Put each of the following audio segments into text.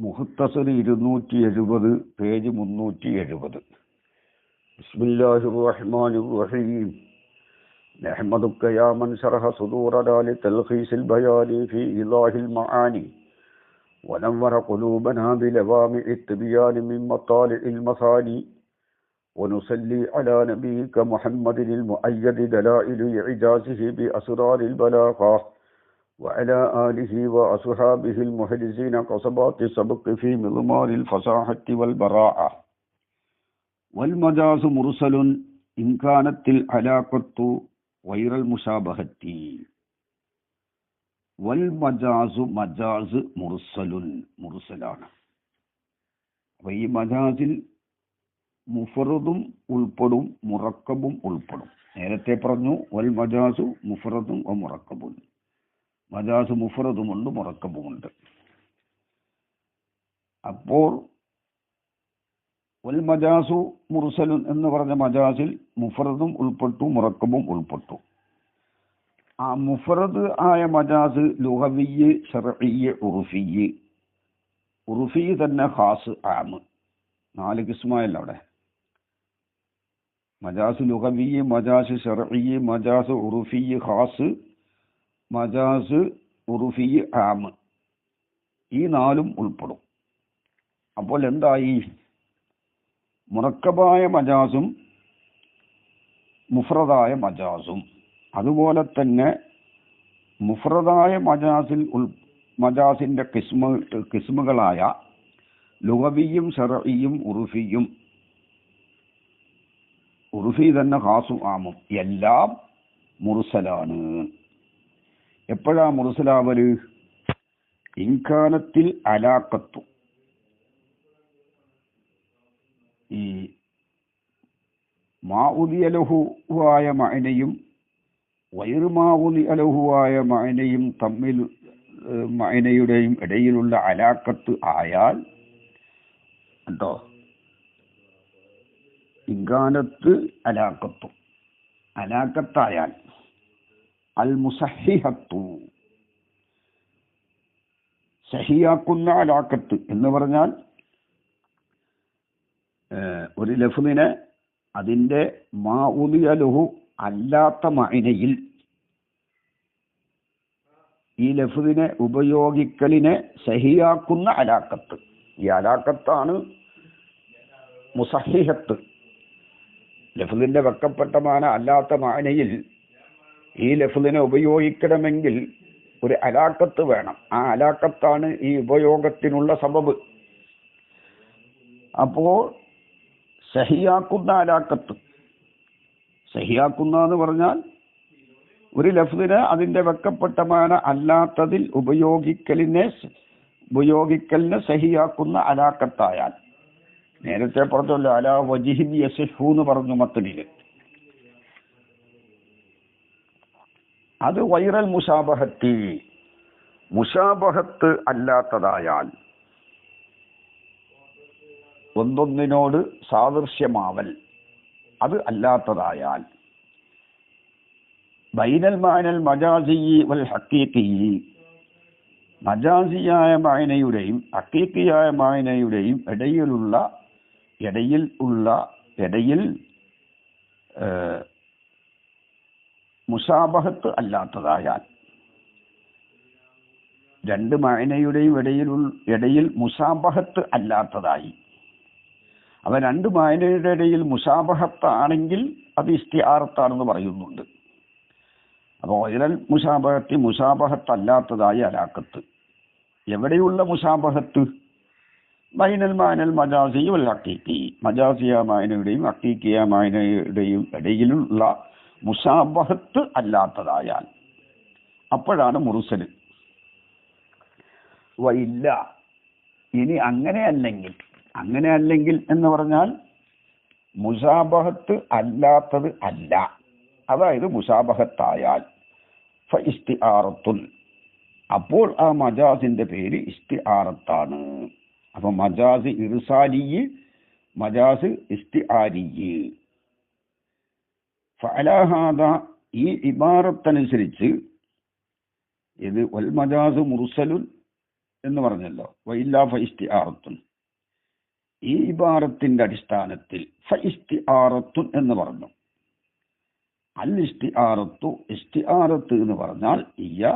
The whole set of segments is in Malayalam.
മുഖ്തസർ 270 പേജ് 370. ബിസ്മില്ലാഹിർ റഹ്മാനിർ റഹീം. നഹ്മദുക യാ മൻ ശറഹ സുദൂറനാ ലിതൽഖീസിൽ ബയാനി ഫീ ഇളാഹിൽ മആനി വനവ്വറ ഖുലൂബനാ ബിലവാമിഇ തിബിയാൻ മിൻ മത്താലിഇൽ മസാനി വനുസല്ലി അലാ നബിയിക മുഹമ്മദിൽ മുഅയ്യദി ദലായിലു ഇജാസിഹി ബിഅസ്റാരിൽ ബലാഗ وعلى آله وأصحابه المحرزين قصبات السبق في مضمار الفصاحة والبراعة. والمجاز مرسل إن كانت العلاقة غير المشابهة. والمجاز مجاز مرسل مرسلان. അപ്പോൾ ഈ മജാസിൽ മുഫറദും ഉൾപ്പെടും മുറക്കബും ഉൾപ്പെടും. നേരത്തെ പറഞ്ഞു വൽ മജാസു മുഫറദും മുറക്കബും. മജാസ് മുഫറദുമുണ്ട് മുറക്കബുമുണ്ട്. അപ്പോൾ വൽ മജാസു മുർസലുൻ എന്ന് പറഞ്ഞ മജാസിൽ മുഫറദും ഉൾപ്പെട്ടു മുറക്കബും ഉൾപ്പെട്ടു. ആ മുഫറദ് ആയ മജാസ് ലുഗവിയ്യ് ശർഇയ്യ് ഉർഫിയ്യ്. ഉർഫിയ്യ് തന്നെ ഖാസ് ആം 4 കിസ്മായല്ല അവിടെ. Majaz ലുഗവിയ്യ്, Majaz ശർഇയ്യ്, Majaz ഉർഫിയ്യ് Khas, Majaz ഉറുഫിയ് ആം, ഈ 4 ഉൾപ്പെടും. അപ്പോൾ എന്തായി? മുറക്കബായ മജാസും മുഫ്രദായ മജാസും. അതുപോലെ തന്നെ മുഫ്രദായ മജാസിന്റെ കിസ്മുകളായ ലുഗവിയും ശർഇയും ഉറുഫിയും, ഉറുഫി തന്നെ ഖാസും ആമും എല്ലാം മുർസലാണ്. എപ്പോഴാ മുർസലാവല്? ഇൻകാനത്തിൽ അലാഖത്തു, ഈ മാഉദിയലഹുവായ മഅനയും വൈറുമാഉദിയലഹുവായ മഅനയും തമ്മിൽ മഅനയുടെയും ഇടയിലുള്ള അലാഖത്ത് ആയാൽ കേട്ടോ, ഇൻകാനത്ത് അലാഖത്തായാൽ അൽ മുസഹിഹത്തു, സഹിയാക്കുന്ന അലാഖത്ത് എന്ന് പറഞ്ഞാൽ ഒരു ലഫ്ദിനെ അതിൻ്റെ മാഉദിയലഹു അല്ലാത്ത മഅനയിൽ ഈ ലഫ്ദിനെ ഉപയോഗിക്കലിനെ സഹിയാക്കുന്ന അലാഖത്ത്. ഈ അലാഖത്താണ് മുസഹിഹത്ത്. ലഫ്ദിന്റെ വെക്കപ്പെട്ട മാന അല്ലാത്ത മഅനയിൽ ഈ ലഫ്ദിനെ ഉപയോഗിക്കണമെങ്കിൽ ഒരു അലാഖത്ത് വേണം. ആ അലാഖത്താണ് ഈ ഉപയോഗത്തിനുള്ള സബബ്. അപ്പോൾ സഹിയാക്കുന്ന അലാഖത്ത്, സഹിയാക്കുന്ന എന്ന് പറഞ്ഞാൽ ഒരു ലഫ്ദിനെ അതിൻ്റെ വെക്കപ്പെട്ട മാന അല്ലാത്തതിൽ ഉപയോഗിക്കലിനെ സഹിയാക്കുന്ന അലാഖത്തായാൽ, നേരത്തെ പറഞ്ഞല്ലോ അലാ വജിഹിൻ യസിഹു എന്ന് പറഞ്ഞു മത്നിൽ, അത് വൈറൽ മുഷാബഹത്തി, മുഷാബഹത്ത് അല്ലാത്തതായാൽ, ഒന്നൊന്നിനോട് സാദൃശ്യമാവൽ അത് അല്ലാത്തതായാൽ, ബൈനൽ മാനൽ മജാസിയി വൽ ഹഖീഖിയി, മജാസിയായ മായനയുടെയും ഹഖീഖിയായ മായനയുടെയും ഇടയിൽ മുഷാബഹത്ത് അല്ലാത്തതായാൽ, 2 മായനയുടെയും ഇടയിൽ മുഷാബഹത്ത് അല്ലാത്തതായി. അവ 2 മായനയുടെ ഇടയിൽ മുഷാബഹത്ത് ആണെങ്കിൽ അത് ഇസ്തിആറത്താണെന്ന് പറയുന്നുണ്ട്. അപ്പോൾ വൈറൽ മുഷാബഹത്ത് അല്ലാത്തതായ അലാഖത്ത്. എവിടെയുള്ള മുഷാബഹത്ത്? ബൈനൽ മാനൽ മജാസി വൽ ഹഖീഖി, മജാസിയ മായനയുടെയും ഹഖീഖിയ മായനയുടെയും ഇടയിലുള്ള മുഷാബഹത്ത് അല്ലാത്തതായാൽ അപ്പോഴാണ് മുർസൽ. വയില്ല, ഇനി അങ്ങനെയല്ലെങ്കിൽ എന്ന് പറഞ്ഞാൽ മുഷാബഹത്ത് അല്ലാത്തത് അല്ല, അതായത് മുഷാബഹത്തായാൽ ഫഇസ്തിആറത്തുൻ, അപ്പോൾ ആ മജാസിന്റെ പേര് ഇസ്തിആറത്താണ്. അപ്പൊ മജാസ് ഇർസാലിയ്, മജാസ് ഇസ്തിആരിയ്. ഫഅലാ ഹാദാ, ഈ ഇബാറത്തനുസരിച്ച് ഇത് വൽ മജാസ് മുർസലുൻ എന്ന് പറഞ്ഞല്ലോ. വഇല്ലാ ഫഇസ്തിആറത്തുൻ, ഈ ഇബാറത്തിന്റെ അടിസ്ഥാനത്തിൽ ഫഇസ്തിആറത്തുൻ എന്ന് പറഞ്ഞു. അൽ ഇസ്തിആറത്തു, ഇസ്തിആറത്ത് എന്ന് പറഞ്ഞാൽ ഇയ,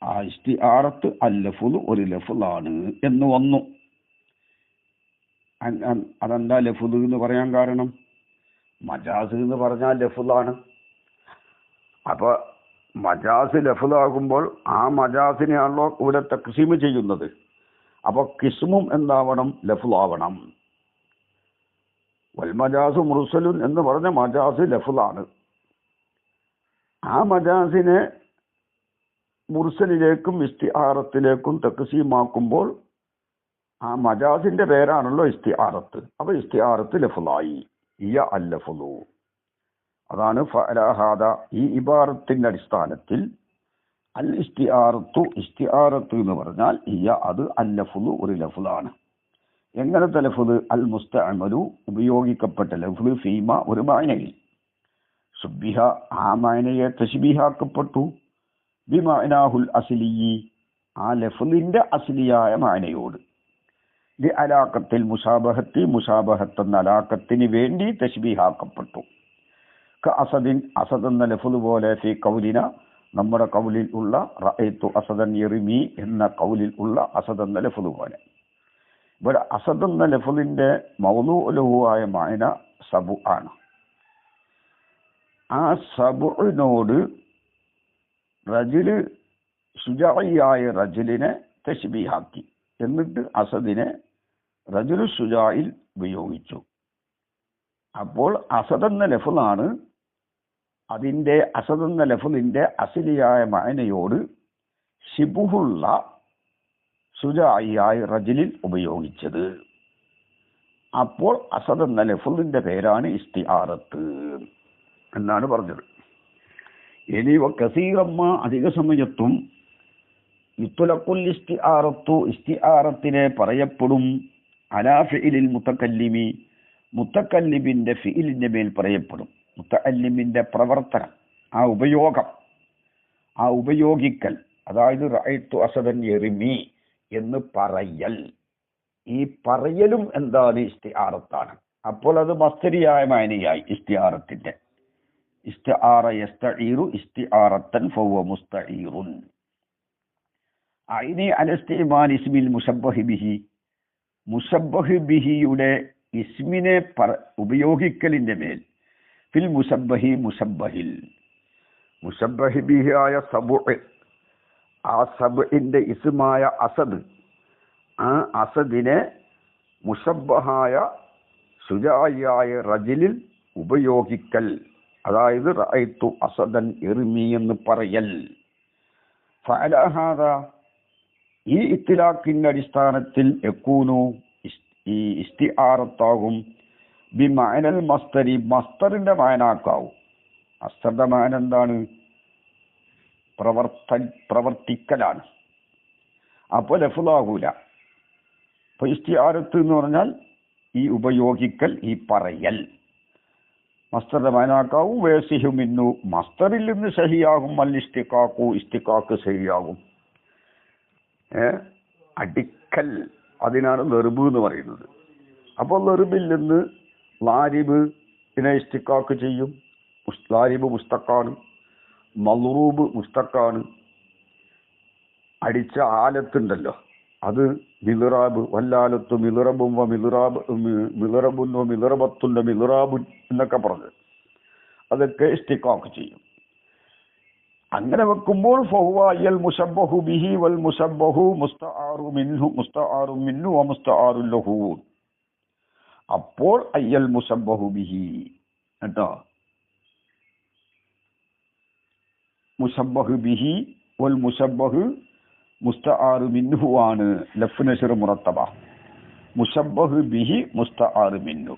ആ ഇസ്തിആറത്ത് അൽ ലഫ്ളു, ഒരു ലഫ്ളാണ് എന്ന് വന്നു. അതെന്താ ലഫ്ള് എന്ന് പറയാൻ കാരണം? മജാസ് എന്ന് പറഞ്ഞാൽ ലഫ്ളാണ്. അപ്പൊ മജാസ് ലഫ്ളാകുമ്പോൾ ആ മജാസിനെയാണല്ലോ ഇവിടെ തഖ്സീം ചെയ്യുന്നത്. അപ്പൊ കിസ്മും എന്താവണം? ലഫ്ളാവണം. വൽ മജാസ് മുർസലുൻ എന്ന് പറഞ്ഞ മജാസ് ലഫ്ളാണ്. ആ മജാസിനെ മുർസലിലേക്കും ഇസ്തിആറത്തിലേക്കും തഖ്സീമാക്കുമ്പോൾ ആ മജാസിന്റെ പേരാണല്ലോ ഇസ്തിആറത്ത്. അപ്പൊ ഇസ്തിആറത്ത് ലഫ്ളായി, ഇയ അൽ ലഫ്ളു. അതാണ് ഫഅലാഹാദ, ഈ ഇബാറത്തിന്റെ അടിസ്ഥാനത്തിൽ അൽ ഇസ്തിആറത്തു, ഇസ്തിആറത്ത് എന്ന് പറഞ്ഞാൽ ഇയ, അത് അൽ ലഫ്ളു, ഒരു ലഫ്ളാണ്. എങ്ങനത്തെ ലഫ്ള്? അൽ മുസ്തഅമലു, ഉപയോഗിക്കപ്പെട്ട ലഫ്ള്, ഫീമ, ഒരു മഅനയിൽ, ശുബ്ബിഹ, ആ മഅനയെ തശ്ബീഹാക്കപ്പെട്ടു, ബിമഅനാഹുൽ അസ്ലി, ആ ലഫ്ളിന്റെ അസ്ലിയായ മഅനയോട്, ലി അലാഖത്തിൽ മുസാബഹത്തി, മുസാബഹത്ത് എന്ന അലാഖത്തിന് വേണ്ടി തശ്ബീഹാക്കപ്പെട്ടു. അസദിൻ, അസദ് എന്ന ലഫ്ള് പോലെ, ഫീ ഖൗലിന, നമ്മുടെ കൗലിൽ ഉള്ള, റഅയ്തു അസദൻ യർമി എന്ന കൗലിൽ ഉള്ള അസദ് എന്ന ലഫ്ള് പോലെ. ഇവിടെ അസദ് എന്ന ലഫ്ളിന്റെ മൗലൂഅലുഹുവായ മഅന സബു ആണ്. ആ സബുനോട് റജുല്, ശുജാഇയായ റജുലിനെ തശ്ബീഹാക്കി, എന്നിട്ട് അസദിനെ റജുലു ശുജാഇൽ ഉപയോഗിച്ചു. അപ്പോൾ അസദ് എന്ന ലഫ്ളാണ് അതിന്റെ, അസദ് എന്ന ലഫ്ളിന്റെ അസ്ലിയായ മഅനയോട് ശിബുഹുള്ള ശുജാഇയായ റജുലിൽ ഉപയോഗിച്ചത്. അപ്പോൾ അസദ് എന്ന ലഫ്ളിന്റെ പേരാണ് ഇസ്തിആറത്ത് എന്നാണ് പറഞ്ഞത്. ഇനി കസീറമ്മ, അധിക സമയത്തും, യുത്ലഖുൽ ഇസ്തിആറത്തു, ഇസ്തിആറത്തിനെ പറയപ്പെടും, അലാ ഫിഇലിൽ മുതകല്ലിമി, മുതകല്ലിമിന്റെ ഫിഇലിന്റെ മേൽ പറയപ്പെടും. മുതകല്ലിമിന്റെ പ്രവർത്തനം, ആ ഉപയോഗം, ആ ഉപയോഗിക്കൽ, അതായത് റഅയ്തു അസദൻ യർമി എന്ന് പറയൽ, ഈ പറയലും എന്താണ്? ഇസ്തിആറത്താണ്. അപ്പോൾ അത് മസ്തരിയായ മഅനയായി ഇസ്തിആറത്തിന്റെ. ഇസ്തിആറ യസ്തഈറു ഇസ്തിആറത്തൻ ഫഹുവ മുസ്തഈറുൻ. ഐനി അൽ ഇസ്തിമാൽ ഇസ്മിൽ മുശബ്ബഹ് ബിഹി, മുശബ്ബഹ് ബിഹിയുടെ ഇസ്മിനെ ഉപയോഗിക്കലിന്റെ മേൽ, ഫിൽ മുശബ്ബഹി, മുശബ്ബഹിൽ, മുശബ്ബഹ് ബിഹിയായ സബുഅ്, ആ സബുഇന്റെ ഇസ്മായ അസദ്, ആ അസദിനെ മുശബ്ബഹായ ശുജാഇയായ റജുലിൽ ഉപയോഗിക്കൽ, അതായത് റഅയ്തു അസദൻ യർമി എന്ന് പറയൽ. ഫഅല ഹാദ, ഈ ഇത്ലാഖിന്റെ അടിസ്ഥാനത്തിൽ യകൂനു, ഈ ഇസ്തിആറത്താകും, ബിമഅനൽ മസ്തരി, മസ്തറിന്റെ മഅനാക്കാവും. മസ്തറിന്റെ മഅന എന്താണ്? പ്രവർത്തിക്കലാണ്. അപ്പോൾ ലഫ്ളാകൂല. അപ്പൊ ഇസ്തിആറത്ത് എന്ന് പറഞ്ഞാൽ ഈ ഉപയോഗിക്കൽ, ഈ പറയൽ, മസ്തറിന്റെ മഅനാക്കാവും. വേസിഹു മിന്നു, മസ്തറിൽ നിന്ന് സഹിയാകും. അൽ ഇസ്തിഖാഖു, ഇസ്തിഖാഖ് സഹിയാകും. അടിക്കൽ, അതിനാണ് ളർബ് എന്ന് പറയുന്നത്. അപ്പോൾ ളർബിൽ നിന്ന് ളാരിബ് ഇതിനെ ഇസ്തിഖാഖ് ചെയ്യും. ളാരിബ് മുസ്തഖാണ്, മൾറൂബ് മുസ്തഖാണ്. അടിച്ച ആലത്തുണ്ടല്ലോ, അത് മിൽറാബ്, വല്ലാലത്ത് മിൽറബും മിൽറബുൻ മിൽറബത്തുന്റെ മിൽറാബുൻ എന്നൊക്കെ പറഞ്ഞ് അതൊക്കെ ഇസ്തിഖാഖ് ചെയ്യും. അങ്ങനെ വെക്കുമ്പോൾ ഫഹുവ അൽ മുശബ്ബഹു ബിഹി വൽ മുശബ്ബഹു മുസ്തആറു മിൻഹു, മുസ്തആറു മിൻഹു വ മുസ്തആറു ലഹു. അപ്പോൾ അയ്യൽ മുശബ്ബഹു ബിഹി കേട്ടോ, മുശബ്ബഹു ബിഹി വൽ മുശബ്ബഹു മുസ്തആറു മിൻഹു ആണ് ലഫ് നശ്ർ മുറത്തബ. മുശബ്ബഹു ബിഹി മുസ്തആറു മിൻഹു,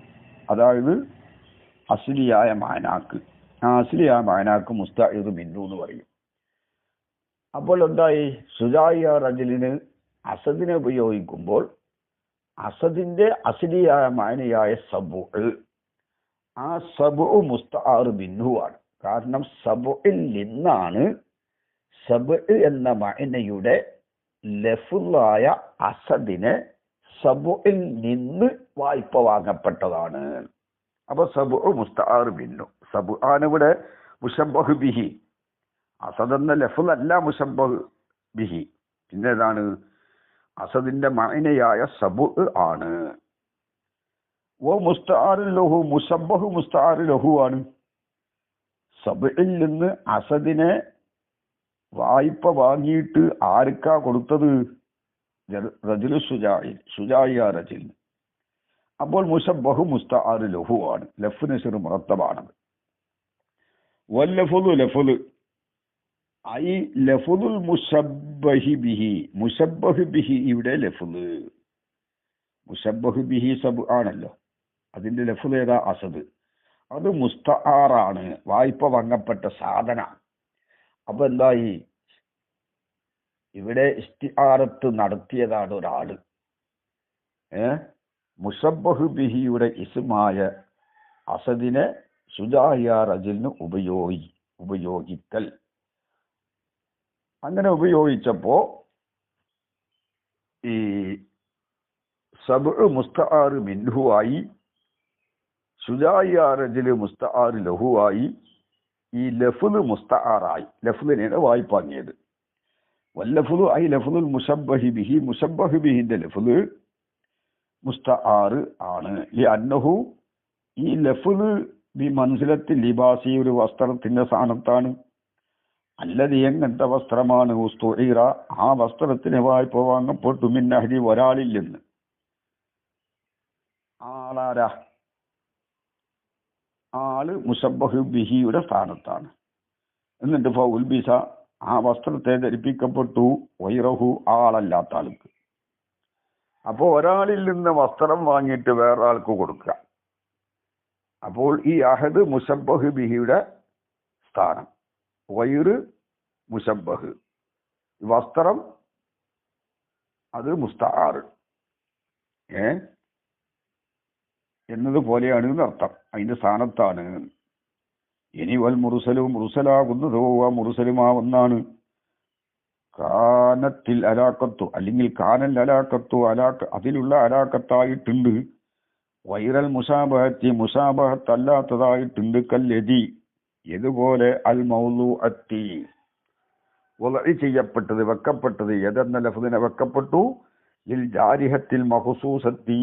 അതായത് അസ്ലിയായ മാനാക്ക്, ആ അസ്ലിയായ മാനാക്ക് മുസ്തഈറു മിൻഹു എന്ന് പറയും. അപ്പോൾ എന്തായി? ശുജാഇയ റജുലിന് അസദിനെ ഉപയോഗിക്കുമ്പോൾ അസദിന്റെ അസ്ലിയായ മാനയായ സബുഅ്, ആ സബുഅ് മുസ്തആറു മിൻഹു ആണ്. കാരണം സബുഇൽ നിന്നാണ് സബുഅ് എന്ന മാനയുടെ ലഫുലായ അസദിനെ സബുഇൽ നിന്ന് വായ്പ വാങ്ങപ്പെട്ടതാണ്. അപ്പൊ സബു മുസ്തആർ മിന്നു. സബു ആണിവിടെ മുശബ്ബഹ് ബിഹി. അസദ് എന്ന ലഫുൽ അല്ല മുശബ്ബഹ് ബിഹി. പിന്നെ ഏതാണ്? അസദിന്റെ മഅനയായ സബു ആണ്. ഓ മുസ്തആർ ലഹു, മുശബ്ബഹ് മുസ്തആർ ലഹു ആണ്. സബുഇൽ നിന്ന് അസദിനെ വായ്പ വാങ്ങിയിട്ട് ആർക്കാ കൊടുത്തത്? റജുലു സുജായി, സുജായിയ റജുൽ. അപ്പോൾ മുശബ്ബഹു മുസ്തആർ ലഹു ആണ്. ലഫ് നസ്ർ മുറത്തബാണത്. വല്ലഫുദു ലഫുദ് ഐ ലഫുദുൽ മുശബ്ബഹി ബിഹി. മുശബ്ബഹ് ബിഹി ഇവിടെ ലഫുദ്. മുശബ്ബഹ് ബിഹി സബ് ആണല്ലോ, അതിന്റെ ലഫുദ് ഏതാ? അസദ്. അത് മുസ്തആറാണ്, വായ്പ വാങ്ങപ്പെട്ട സാധന. അപ്പൊ എന്തായി? ഇവിടെ ഇസ്തിആറത്ത് നടത്തിയതാണ് ഒരാള്. മുശബ്ബഹ് ബിഹിയുടെ ഇസ്മായ അസദിനെ സുജാഹിയ റജുലിന് ഉപയോഗിക്കൽ. അങ്ങനെ ഉപയോഗിച്ചപ്പോ ഈ സബ്ഉ മുസ്തആർ മിൻഹു ആയി, സുജാഹിയ റജുൽ മുസ്തആർ ലഹു ആയി, ഈ ലഫ്ള് മുസ്തആറായി. ലഫ്ളിനെയാണ് വായ്പ വാങ്ങിയത്. വല്ലഫ്ളു ഐ ലഫ്ളുൽ മുശബ്ബഹി ബിഹി. മുശബ്ബഹ് ബിഹിന്റെ ലഫ്ള് മുസ്തആർ ആണ്. ലിഅന്നഹു, ഈ ലഫ്ള് ബി മൻസിലത്തിൽ ലിബാസി, ഒരു വസ്ത്രത്തിന്റെ സ്ഥാനത്താണ്. അല്ലതി, എങ്ങനത്തെ വസ്ത്രമാണ്? ഉസ്തുഇറ, ആ വസ്ത്രത്തിന് വായ്പ വാങ്ങപ്പെട്ടു. മിൻ അഹ്ദി, ഒരാളിൽ നിന്ന്. ആളാരാ? ആള് മുശബ്ബഹ് ബിഹിയുടെ സ്ഥാനത്താണ്. എന്നിട്ട് ഫൗൽബിസ, ആ വസ്ത്രത്തെ ധരിപ്പിക്കപ്പെട്ടു. വൈറഹു, ആളല്ലാത്ത ആൾക്ക്. അപ്പോൾ ഒരാളിൽ നിന്ന് വസ്ത്രം വാങ്ങിയിട്ട് വേറൊരാൾക്ക് കൊടുക്കുക. അപ്പോൾ ഈ അഹദ് മുശബ്ബഹ് ബിഹിയുടെ സ്ഥാനം, വൈറ് മുശബ്ബഹ്, വസ്ത്രം അത് മുസ്തആർ എന്നതുപോലെയാണ് എന്നർത്ഥം. അതിന്റെ സ്ഥാനത്താണ്. ഇനി വൽ മുർസലും, മുർസലാകുന്നതോ ആ മുർസലുമാവുന്നാണ്. കാനത്തിൽ അലാക്കത്തു, അല്ലെങ്കിൽ കാനൽ അലാക്കത്തു, അതിലുള്ള അലാക്കത്തായിട്ടുണ്ട്. വൈറൽ മുസാബഹത്തി, മുസാബഹത്ത് അല്ലാത്തതായിട്ടുണ്ട്. കല്ലതി, ഇതുപോലെ. അൽ മൗലൂഅത്തി, വളഇ ചെയ്യപ്പെട്ടത്, വെക്കപ്പെട്ടത്. യദെന്ന ലഫ്ദിനെ വെക്കപ്പെട്ടു. ലിൽ ജാരിഹത്തിൽ മഖ്സൂസത്തി,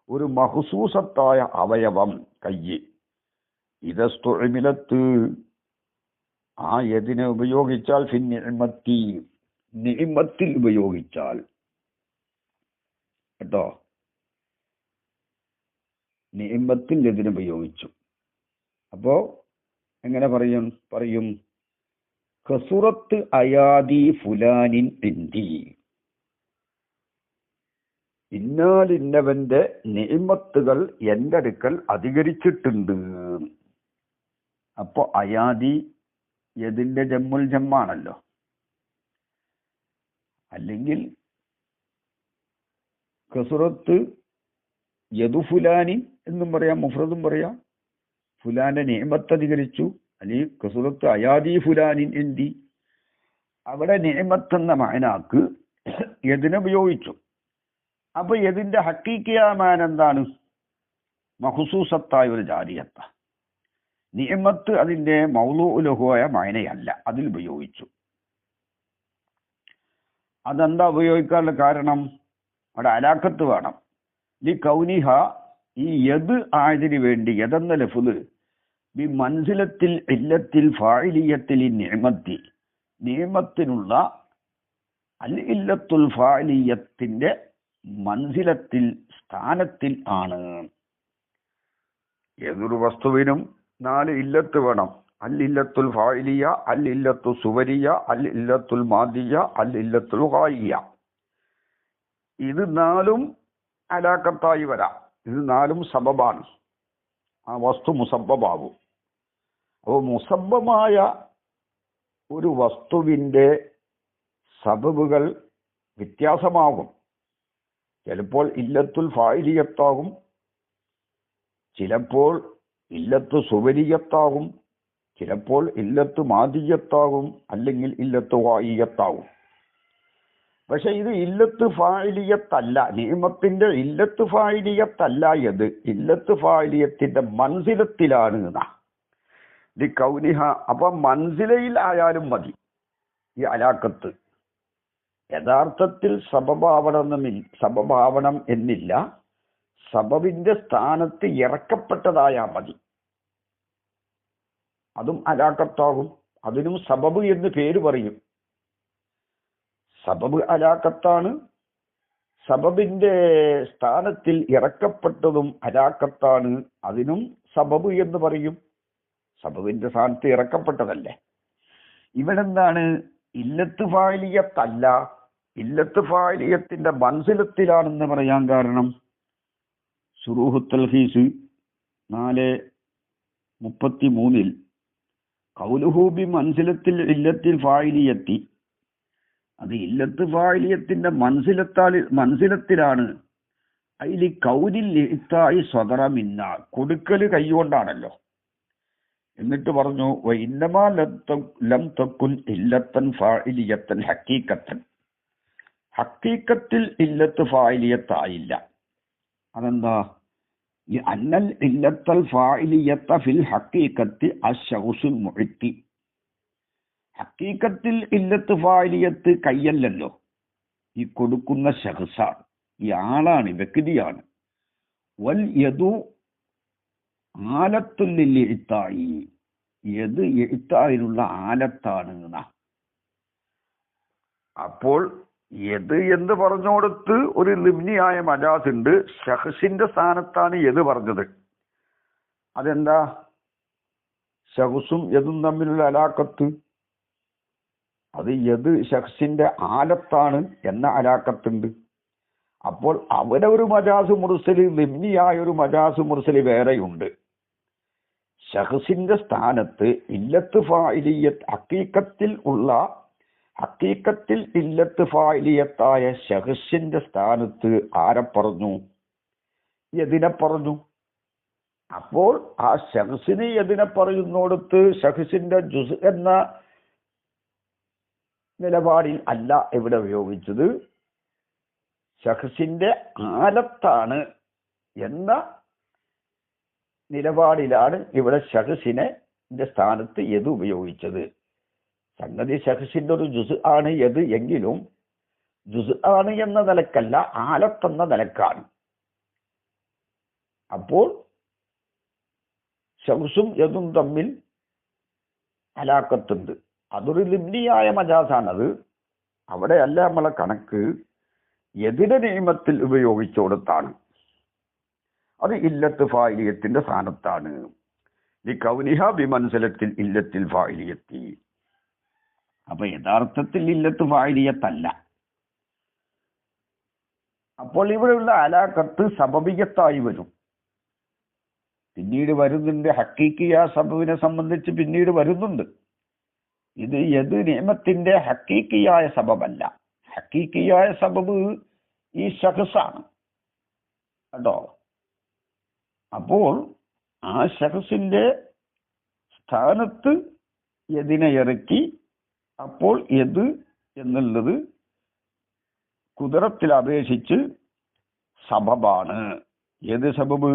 ഒരു മഖ്സൂസത്തായ അവയവം, കയ്യ്. ഇദസ്തുഇമിലത്ത്, ആ യദിനെ ഉപയോഗിച്ചാൽ. ഫി നിഅമത്തി, നിഅമത്തിൽ ഉപയോഗിച്ചാൽ. കേട്ടോ, നിഅമത്തിൽ യദിനെ ഉപയോഗിച്ചു. അപ്പോ എങ്ങനെ പറയും? കസുറത്ത് അയാദി ഫുലാനിൻ ഇൻദി, ഇന്നാലിന്നവന്റെ നിഅമത്തുകൾ എന്റെ അടുക്കൽ അധികരിച്ചിട്ടുണ്ട്. അപ്പൊ അയാദി യദിന്റെ ജമ്മുൽ ജമ്മാണല്ലോ. അല്ലെങ്കിൽ കസുറത്ത് യദു ഫുലാനിൻ എന്നും പറയാം, മുഫ്രദും പറയാം. ഫുലാന്റെ നിഅമത്ത് അധികരിച്ചു. അല്ലെങ്കിൽ കസുറത്ത് അയാദി ഫുലാനിൻ എന്തി, അവിടെ നിഅമത്ത് എന്ന മഅനാക്ക് യദിനെ ഉപയോഗിച്ചു. അപ്പൊ യദിന്റെ ഹഖീഖിയാമാൻ എന്താണ്? മഖ്സൂസത്തായ ഒരു ജാരിയത്ത. നിഅമത്ത് അതിന്റെ മൗലൂഉ ലഹുവായ മഅനയല്ല, അതിൽ ഉപയോഗിച്ചു. അതെന്താ ഉപയോഗിക്കാനുള്ള കാരണം? അവിടെ അലാക്കത്ത് വേണം. ലി കൗനിഹ, ഈ യദ് ആയതിന് വേണ്ടി. യദെന്ന ലഫ്ള് ബി മൻസിലത്തിൽ ഇല്ലത്തിൽ ഫാഇലിയത്തിൽ നിഅമത്തി, നിഅമത്തിനുള്ള അൽ ഇല്ലത്തുൽ ഫാഇലിയത്തിന്റെ മൻസിലത്തിൽ, സ്ഥാനത്തിൽ ആണ്. ഏതൊരു വസ്തുവിനും 4 ഇല്ലത്ത് വേണം. അൽ ഇല്ലത്തുൽ ഫാഇലിയ, അൽ ഇല്ലത്തു സുവരിയ, അൽ ഇല്ലത്തുൽ മാദിയ, അൽ ഇല്ലത്തുൽ ഗായിയ. ഇത് 4ഉം അലാക്കത്തായി വരാം. ഇത് 4ഉം സബബാണ്. ആ വസ്തു മുസബ്ബബാകും. അപ്പോൾ മുസബ്ബമായ ഒരു വസ്തുവിന്റെ സബബുകൾ വ്യത്യാസമാകും. ചിലപ്പോൾ ഇല്ലത്തുൽ ഫാഇലിയത്താകും, ചിലപ്പോൾ ഇല്ലത്ത് സുവരിയത്താകും, ചിലപ്പോൾ ഇല്ലത്ത് മാദിയത്താകും, അല്ലെങ്കിൽ ഇല്ലത്ത് ഗായിയത്താകും. പക്ഷെ ഇത് ഇല്ലത്ത് ഫായിലിയത്തല്ല, നിയമത്തിന്റെ ഇല്ലത്ത് ഫായിലിയത്തല്ല. ഇത് ഇല്ലത്ത് ഫായിലിയത്തിന്റെ മൻസിലത്തിലാണ് ഈ കൗനിഹ. അപ്പൊ മൻസിലയിൽ ആയാലും മതി ഈ അലാക്കത്ത്. യഥാർത്ഥത്തിൽ സബബാവണം എന്നില്ല, സബബിന്റെ സ്ഥാനത്ത് ഇറക്കപ്പെട്ടതായാൽ മതി, അതും അലാക്കത്താകും. അതിനും സബബ് എന്ന് പേര് പറയും. സബബ് അലാക്കത്താണ്. സബബിന്റെ സ്ഥാനത്തിൽ ഇറക്കപ്പെട്ടതും അലാക്കത്താണ്, അതിനും സബബ് എന്ന് പറയും. സബബിന്റെ സ്ഥാനത്ത് ഇറക്കപ്പെട്ടതല്ലേ. ഇവിടെന്താണ്? ഇല്ലത്ത് ഫായിലിയത്തല്ല, ഇല്ലത്ത് ഫായിലിയത്തിന്റെ മൻസിലത്തിലാണെന്ന് പറയാൻ കാരണം ശുറൂഹു തൽഖീസ് 4:33 ഖൗലുഹു ബി മൻസിലത്തിൽ ഇല്ലത്തിൽ ഫായിലിയത്തി, അത് ഇല്ലത്ത് ഫായിലിയത്തിന്റെ മൻസിലത്തിലാണ്. അതിൽ കൗലിൽ ഇത്തായി സ്വതറ മിന്ന, കൊടുക്കല് കൈകൊണ്ടാണല്ലോ. എന്നിട്ട് പറഞ്ഞു വഇന്നമാ ലം തകുൻ ഇല്ലത്തൻ ഫായിലിയത്തൻ ഹഖീഖത്തൻ, ഹഖീഖത്തിൽ ഇല്ലത്ത് ഫായിലിയത്തായില്ല. അതെന്താ? അന്നൽ ഇല്ലത്തൽ ഫായിലിയത്ത ഫിൽ ഹഖീഖത്തി അശ്ശഖ്സുൽ മുഅത്തി, ഹഖീഖത്തിൽ ഇല്ലത്ത് ഫായിലിയത്ത് കയ്യല്ലല്ലോ, ഈ കൊടുക്കുന്ന ശഖ്സാണ്, ഈ ആളാണ്, വ്യക്തിയാണ്. വൽ യദു ആലത്തുൽ ഇത്തായി, യത് ഇത്തായിനുള്ള ആലത്താണ്. അപ്പോൾ യത് എന്ന് പറഞ്ഞോടത്ത് ഒരു ലിംനിയായ മജാസ് ഉണ്ട്. ഷഖ്സിന്റെ സ്ഥാനത്താണ് യത് പറഞ്ഞത്. അതെന്താ? ഷഖ്സും യതും തമ്മിലുള്ള അലാക്കത്ത്, അത് യത് ഷഖ്സിന്റെ ആലത്താണ് എന്ന അലാക്കത്തുണ്ട്. അപ്പോൾ അവിടെ ഒരു മജാസ് മുർസല്, ലിംനിയായ ഒരു മജാസ് മുർസല് വേറെയുണ്ട്. ഷഖ്സിന്റെ സ്ഥാനത്ത് ഇല്ലത്ത് ഫായിലിയത്ത് ഹഖീഖത്തിൽ ഇല്ലത്ത് ഫായിലിയത്തായ ഷഖ്സിന്റെ സ്ഥാനത്ത് ആരെ പറഞ്ഞു? യദിനെ പറഞ്ഞു. അപ്പോൾ ആ ഷഖ്സിന് യദിനെ പറയുന്നോടത്ത് ഷഖ്സിന്റെ ജുസ് എന്ന നിലപാടിൽ അല്ല ഇവിടെ ഉപയോഗിച്ചത്, ഷഖ്സിന്റെ ആലത്താണ് എന്ന നിലപാടിലാണ് ഇവിടെ ഷഖ്സിനെ സ്ഥാനത്ത് യത് ഉപയോഗിച്ചത്. സംഗതി ഷഖ്സിന്റെ ഒരു ജുസ് ആണ് യത് എങ്കിലും ജുസ് ആണ് എന്ന നിലക്കല്ല, ആലത്തെന്ന നിലക്കാണ്. അപ്പോൾ ഷഖ്സും യതും തമ്മിൽ അലാക്കത്തുണ്ട്. അതൊരു ലിംനിയായ മജാസാണത്. അവിടെയല്ല നമ്മളെ കണക്ക്, യതിന്റെ നിയമത്തിൽ ഉപയോഗിച്ചോടത്താണ്. അത് ഇല്ലത്ത് ഫായിലിയത്തിന്റെ സ്ഥാനത്താണ്. ഈ കൗനിഹ ബിമൻസിലത്തിൽ ഇല്ലത്തിൽ ഫായിലിയത്തി. അപ്പൊ യഥാർത്ഥത്തിൽ ഇല്ലത്ത് ഫായിലിയത്തല്ല. അപ്പോൾ ഇവിടെയുള്ള അലാക്കത്ത് സബബിയത്തായി വരും. പിന്നീട് വരുന്നുണ്ട്, ഹക്കീക്കിയ സബബിനെ സംബന്ധിച്ച് പിന്നീട് വരുന്നുണ്ട്. ഇത് യത് നിയമത്തിന്റെ ഹക്കീക്കിയായ സബബല്ല. ഹക്കീക്കിയായ സബബ് ഈ ഷഖ്സാണ് കേട്ടോ. അപ്പോൾ ആ ഷഖ്സിന്റെ സ്ഥാനത്ത് യദിനെ ഇറക്കി. അപ്പോൾ യത് എന്നുള്ളത് കുദറത്തിൽ അപേക്ഷിച്ച് സബബാണ്. ഏത് സബബ്?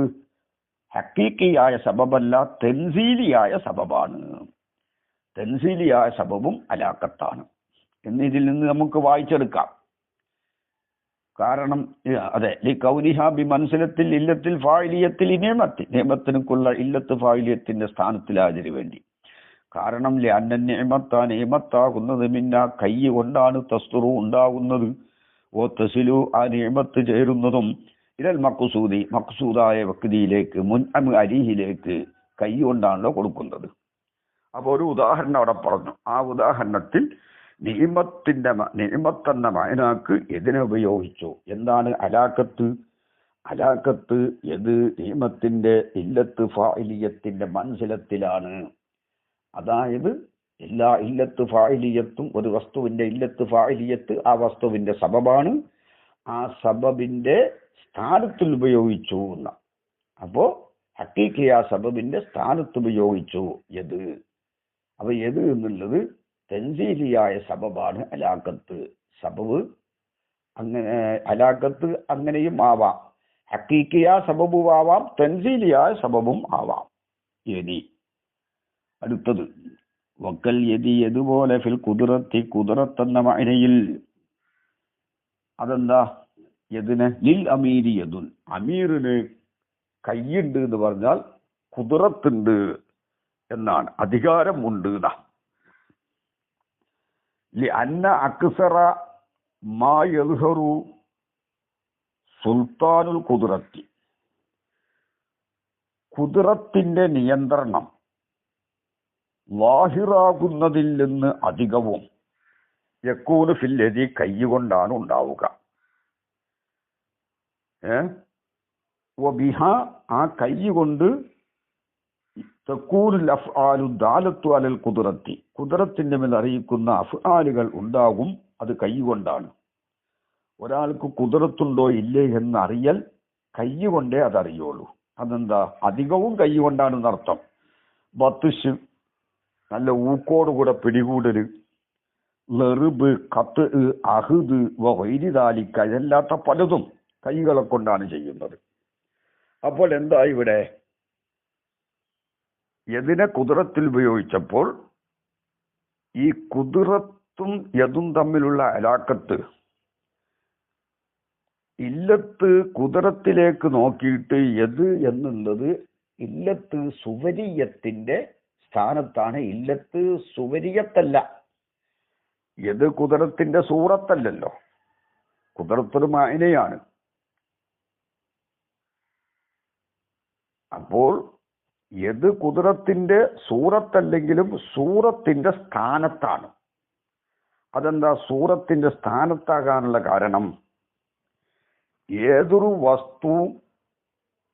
ഹക്കീക്കിയായ സബബല്ല, തെൻസീലിയായ സബബാണ്. തെൻസീലിയായ സബബും അലാക്കത്താണ് എന്ന് ഇതിൽ നിന്ന് നമുക്ക് വായിച്ചെടുക്കാം. കാരണം അതെ, കൗനിഹ ബിമൻസിലത്തിൽ ഇല്ലത്തിൽ ഫായിലിയത്തിൽ നിയമത്തിനുള്ള ഇല്ലത്ത് ഫായിലിയത്തിന്റെ സ്ഥാനത്തിലാതിന് വേണ്ടി. കാരണം നിയമത്താകുന്നത് മിന്ന കൈ കൊണ്ടാണ്, തസ്തുറു ഉണ്ടാകുന്നത്, ഓ തസിലു ആ നിയമത്ത് ചേരുന്നതും ഇതൽ മഖ്സൂദായ വ്യക്തിയിലേക്ക്, അലിഹിലേക്ക് കൈ കൊണ്ടാണല്ലോ കൊടുക്കുന്നത്. അപ്പൊ ഒരു ഉദാഹരണം അവിടെ പറഞ്ഞു. ആ ഉദാഹരണത്തിൽ നിയമത്തെന്ന മഅനാക്ക് എതിനെ ഉപയോഗിച്ചു. എന്താണ് അലാക്കത്ത്? അലാക്കത്ത് ഏത് നിയമത്തിന്റെ ഇല്ലത്ത് ഫായിലിയത്തിന്റെ മൻസിലത്തിലാണ്. അതായത് എല്ലാ ഇല്ലത്ത് ഫായിലിയത്തും ഒരു വസ്തുവിന്റെ ഇല്ലത്ത് ഫായിലിയത്ത് ആ വസ്തുവിന്റെ സബബാണ്. ആ സബബിന്റെ സ്ഥാനത്തിൽ ഉപയോഗിച്ചു എന്ന. അപ്പോ ഹക്കീക്കിയ സബബിന്റെ സ്ഥാനത്ത് ഉപയോഗിച്ചു യത്. അപ്പൊ യത് എന്നുള്ളത് തൻസീലിയായ സബബാണ് അലാക്കത്ത്. സബബ് അങ്ങനെ ഹലാക്കത്ത് അങ്ങനെയും ആവാം. ഹക്കീക്കിയ സബബും ആവാം, തൻസീലിയായ സബബും ആവാം. യതി അടുത്തത് വക്കൽ യതി യതുപോലെ ഫിൽ കുതിറത്തി കുതിറത്ത് എന്ന മഅനയിൽ അതെന്താ? യതിന് ലിൽ അമീരി യദുൻ, അമീറിന് കയ്യുണ്ട് എന്ന് പറഞ്ഞാൽ കുതിറത്തുണ്ട് എന്നാണ്, അധികാരം ഉണ്ട്. അന്ന അക്സറ മാ യദ്ഹറു സുൽത്താനുൽ കുതിറത്തി, കുതിറത്തിന്റെ നിയന്ത്രണം ലാഹിറാകുന്നതിൽ നിന്ന് അധികവും യക്കൂന് ഫില്ലതി കൈകൊണ്ടാണ് ഉണ്ടാവുക. വബിഹ ആ കൈ കൊണ്ട് തക്കൂനുൽ അഫ്ആലു ദാലത്തു അലൽ കുതിറത്തി, കുതിറത്തിന്റെ മേൽ അറിയിക്കുന്ന അഫ്ആലുകൾ ഉണ്ടാകും, അത് കൈ കൊണ്ടാണ്. ഒരാൾക്ക് കുതിറത്തുണ്ടോ ഇല്ലേ എന്ന് അറിയൽ കൈ കൊണ്ടേ അതറിയുള്ളൂ. അതെന്താ? അധികവും കൈ കൊണ്ടാണെന്ന് അർത്ഥം. ബത്തിഷ് നല്ല ഊക്കോടുകൂടെ പിടികൂടല്, ലെറുബ് കത്ത് അഹുദ് വൈരിതാലിക്ക ഇതല്ലാത്ത പലതും കൈകളെ കൊണ്ടാണ് ചെയ്യുന്നത്. അപ്പോൾ എന്താ ഇവിടെ യദിനെ കുതിറത്തിൽ ഉപയോഗിച്ചപ്പോൾ ഈ കുതിറത്തും യദും തമ്മിലുള്ള അലാക്കത്ത് ഇല്ലത്ത് കുതിറത്തിലേക്ക് നോക്കിയിട്ട് യദ് എന്നുള്ളത് ഇല്ലത്ത് സുവരിയത്തിന്റെ സ്ഥാനത്താണ്. ഇല്ലത്ത് സുവരിയത്തല്ല, യദ് കുതിറത്തിന്റെ സൂറത്തല്ലല്ലോ, കുതിറത്തൊരു മായനയാണ്. അപ്പോൾ യദ് കുതിറത്തിന്റെ സൂറത്തല്ലെങ്കിലും സൂറത്തിന്റെ സ്ഥാനത്താണ്. അതെന്താ സൂറത്തിന്റെ സ്ഥാനത്താകാനുള്ള കാരണം? ഏതൊരു വസ്തു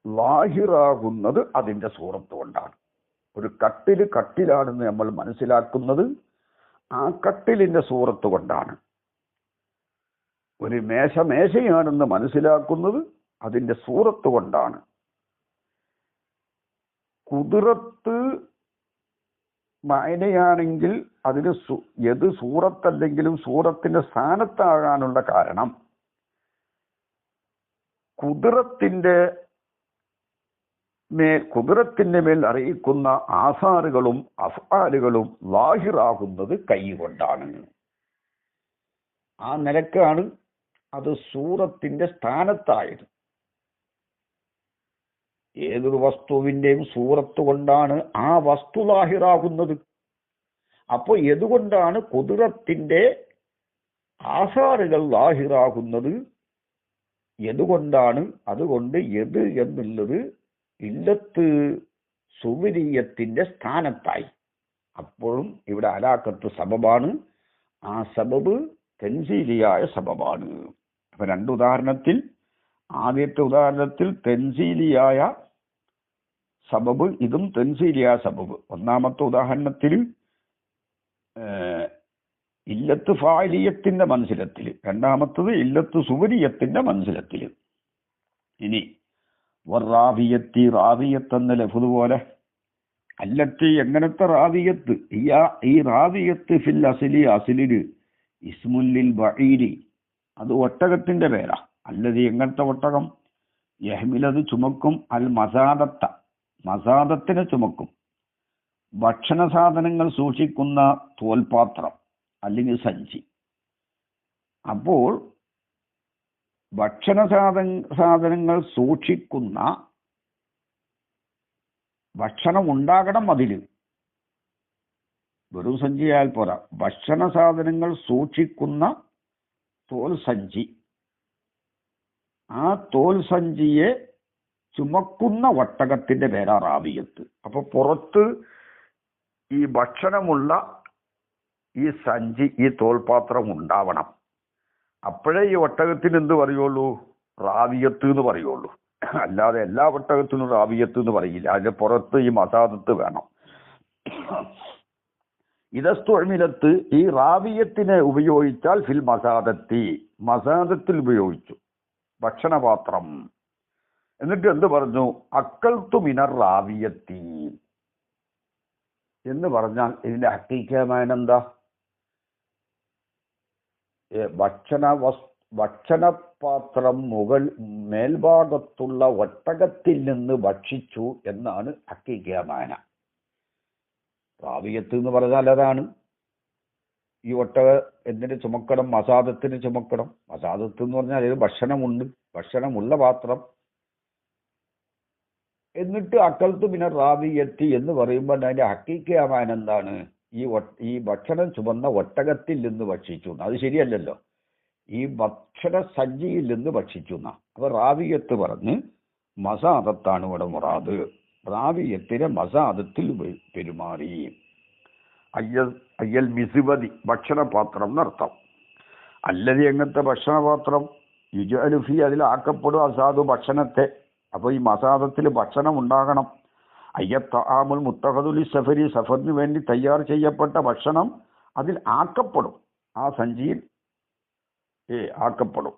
ലാഹിറാകുന്നത് അതിന്റെ സൂറത്ത് കൊണ്ടാണ്. ഒരു കട്ടിലാണെന്ന് നമ്മൾ മനസ്സിലാക്കുന്നത് ആ കട്ടിലിന്റെ സൂറത്ത് കൊണ്ടാണ്. ഒരു മേശയാണെന്ന് മനസ്സിലാക്കുന്നത് അതിന്റെ സൂറത്ത് കൊണ്ടാണ്. കുതിറത്ത് മായനയാണെങ്കിൽ അതിന് ഏത് സൂറത്തല്ലെങ്കിലും സൂറത്തിന്റെ സ്ഥാനത്താകാനുള്ള കാരണം കുതിറത്തിന്റെ മേൽ അറിയിക്കുന്ന ആസാറുകളും അഫ്ആലുകളും ലാഹിറാകുന്നത് കൈ കൊണ്ടാണ്. ആ നിലക്കാണ് അത് സൂറത്തിന്റെ സ്ഥാനത്തായത്. ഏതൊരു വസ്തുവിന്റെയും സൂറത്ത് കൊണ്ടാണ് ആ വസ്തു ലാഹിറാകുന്നത്. അപ്പോൾ എന്തുകൊണ്ടാണ് കുതിറത്തിന്റെ ആസാറുകൾ ലാഹിറാകുന്നത്? എന്തുകൊണ്ടാണ്? അതുകൊണ്ട് യദ് എന്നുള്ളത് ഇല്ലത്ത് സുവരീയത്തിന്റെ സ്ഥാനത്തായി. അപ്പോഴും ഇവിടെ അലാക്കത്ത് സബബാണ്. ആ സബബ് തൻസീലിയായ സബബാണ്. അപ്പൊ ആദ്യത്തെ ഉദാഹരണത്തിൽ തൻസീലിയായ സബബ്, ഇതും തൻസീലിയായ സബബ്. ഒന്നാമത്തെ ഉദാഹരണത്തിൽ ഇല്ലത്ത് ഫായിലിയത്തിന്റെ മനസ്സിലത്തിൽ, രണ്ടാമത്തത് ഇല്ലത്ത് സുവരിയത്തിന്റെ മനസ്സിലത്തിൽ. ഇനി റാവിയത്തി, റാവിയത്ത് എന്ന ലഫ്ദ് പോലെ അല്ലത്തി എങ്ങനത്തെ റാവിയത്ത്? ഈ റാവിയത്ത് ഫിൽ അസിലില് ഇസ്മുല്ലിൽ ബഈരി, അത് ഒട്ടകത്തിന്റെ പേരാ. അല്ലതി എങ്ങനത്തെ ഒട്ടകം? യഹ്മിലത് ചുമക്കും അൽ മസാദത്തിനെ ചുമക്കും. ഭക്ഷണ സാധനങ്ങൾ സൂക്ഷിക്കുന്ന തോൽപാത്രം അല്ലെങ്കിൽ സഞ്ചി. അപ്പോൾ ഭക്ഷണ സാധനങ്ങൾ സൂക്ഷിക്കുന്ന, ഭക്ഷണം ഉണ്ടാകണം അതില്, വെറും സഞ്ചിയായാൽ പോരാ. ഭക്ഷണ സാധനങ്ങൾ സൂക്ഷിക്കുന്ന തോൽ സഞ്ചി, ആ തോൽ സഞ്ചിയെ ചുമക്കുന്ന ഒട്ടകത്തിന്റെ പേരാ റാവിയത്ത്. അപ്പൊ പുറത്ത് ഈ ഭക്ഷണമുള്ള ഈ സഞ്ചി, ഈ തോൽപാത്രം ഉണ്ടാവണം. അപ്പോഴേ ഈ ഒട്ടകത്തിന് എന്ത് പറയുള്ളൂ? റാവിയത്ത് എന്ന് പറയുള്ളൂ. അല്ലാതെ എല്ലാ ഒട്ടകത്തിനും റാവിയത്ത് എന്ന് പറയില്ല. അതിന്റെ പുറത്ത് ഈ മസാദത്ത് വേണം. ഇതസ്തുഅ്മിലത്ത്, ഈ റാവിയത്തിനെ ഉപയോഗിച്ചാൽ ഫിൽ മസാദത്തിൽ ഉപയോഗിച്ചു, ഭക്ഷണപാത്രം. എന്നിട്ട് എന്ത് പറഞ്ഞു? അക്കൽത്തു മിനർ റാവിയത്തി എന്ന് പറഞ്ഞാൽ ഇതിന്റെ ഹക്കീക്കമായ എന്താ? ഭക്ഷണപാത്രം മേൽഭാഗത്തുള്ള ഒട്ടകത്തിൽ നിന്ന് ഭക്ഷിച്ചു എന്നാണ് ഹഖീഖിയ മാന. റാവിയത്ത് എന്ന് പറഞ്ഞാൽ അതാണ്. ഈ ഒട്ടക എന്തിനു ചുമക്കണം? മസാദത്തിന് ചുമക്കണം. മസാദത്ത് എന്ന് പറഞ്ഞാൽ അതിൽ ഭക്ഷണമുണ്ട്, ഭക്ഷണമുള്ള പാത്രം. എന്നിട്ട് അക്കൽത്തു പിന്നെ റാവിയത്തി എന്ന് പറയുമ്പോൾ അതിന്റെ ഹഖീഖിയ മാന എന്താണ്? ഈ ഭക്ഷണം ചുമന്ന ഒട്ടകത്തിൽ നിന്ന് ഭക്ഷിച്ചു. അത് ശരിയല്ലല്ലോ. ഈ ഭക്ഷണ സഞ്ചിയിൽ നിന്ന് ഭക്ഷിച്ചു എന്നാ. അപ്പൊ റാവിയത്ത് പറഞ്ഞ് മസാദത്താണ് ഇവിടെ മുറാദ്. റാവിയത്തിനെ മസാദത്തിൽ പെരുമാറി. അയ്യൽ മിസിവതി ഭക്ഷണപാത്രം എന്നർത്ഥം. അല്ലതി എങ്ങനത്തെ ഭക്ഷണപാത്രം? യുജലുഫി അതിലാക്കപ്പെടും അസാദു ഭക്ഷണത്തെ. അപ്പൊ ഈ മസാദത്തിൽ ഭക്ഷണം ഉണ്ടാകണം. അയ്യത്താമുൽ മുത്തഹദുലി സഫരി സഫറിന് വേണ്ടി തയ്യാർ ചെയ്യപ്പെട്ട ഭക്ഷണം അതിൽ ആക്കപ്പെടും. ആ സഞ്ചിയിൽ ആക്കപ്പെടും.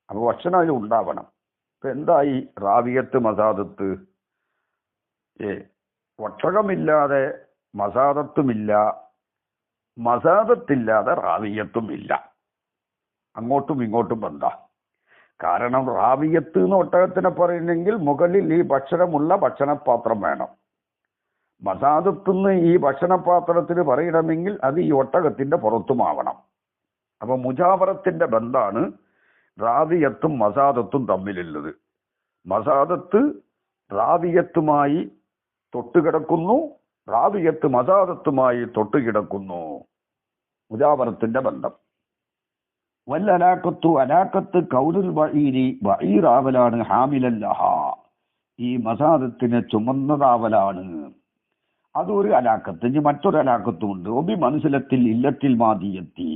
അപ്പൊ ഭക്ഷണം അതിൽ ഉണ്ടാവണം. ഇപ്പൊ എന്തായി റാവിയത്ത് മസാദത്ത്? ഒട്ടകമില്ലാതെ മസാദത്തുമില്ല, മസാദത്തില്ലാതെ റാവിയത്തും ഇല്ല. അങ്ങോട്ടും ഇങ്ങോട്ടും ബന്ധ. കാരണം റാവിയത്ത് എന്ന് ഒട്ടകത്തിനെ പറയുന്നെങ്കിൽ മുകളിൽ ഈ ഭക്ഷണമുള്ള ഭക്ഷണപാത്രം വേണം. മസാദത്തുനിന്ന് ഈ ഭക്ഷണപാത്രത്തിന് പറയണമെങ്കിൽ അത് ഈ ഒട്ടകത്തിന്റെ പുറത്തുമാവണം. അപ്പൊ മുജാവറത്തിന്റെ ബന്ധാണ് റാവിയത്തും മസാദത്തും തമ്മിലുള്ളത്. മസാദത്ത് റാവിയത്തുമായി തൊട്ടുകിടക്കുന്നു, റാവിയത്ത് മസാദത്തുമായി തൊട്ടുകിടക്കുന്നു. മുജാവറത്തിന്റെ ബന്ധം. വല്ലലാക്കത്തു അലാക്കത്ത് കൗലുൽ ബഈരി ബഈറാവലാണ് ഹാമിലല്ലഹ. ഈ മസാദത്തിനെ ചുമന്നതാവലാണ്. അതൊരു അലാക്കത്ത്. ഇനി മറ്റൊരു അലാക്കത്തും ഉണ്ട്. ഒബി മനസ്സിലത്തിൽ ഇല്ലത്തിൽ മാദിയത്തി.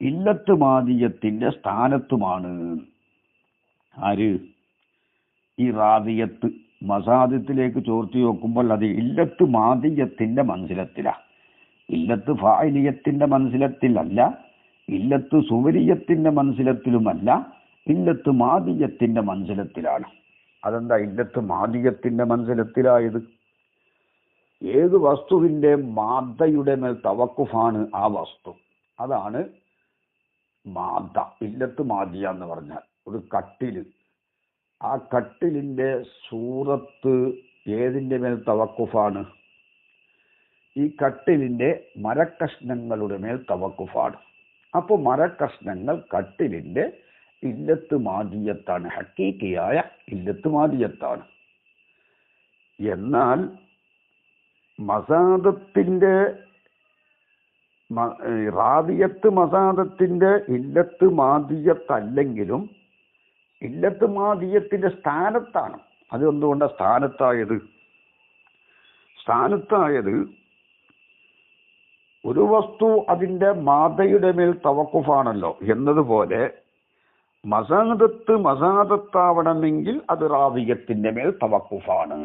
ഇല്ലത്ത് മാദിയത്തിന്റെ സ്ഥാനത്തുമാണ്. ആര്? ഈ റാവിയത്ത്. മസാദത്തിലേക്ക് ചോർത്തി നോക്കുമ്പോൾ അത് ഇല്ലത്ത് മാദിയത്തിന്റെ മനസ്സിലത്തിലാ. ഇല്ലത്ത് ഫായിലിയത്തിന്റെ മനസ്സിലത്തിലല്ല, ഇല്ലത്ത് സുവരിയത്തിന്റെ മനസ്സിലത്തിലുമല്ല, ഇല്ലത്ത് മാദിയത്തിന്റെ മനസ്സിലത്തിലാണ്. അതെന്താ ഇല്ലത്ത് മാദിയത്തിന്റെ മനസ്സിലത്തിലായത്? ഏത് വസ്തുവിന്റെ മാദയുടെ മേൽ തവക്കുഫാണ് ആ വസ്തു. അതാണ് മാദ. ഇല്ലത്ത് മാദിയ എന്ന് പറഞ്ഞാൽ ഒരു കട്ടില്. ആ കട്ടിലിന്റെ സൂറത്ത് ഏതിന്റെ മേൽ തവക്കുഫാണ്? ഈ കട്ടിലിന്റെ മരക്കഷ്ണങ്ങളുടെ മേൽ തവക്കുഫാണ്. അപ്പോൾ മരക്കഷ്ണങ്ങൾ കട്ടിലിന്റെ ഇല്ലത്ത് മാദിയത്താണ്, ഹഖീഖിയായ ഇല്ലത്ത് മാദിയത്താണ്. എന്നാൽ മസാദത്തിന്റെ റാവിയത്ത് മസാദത്തിന്റെ ഇല്ലത്ത് മാദിയത്തല്ലെങ്കിലും ഇല്ലത്ത് മാദിയത്തിന്റെ സ്ഥാനത്താണ്. അത് എന്തുകൊണ്ടാണ് സ്ഥാനത്തായത്? സ്ഥാനത്തായത് ഒരു വസ്തു അതിന്റെ മാദയുടെ മേൽ തവക്കുഫാണല്ലോ എന്നതുപോലെ മസാദത്ത് മസാദത്താവണമെങ്കിൽ അത് റാവിയത്തിന്റെ മേൽ തവക്കുഫാണ്.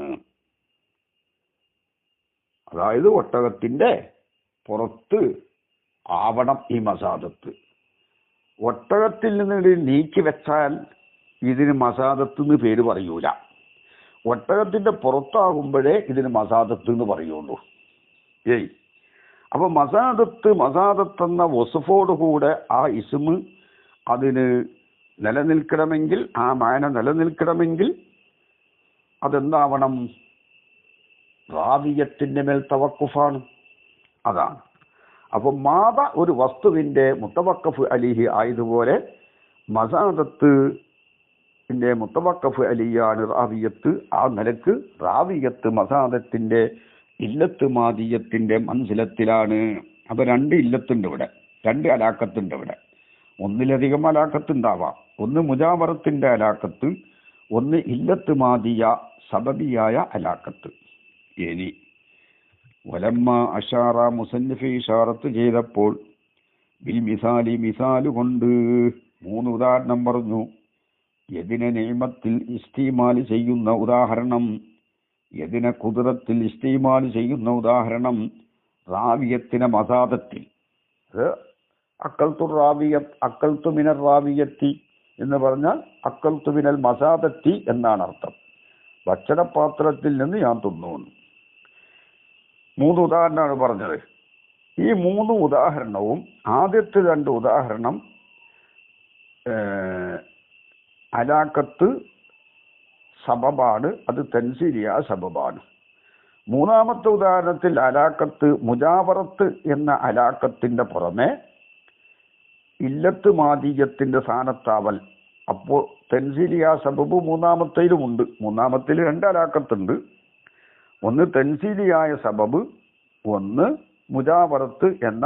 അതായത് ഒട്ടകത്തിന്റെ പുറത്ത് ആവണം ഈ മസാദത്ത്. ഒട്ടകത്തിൽ നിന്ന് നീക്കി വെച്ചാൽ ഇതിന് മസാദത്ത് എന്ന് പേര് പറയൂല. ഒട്ടകത്തിന്റെ പുറത്താകുമ്പോഴേ ഇതിന് മസാദത്ത് എന്ന് പറയുള്ളൂ. അപ്പൊ മസാദത്ത് എന്ന വസുഫോടുകൂടെ ആ ഇസ്മ് അതിന് നിലനിൽക്കണമെങ്കിൽ, ആ മാന നിലനിൽക്കണമെങ്കിൽ അതെന്താവണം? റാവിയത്തിന്റെ മേൽ തവക്കുഫാണ്. അതാണ്. അപ്പൊ മാദ ഒരു വസ്തുവിന്റെ മുത്തവക്കഫ് അലിഹി ആയതുപോലെ മസാദത്തിന്റെ മുത്തവക്കഫ് അലിയാണ് റാവിയത്ത്. ആ നിലക്ക് റാവിയത്ത് മസാദത്തിന്റെ ഇല്ലത്ത് മാദിയത്തിന്റെ മൻസിലത്തിലാണ്. അപ്പൊ രണ്ട് ഇല്ലത്തുണ്ട് ഇവിടെ, രണ്ട് അലാക്കത്തുണ്ട് ഇവിടെ. ഒന്നിലധികം അലാക്കത്തുണ്ടാവാം. ഒന്ന് മുജാവറത്തിന്റെ അലാക്കത്ത്, ഒന്ന് ഇല്ലത്ത് മാദിയ സബബിയായ അലാക്കത്ത്. ഇനി വലമ്മ അഷാറ മുസന്നിഫ് ഇഷാറത്ത് ചെയ്തപ്പോൾ ബിൽ മിസാലി മിസാല് കൊണ്ട് 3 ഉദാഹരണം പറഞ്ഞു. യദിനെ നിഅമത്തിൽ ഇസ്തിമാൽ ചെയ്യുന്ന ഉദാഹരണം, യദിനെ ഖുദ്റത്തിൽ ഇസ്തിമാൽ ചെയ്യുന്ന ഉദാഹരണം, റാവിയത്തിനെ മസാദത്തിൽ. അക്കൽത്തു മിനൽ റാവിയത്തി എന്ന് പറഞ്ഞാൽ അക്കൽത്തു മിനൽ മസാദത്തി എന്നാണ് അർത്ഥം. ഭക്ഷണപാത്രത്തിൽ നിന്ന് ഞാൻ തിന്നു. 3 ഉദാഹരണമാണ് പറഞ്ഞത്. ഈ 3 ഉദാഹരണവും ആദ്യത്തെ 2 ഉദാഹരണം അലാക്കത്ത് സബബാണ്, അത് തൻസീലിയ സബബാണ്. മൂന്നാമത്തെ ഉദാഹരണത്തിൽ അലാക്കത്ത് മുജാവറത്ത് എന്ന അലാക്കത്തിന്റെ പുറമെ ഇല്ലത്ത് മാദിയത്തിന്റെ സ്ഥാനത്താവൽ. അപ്പോൾ തൻസീലിയ സബബ് മൂന്നാമത്തേലുമുണ്ട്. മൂന്നാമത്തിൽ 2 അലാക്കത്തുണ്ട്. ഒന്ന് തൻസീലിയായ സബബ്, ഒന്ന് മുജാവറത്ത് എന്ന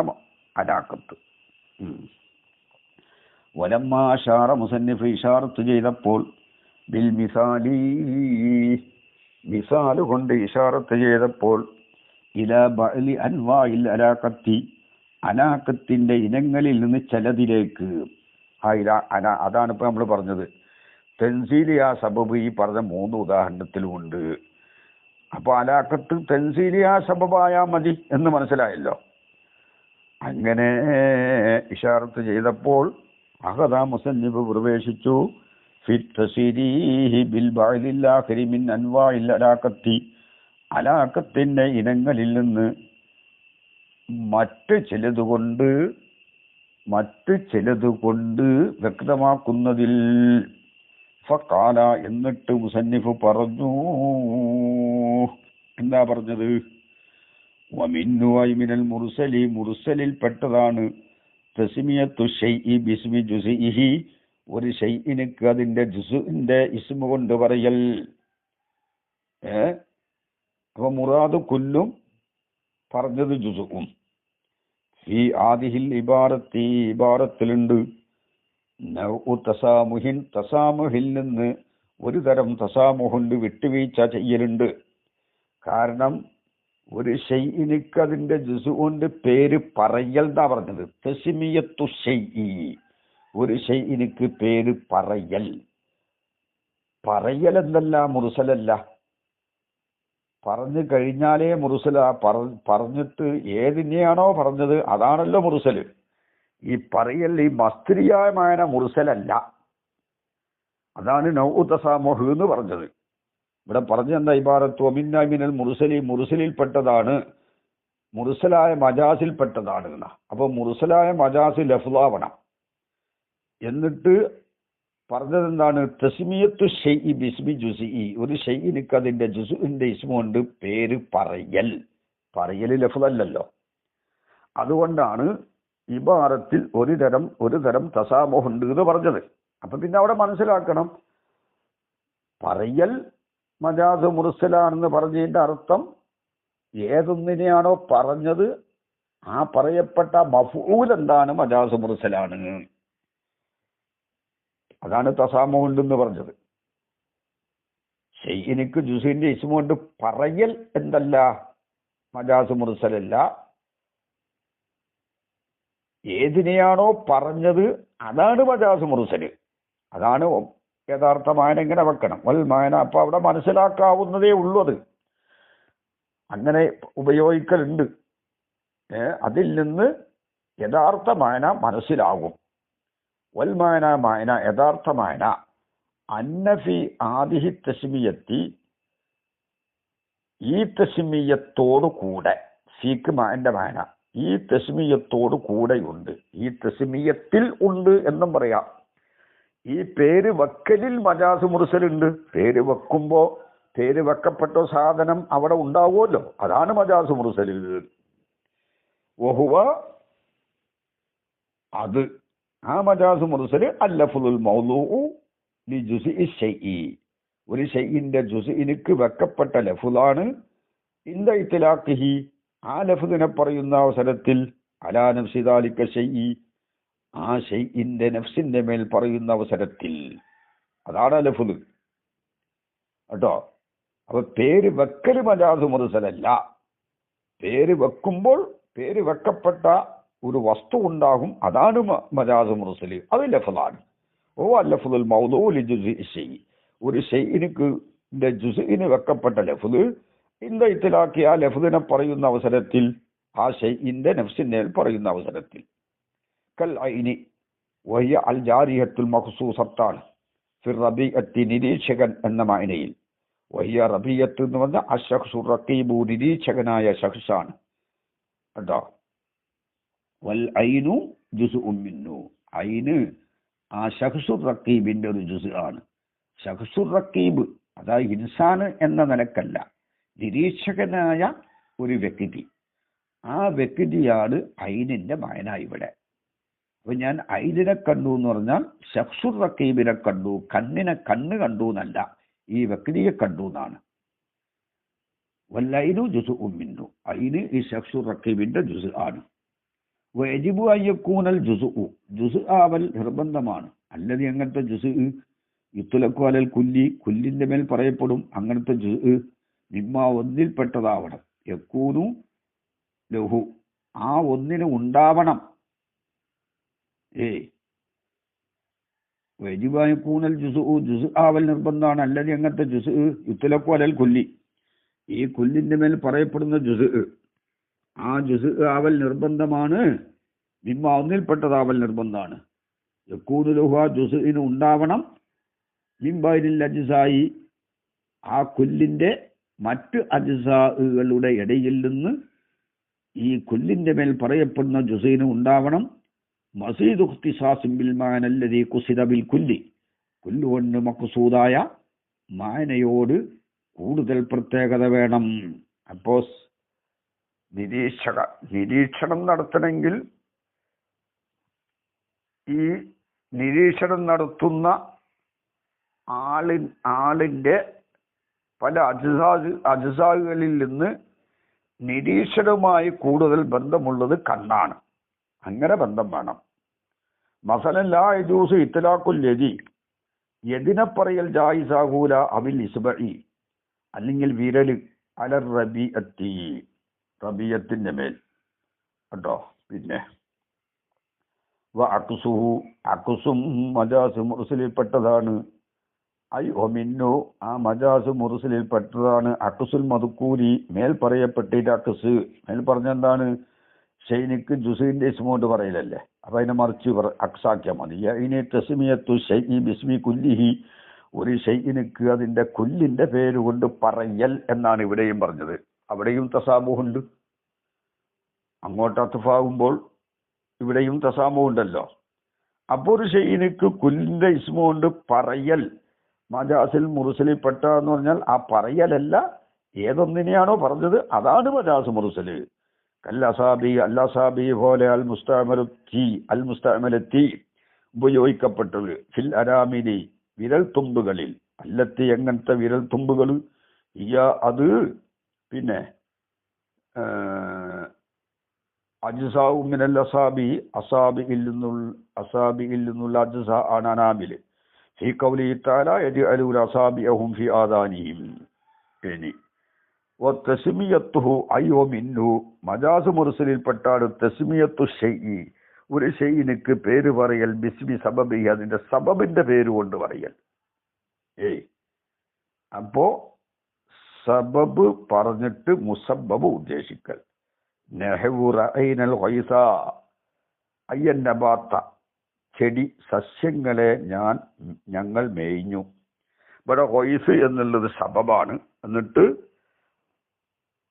അലാക്കത്ത്. വലമ്മാ അശാറ മുസന്നിഫ് ഇഷാറത്ത് ചെയ്തപ്പോൾ ബിൽ മിസാലി, മിസാല് കൊണ്ട് ഇഷാറത്ത് ചെയ്തപ്പോൾ ഇലാ ബഅലി അൻവാഇൽ അലാഖത്തി, അലാഖത്തിന്റെ ഇനങ്ങളിൽ നിന്ന് ചിലതിലേക്ക്. അതാണ് ഇപ്പൊ നമ്മൾ പറഞ്ഞത്. തൻസീലിയ സബബ് ഈ പറഞ്ഞ 3 ഉദാഹരണത്തിലുമുണ്ട്. അപ്പോൾ അലാഖത്ത് തൻസീലിയ സബബായാൽ മതി എന്ന് മനസ്സിലായല്ലോ. അങ്ങനെ ഇഷാറത്ത് ചെയ്തപ്പോൾ അഹദ മുസന്നിഫ് പ്രവേശിച്ചു അലാഖത്തിന്റെ ഇനങ്ങളിൽ നിന്ന് മറ്റ് ചിലതുകൊണ്ട് വ്യക്തമാക്കുന്നതിൽ. ഫഖാല, എന്നിട്ട് മുസന്നിഫ് പറഞ്ഞു. എന്താ പറഞ്ഞത്? വമിന്നു മിനൽ മുർസലി, മുർസലിൽ പെട്ടതാണ് തസ്മിയത്തു ശൈഇ ബിസ്മി ജുസ്ഇഹി, ഒരു ഷൈഇനിക്ക് അതിന്റെ ജുസ്ഇന്റെ ഇസ്മ കൊണ്ട് പറയൽ. അപ്പൊ മുറാദ് കുല്ലും പറഞ്ഞത് ജുസ്ഉം. ഈ ആദിഹിൽ ഇബാറത്തി, ഇബാറത്തിലുണ്ട് നൗഉ തസാമുഹിൻ, തസാമുഹിൽ നിന്ന് ഒരു തരം തസാമുഹുണ്ട്, വിട്ടുവീഴ്ച ചെയ്യലുണ്ട്. കാരണം ഒരു ഷൈഇനിക്ക് അതിന്റെ ജുസ് കൊണ്ട് പേര് പറയൽ എന്നാ പറഞ്ഞത്. തസ്മിയത്തു ഷൈഇ, ഒരു ഷൈഇനിക്ക് പേര് പറയൽ. പറയൽ എന്തല്ല, മുർസലല്ല. പറഞ്ഞു കഴിഞ്ഞാലേ മുർസല. പറഞ്ഞിട്ട് ഏതിനെയാണോ പറഞ്ഞത് അതാണല്ലോ മുർസല്. ഈ പറയൽ ഈ മസ്ത്രിയായ മായന മുർസലല്ല. അതാണ് നൗഉ തസാമുഹ് എന്ന് പറഞ്ഞത്. ഇവിടെ പറഞ്ഞെന്താ ഇബാറത്ത് മിനൽ മുർസലി, മുർസലിൽപ്പെട്ടതാണ്, മുർസലായ മജാസിൽപ്പെട്ടതാണ് എന്നാ. അപ്പൊ മുർസലായ മജാസ് ലഫ്ളാവണം. എന്നിട്ട് പറഞ്ഞത് എന്താണ്? തസ്മിയത്തു ഷൈഇ ബിസ്മി ജുസ്ഇ, ഒരു ഷൈഇനിക്ക് അതിന്റെ ജുസ്ഇന്റെ ഇസ്മ കൊണ്ട് പേര് പറയൽ. പറയൽ ലഫ്ളല്ലല്ലോ. അതുകൊണ്ടാണ് ഇബാറത്തിൽ ഒരു തരം തസാമുഹുണ്ട് എന്ന് പറഞ്ഞത്. അപ്പൊ പിന്നെ അവിടെ മനസ്സിലാക്കണം, പറയൽ മജാസ് മുർസലാണെന്ന് പറഞ്ഞതിന്റെ അർത്ഥം ഏതൊന്നിനെയാണോ പറഞ്ഞത് ആ പറയപ്പെട്ട മഫ്ഊൽ എന്താണ്, മജാസ് മുർസലാണ്. അതാണ് തസാമുഹുണ്ടെന്ന് പറഞ്ഞത്. ഷൈഇനിക്ക് ജുസിന്റെ ഇസ്മ കൊണ്ട് പറയൽ എന്തല്ല, മജാസ് മുർസലല്ല. ഏതിനെയാണോ പറഞ്ഞത് അതാണ് മജാസ് മുർസല്. അതാണ് യഥാർത്ഥ മായന ഇങ്ങനെ വെക്കണം. വൽ മായന. അപ്പൊ അവിടെ മനസ്സിലാക്കാവുന്നതേ ഉള്ളൂ. അത് അങ്ങനെ ഉപയോഗിക്കലുണ്ട്. അതിൽ നിന്ന് യഥാർത്ഥ മായന മനസ്സിലാകും. വൽ മായന, മായന യഥാർത്ഥ മായന അന്നഫി ആദിഹി തസ്മിയത്തി, ഈ തസ്മിയത്തോടു കൂടെ. ഫീക്ക് മായന്റെ മായന ഈ തസ്മിയത്തോടു കൂടെയുണ്ട്, ഈ തസ്മിയത്തിൽ ഉണ്ട് എന്നും പറയാം. ഈ പേര് വെക്കലിൽ മജാസ് മുർസലുണ്ട്. പേര് വെക്കുമ്പോ പേര് വെക്കപ്പെട്ട സാധനം അവിടെ ഉണ്ടാവുമല്ലോ, അതാണ് മജാസ് മുർസല്. വഹുവ, അത് ആ മജാസ് മുർസല് അല്ലഫ്ളുൽ മൗദൂഉ ലിജുസ്ഇ ശൈഇ, ഒരു ഷൈഇന്റെ ജുസ്ഇനിക്ക് വെക്കപ്പെട്ട ലഫ്ളാണ്. ഇന്ദ ഇത്ലാഖിഹി, ആ ലഫ്ദിനെ പറയുന്ന അവസരത്തിൽ അലാ നഫ്സി ദാലിക ശൈഇ, ആ ഷൈഇന്റെ നഫ്സിന്റെ മേൽ പറയുന്ന അവസരത്തിൽ. അതാണ് ലഫ്ദ് കേട്ടോ. അപ്പൊ പേര് വെക്കല് മജാസ് മുർസലല്ല. പേര് വെക്കുമ്പോൾ പേര് വെക്കപ്പെട്ട ഒരു വസ്തു ഉണ്ടാകും, അതാണ് മജാസ് മുർസല്. അത് ലഫ്ളാണ്. ഓ അല്ലഫ്ളുൽ മൗദൂഉ ലിജുസ്ഇ ശൈഇ, ഒരു ഷൈഇനിക്ക് ജുസ്ഇന് വെക്കപ്പെട്ട ലഫ്ദ് ഇന്ദ ഇത്ലാഖി, ആ ലഫ്ദിനെ പറയുന്ന അവസരത്തിൽ, ആ ഷൈഇന്റെ നഫ്സിന്റെ മേൽ പറയുന്ന അവസരത്തിൽ. കൽ ഐനി വഹിയ അൽ ജാരിഹത്തുൽ മഖ്സൂസത്താണ് ഫിർ റബീഅത്തി, നിരീക്ഷകൻ എന്ന മായനയിൽ. വഹിയ റബീഅത്ത് എന്ന് പറഞ്ഞാൽ അശ്ശഖ്സു റഖീബു, നിരീക്ഷകനായ ശഖ്സാണ് കേട്ടോ. വൽ ഐനു ജുസ്ഉം മിന്നു, ഐന് ആ ഷഖ്സുർ റഖീബിന്റെ ഒരു ജുസ് ആണ്. ഷഖ്സുർ റഖീബ് അതായത് ഇൻസാന് എന്ന നിലക്കല്ല, നിരീക്ഷകനായ ഒരു വ്യക്തി. ആ വ്യക്തിയാണ് ഐനിന്റെ മായന ഇവിടെ. അപ്പൊ ഞാൻ ഐനിനെ കണ്ടു എന്ന് പറഞ്ഞാൽ ഷഖ്സുർ റഖീബിനെ കണ്ടു, കണ്ണ് കണ്ടു എന്നല്ല, ഈ വ്യക്തിയെ കണ്ടു എന്നാണ്. വല്ലൈനു ജുസുഉം മിൻഹു, ഐന് ഈ ഷഖ്സുർ റഖീബിന്റെ ജുസ് ആണ്. വയജിബു അയ്യക്കൂനൽ ജുസുഉ, ജുസ് ആവൽ നിർബന്ധമാണ്. അല്ലത് അങ്ങനത്തെ ജുസ് യുത്തുലക്കു അലൽ കുല്ലി, കുല്ലിന്റെ മേൽ പറയപ്പെടും. അങ്ങനത്തെ ജുസ് നിമ്മ ഒന്നിൽപ്പെട്ടതാവണം. യക്കൂനു ലഹു, ആ ഒന്നിന് ഉണ്ടാവണം. വയജിബു അയ്യക്കൂനൽ ജുസുഉ, ജുസ് ആവൽ നിർബന്ധമാണ്. അല്ലത് അങ്ങനത്തെ ജുസ് യുത്തുലക്കു അലൽ കുല്ലി, ഈ കുല്ലിന്റെ മേൽ പറയപ്പെടുന്ന ജുസ്, ആ ജുസ് ആവൽ നിർബന്ധമാണ്. നിമ്മ ഒന്നിൽപ്പെട്ടതാവൽ നിർബന്ധമാണ്. യക്കൂനു ലഹു, ആ ജുസ്ഇന് ഉണ്ടാവണം. മിൻബൈനിൽ അജ്സായി, ആ കുല്ലിന്റെ മറ്റ് അജ്സാകളുടെ ഇടയിൽ നിന്ന് ഈ കുല്ലിന്റെ മേൽ പറയപ്പെടുന്ന ജുസ്ഇന് ഉണ്ടാവണം. മസീദു ഇഖ്തിസാസിൻ ബിൽ മഅന അല്ലദീ ഖുസിദ ബിൽ കുല്ലി, കുല്ലു കൊണ്ട് മഖ്സൂദായ മാനയോട് കൂടുതൽ പ്രത്യേകത വേണം. അപ്പോ നിരീക്ഷണം നടത്തണമെങ്കിൽ ഈ നിരീക്ഷണം നടത്തുന്ന ആളിന്റെ പല അജ്സാകളിൽ നിന്ന് നിരീക്ഷണവുമായി കൂടുതൽ ബന്ധമുള്ളത് കണ്ണാണ്. അങ്ങനെ ബന്ധം വേണം. മസലൻ ലാ യജൂസു ഇത്ലാഖുൽ യദി, യദിനെ പറയൽ ജായിസാകൂല അവിൽ ഇസ്ബഇ, അല്ലെങ്കിൽ വിരല് അലർ റബിയത്തി, റബിയത്തിന്റെ മേൽ കേട്ടോ. പിന്നെ അക്സുഹു, അക്സും മജാസ് മുർസലിൽപ്പെട്ടതാണ്. ഐ ഒമിന്നു, ആ മജാസ് മുർസലിൽപ്പെട്ടതാണ്. അക്സുൽ മദ്കൂരി, മേൽ പറയപ്പെട്ടിട്ട് അക്സ്, മേൽ പറഞ്ഞെന്താണ്, ഷെയ്നിക്ക് ജുസീന്റെ ഇസ്മോണ്ട് പറയലല്ലേ, അപ്പൊ അതിനെ മറിച്ച് അക്സാക്കിയാൽ മതി. ഇനി തസ്മിയത്തു ഷൈഇ ബിസ്മി കുല്ലിഹി, ഒരു ഷൈഇനിക്ക് അതിന്റെ കുല്ലിന്റെ പേര് കൊണ്ട് പറയൽ എന്നാണ് ഇവിടെയും പറഞ്ഞത്. അവിടെയും തസാമുഹുണ്ട്. അങ്ങോട്ട് അത്ഫാകുമ്പോൾ ഇവിടെയും തസാമുണ്ടല്ലോ. അപ്പോൾ ഒരു ഷൈഇനിക്ക് കുല്ലിന്റെ ഇസ്മുകൊണ്ട് പറയൽ മജാസിൽ മുർസലിൽ പെട്ട എന്ന് പറഞ്ഞാൽ ആ പറയലല്ല, ഏതൊന്നിനെയാണോ പറഞ്ഞത് അതാണ് മജാസ് മുർസല്. കല്ലസാബി, അല്ലസാബി പോലെ അൽ മുസ്തഅമലത്തി ഉപയോഗിക്കപ്പെട്ടത്. ഫിൽ അരാമിലി, വിരൽ തുമ്പുകളിൽ. അല്ലത്തി, എങ്ങനത്തെ വിരൽ തുമ്പുകൾ. അത് പിന്നെ അജ്സാഉ മിനൽ അസാബി, അസാബിയിൽ നിന്നുള്ള അജ്സാ ആണ് അനാമില്. ഫീ ഖൗലിഹി തആല യജ്അലൂന അസാബിഅഹും ഫീ ആദാനിഹിം. ഇനി വതസ്മിയത്തുഹു അയ്യോ മിൻഹു, മജാസ് മുർസലിൽപ്പെട്ടാണ് തസ്മിയത്തു ഷൈഇ, ഒരു ഷൈഇനിക്ക് പേര് പറയൽ ബിസ്മി സബബി, അതിന്റെ സബബിന്റെ പേര് കൊണ്ട് പറയൽ. അപ്പോ സബബ് പറഞ്ഞിട്ട് മുസബ്ബബ് ഉദ്ദേശിക്കൽ. നഹ്വു റഅയ്നൽ ഖൈസ അയ്യൻ നബാത്ത, ചെടി സസ്യങ്ങളെ ഞങ്ങൾ മേയ്ഞ്ഞു. ഇവിടെ ഖൈസ് എന്നുള്ളത് സബബാണ്, എന്നിട്ട്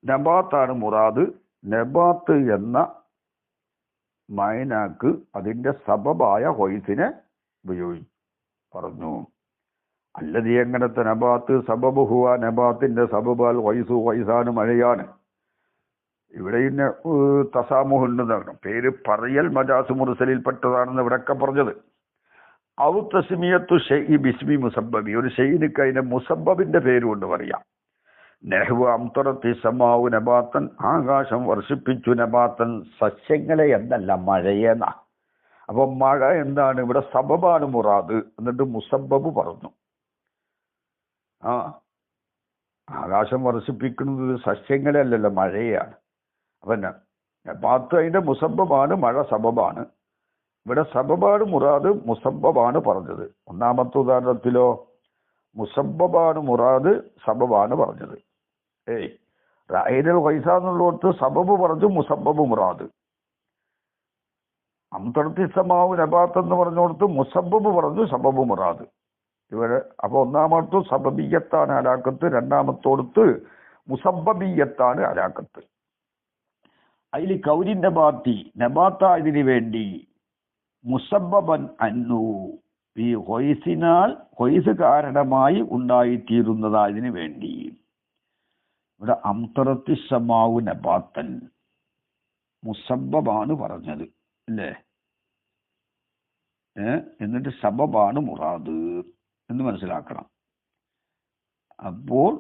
നബാത്താണ് മുറാദ്. നബാത്ത് എന്ന മൈനാക്ക് അതിന്റെ സബബായ ഖൈസിനെ പറഞ്ഞു. അല്ലതി, എങ്ങനത്തെ നബാത്ത്, സബബ് ഹുവ, നബാത്തിന്റെ സബബ് അൽ ഖൈസു, ഖൈസാണ് മഴയാണ്. ഇവിടെ തസാമുഹുണ്ടെന്നാണ്. പേര് പറയൽ മജാസ് മുർസലിൽ പെട്ടതാണെന്ന് ഇവിടെയൊക്കെ പറഞ്ഞത്. ഔ തസ്മിയത്തു ഷൈഇ ബിസ്മി മുസബ്ബബി, ഒരു ഷൈഇനിക്ക് അതിന്റെ മുസബ്ബബിന്റെ പേര് കൊണ്ട് പറയാം. നെഹ്വ അംതറത്തി സമാഉ നബാത്തൻ, ആകാശം വർഷിപ്പിച്ചു നബാത്തൻ, സസ്യങ്ങളെ എന്നല്ല മഴയെന്ന. അപ്പൊ മഴ എന്താണ് ഇവിടെ സബബാണ് മുറാദ്, എന്നിട്ട് മുസബ്ബബ് പറഞ്ഞു. ആകാശം വർഷിപ്പിക്കുന്നത് സസ്യങ്ങളെ അല്ലല്ലോ, മഴയാണ്. അപ്പൊ നബാത്ത് അതിന്റെ മുസബ്ബബാണ്, മഴ സബബാണ്. ഇവിടെ സബബാണ് മുറാദ്, മുസബ്ബബാണ് പറഞ്ഞത്. ഒന്നാമത്തെ ഉദാഹരണത്തിലോ മുസബ്ബബാണ് മുറാദ്, സബബാണ് പറഞ്ഞത്. റഅയ്നൽ ഖൈസ എന്നുള്ളടത്ത് സബബ് പറഞ്ഞു, മുസബ്ബബ് മുറാദ്. അംതറത്തി സമാഉ നബാത്ത് എന്ന് പറഞ്ഞോടത്ത് മുസബ്ബബ് പറഞ്ഞു, സബബ് മുറാദ്. ഇവിടെ അപ്പൊ ഒന്നാമത്തെ സബബിയത്താണ് അലാക്കത്ത്, രണ്ടാമത്തോടത്ത് മുസബ്ബബിയത്താണ് അലാക്കത്ത്. അതിൽ കൗരി നബാത്തി, നബാത്തായതിന് വേണ്ടി മുസബ്ബബൻ അന്നു, ഈ ഹൊയ്സ് കാരണമായി ഉണ്ടായിത്തീരുന്നതായതിനു വേണ്ടി. ഇവിടെ അംതറത്തി സമാവു നബാത്തൻ മുസബ്ബബാണ് പറഞ്ഞത് അല്ലേ? എന്നിട്ട് സബബാണ് മുറാദ് എന്ന് മനസ്സിലാക്കണം. അപ്പോൾ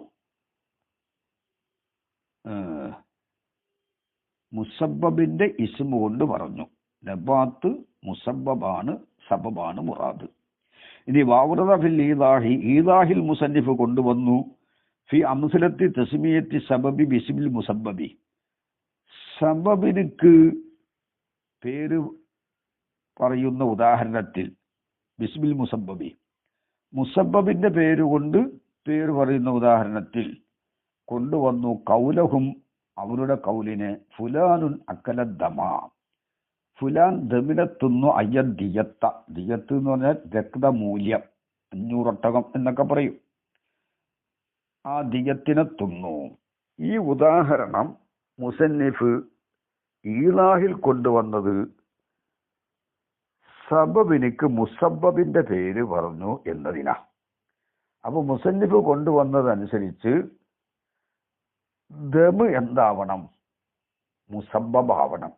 മുസബ്ബബിന്റെ ഇസ്മ കൊണ്ട് പറഞ്ഞു. നബാത്ത് മുസബ്ബബാണ്, സബബാണ് മുറാദ്. ഇനി വാവുറദ ഫിൽ ഈദാഹി, ഈദാഹിൽ മുസന്നിഫ് കൊണ്ടുവന്നു ഫി അംസലത്തി തസ്മിയത്തി സബബി ബിസ്മിൽ മുസബ്ബബി, സബബിനുക്ക് പേര് പറയുന്ന ഉദാഹരണത്തിൽ ബിസ്മിൽ മുസബ്ബബി, മുസബ്ബബിന്റെ പേരുകൊണ്ട് പേര് പറയുന്ന ഉദാഹരണത്തിൽ കൊണ്ടുവന്നു കൗലഹും, അവരുടെ കൗലിനെ, ഫുലാനുൻ അക്കല ദമ, ഫുലാൻ ദമിനെ തിന്നു, അയ്യ ദിയത്ത, ദിയത്ത് എന്ന് പറഞ്ഞാൽ രക്തമൂല്യം, 500 ഒട്ടകം എന്നൊക്കെ പറയും, ആ ദിയത്തിനെ തിന്നു. ഈ ഉദാഹരണം മുസന്നിഫ് ഈലാഹിൽ കൊണ്ടുവന്നത് സബബിനിക്ക് മുസബ്ബബിന്റെ പേര് പറഞ്ഞു എന്നതിനാ. അപ്പൊ മുസന്നിഫ് കൊണ്ടുവന്നതനുസരിച്ച് ദമ് എന്താവണം? മുസബ്ബബാവണം.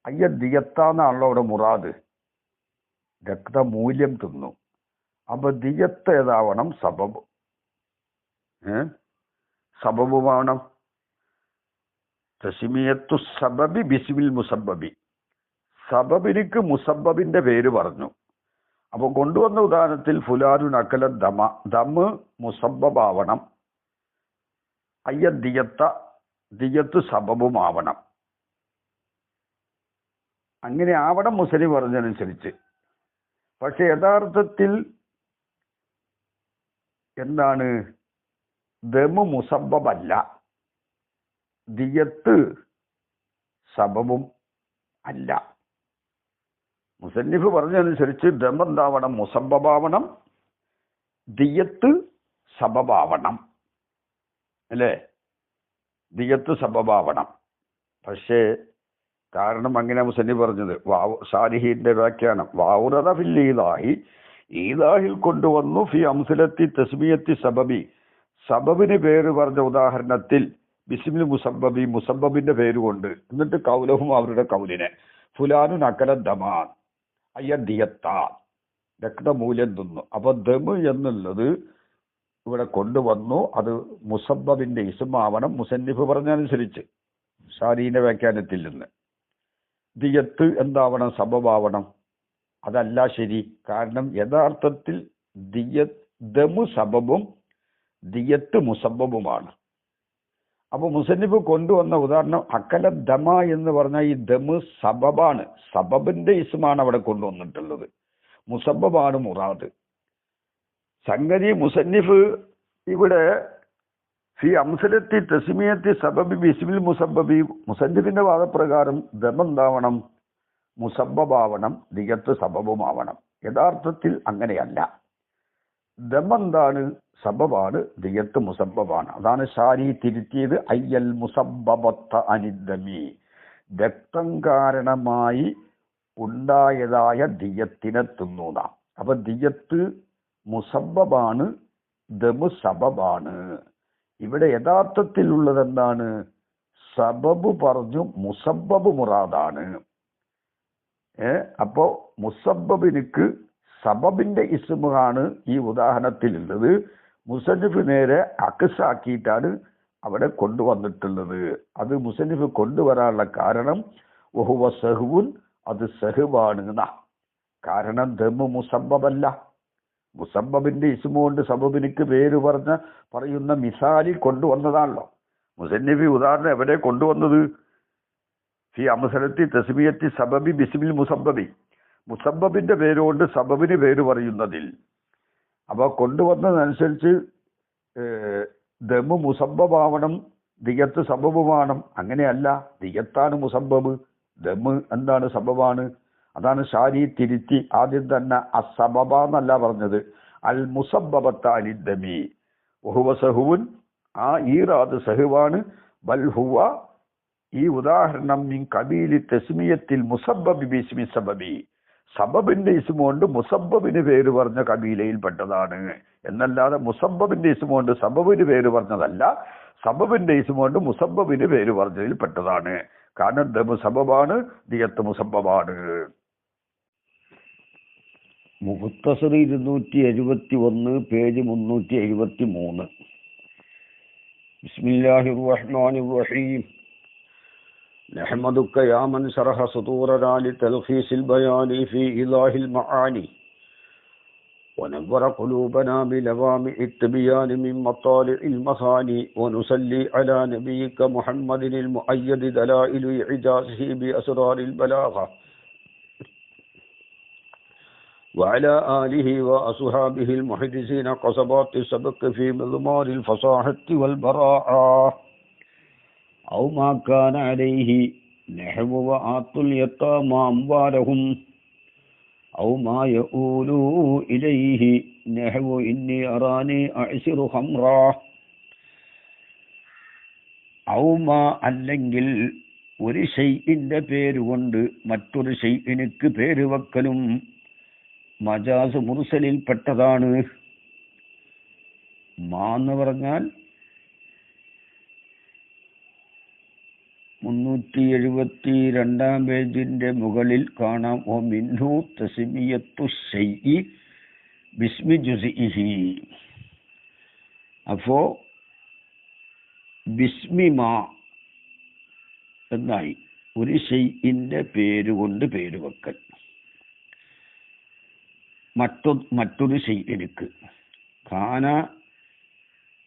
അയ്യ ദിയത്താന്നാണല്ലോ അവിടെ മുറാദ്, രക്തമൂല്യം തിന്നു. അപ്പൊ ദിയത്ത് ഏതാവണം? സബബ്, സബബുമാവണം. തസ്മിയത്തു സബബി ബിസ്മിൽ മുസബ്ബബി, സബബിനിക്ക് മുസബ്ബബിന്റെ പേര് പറഞ്ഞു. അപ്പൊ കൊണ്ടുവന്ന ഉദാഹരണത്തിൽ ഫുലാനുൻ അക്കല ദമ, ദമ് മുസബ്ബബാവണം. അയ്യ ദിയത്ത, ദിയത്ത് സബബുമാവണം. അങ്ങനെ ആവണം മുസന്നിഫ് പറഞ്ഞതനുസരിച്ച്. പക്ഷെ യഥാർത്ഥത്തിൽ എന്താണ്? ദമ് മുസബ്ബബല്ല, ദിയത്ത് സബബും അല്ല. മുസന്നിഫ് പറഞ്ഞതനുസരിച്ച് ദമ് എന്താവണം? മുസബ്ബബാവണം, ദിയത്ത് സബബാവണം അല്ലേ? ദിയത്ത് സബബാവണം. പക്ഷേ കാരണം അങ്ങനെ മുസന്നിഫ് പറഞ്ഞത്. സാരിഹിന്റെ വ്യാഖ്യാനം വാവുറദ ഫിൽ ഈദാഹി, ഈദാഹിൽ കൊണ്ടുവന്നു ഫി അംസലത്തി തസ്മിയത്തി സബബി, സബബിന് പേര് പറഞ്ഞ ഉദാഹരണത്തിൽ ബിസ്മിൽ മുസബ്ബബി, മുസബ്ബബിന്റെ പേര് കൊണ്ട്. എന്നിട്ട് കൗലഹും, അവരുടെ കൗലിനെ, ഫുലാനുൻ അക്കല ദമാൻ അയ്യ ദിയത്താ, രക്തമൂല്യം തിന്നു. അപ്പൊ ദമ് എന്നുള്ളത് ഇവിടെ കൊണ്ടുവന്നു, അത് മുസബ്ബബിന്റെ ഇസ്മാവണം മുസന്നിഫ് പറഞ്ഞനുസരിച്ച്, ഷാരീന്റെ വ്യാഖ്യാനത്തിൽ നിന്ന്. ദിയത്ത് എന്താവണം? സബബാവണം. അതല്ല ശരി. കാരണം യഥാർത്ഥത്തിൽ ദമു സബബും ദിയത്ത് മുസബ്ബബുമാണ്. അപ്പൊ മുസന്നിഫ് കൊണ്ടുവന്ന ഉദാഹരണം അക്കല ദമ എന്ന് പറഞ്ഞാൽ ഈ ദമ് സബബാണ്, സബബിന്റെ ഇസ്മാണ് അവിടെ കൊണ്ടുവന്നിട്ടുള്ളത്, മുസബ്ബബാണ് മുറാദ്. സംഗതി മുസന്നിഫ് ഇവിടെ ഫി അംസലത്തി തസ്മിയത്തി സബബി ബിസ്മിൽ മുസബ്ബബി, മുസന്നിഫിന്റെ വാദപ്രകാരം ദമ് എന്താവണം? മുസബ്ബബാവണം, ദിയത്ത് സബബുമാവണം. യഥാർത്ഥത്തിൽ അങ്ങനെയല്ല. ദമ് എന്താണ്? സബബാണ്, ദിയത്ത് മുസബ്ബബാണ്. അതാണ് ഷാരി തിരുത്തിയത്. അയ്യൽ മുസബ്ബബത്ത അനിദ്ദമി, രക്തം കാരണമായി ഉണ്ടായതായ ദിയത്തിനെ തിന്നുന്ന. അപ്പൊ ദിയത്ത് മുസബ്ബബാണ്, ദമ് സബബാണ്. ഇവിടെ യഥാർത്ഥത്തിലുള്ളത് എന്താണ്? സബബ് പറഞ്ഞു, മുസബ്ബബ് മുറാദാണ്. അപ്പോ മുസബ്ബബിനിക്ക് സബബിന്റെ ഇസ്മാണ് ഈ ഉദാഹരണത്തിലുള്ളത്. മുസന്നിഫ് നേരെ അക്സാക്കിയിട്ടാണ് അവിടെ കൊണ്ടുവന്നിട്ടുള്ളത്. അത് മുസന്നിഫ് കൊണ്ടുവരാനുള്ള കാരണം വഹുവ സഹ്വുൻ, അത് സഹ്വാണ് എന്നാ. കാരണം ദമ് മുസബ്ബബല്ല, മുസബ്ബബിന്റെ ഇസ്മ കൊണ്ട് സബബിനിക്ക് പേര് പറയുന്ന മിസാലിൽ കൊണ്ടുവന്നതാണല്ലോ. മുസന്നിഫ് ഉദാഹരണം എവിടെ കൊണ്ടുവന്നത്? ഫി അംസലത്തി തസ്മിയത്തി സബബി ബിസ്മിൽ മുസബ്ബബി, മുസബ്ബബിന്റെ പേരുകൊണ്ട് സബബിന് പേര് പറയുന്നതിൽ. അപ്പൊ കൊണ്ടുവന്നതനുസരിച്ച് ദമ് മുസബ്ബബാവണം, ദിയത്ത് സബബുമാവണം. അങ്ങനെയല്ല, ദിയത്താണ് മുസബ്ബബ്, ദമ് എന്താണ്? സബബാണ്. അതാണ് ഷാരി തിരുത്തി ആദ്യം തന്നെ അസബബ എന്നല്ല പറഞ്ഞത്, അൽ മുസബ്ബബത്ത അനിദ്ദമി വഹുവ സഹുവുൻ, ആ ഈറാദ് സഹുവാണ്. ബൽ ഹുവ, ഈ ഉദാഹരണം മിൻ കബീലി തസ്മിയത്തിൽ മുസബ്ബബി ബിസ്മി സബബി, സബബിന്റെ ഇസ്മുകൊണ്ട് മുസബ്ബബിന് പേര് പറഞ്ഞ കബീലയിൽപ്പെട്ടതാണ് എന്നല്ലാതെ മുസബ്ബബിന്റെ ഇസ്മുകൊണ്ട് സബബിന് പേര് പറഞ്ഞതല്ല. സബബിന്റെ ഇസ്മുകൊണ്ട് മുസബ്ബബിന് പേര് പറഞ്ഞതിൽ പെട്ടതാണ്. കാരണം ദമു സബബാണ്, ദിയത്ത് മുസബ്ബബാണ്. മുഖ്തസർ 271 പേജ് 373. ബിസ്മില്ലാഹിർ റഹ്മാനിർ റഹീം. نحمدك يا من شرح صدورنا لتلخيص البيان في إيضاح المعاني ونور قلوبنا بلوامع التبيان من مطالع المثاني ونصلي على نبيك محمد المؤيد دلائل إعجازه بأسرار البلاغة وعلى آله وأصحابه المحدثين قصبات السبق في مضمار الفصاحة والبراعة أو ما كان عليه نحو وآتوا اليتامى أموالهم أو ما يؤول إليه نحو إني أراني أعصر خمرا أو ما അല്ലെങ്കിൽ ഒരു ഷൈഇന്റെ പേര് കൊണ്ട് മറ്റൊരു ഷൈഇനിക്ക് പേര് വെക്കലും മജാസ് മുർസലിൽ പെട്ടതാണ്. മാ എന്ന് പറഞ്ഞാൽ 372 പേജിന്റെ മുകളിൽ കാണാം. ഓ മിൻഹു തസ്മിയത്തു ശൈഇ ബിസ്മി ജുസ്ഇഹി. അപ്പോ ബിസ്മി മാ എന്നായി ഒരു ഷൈഇന്റെ പേര് കൊണ്ട് പേര് വെക്കൽ മറ്റൊരു ഷൈഇനിക്ക്. കാന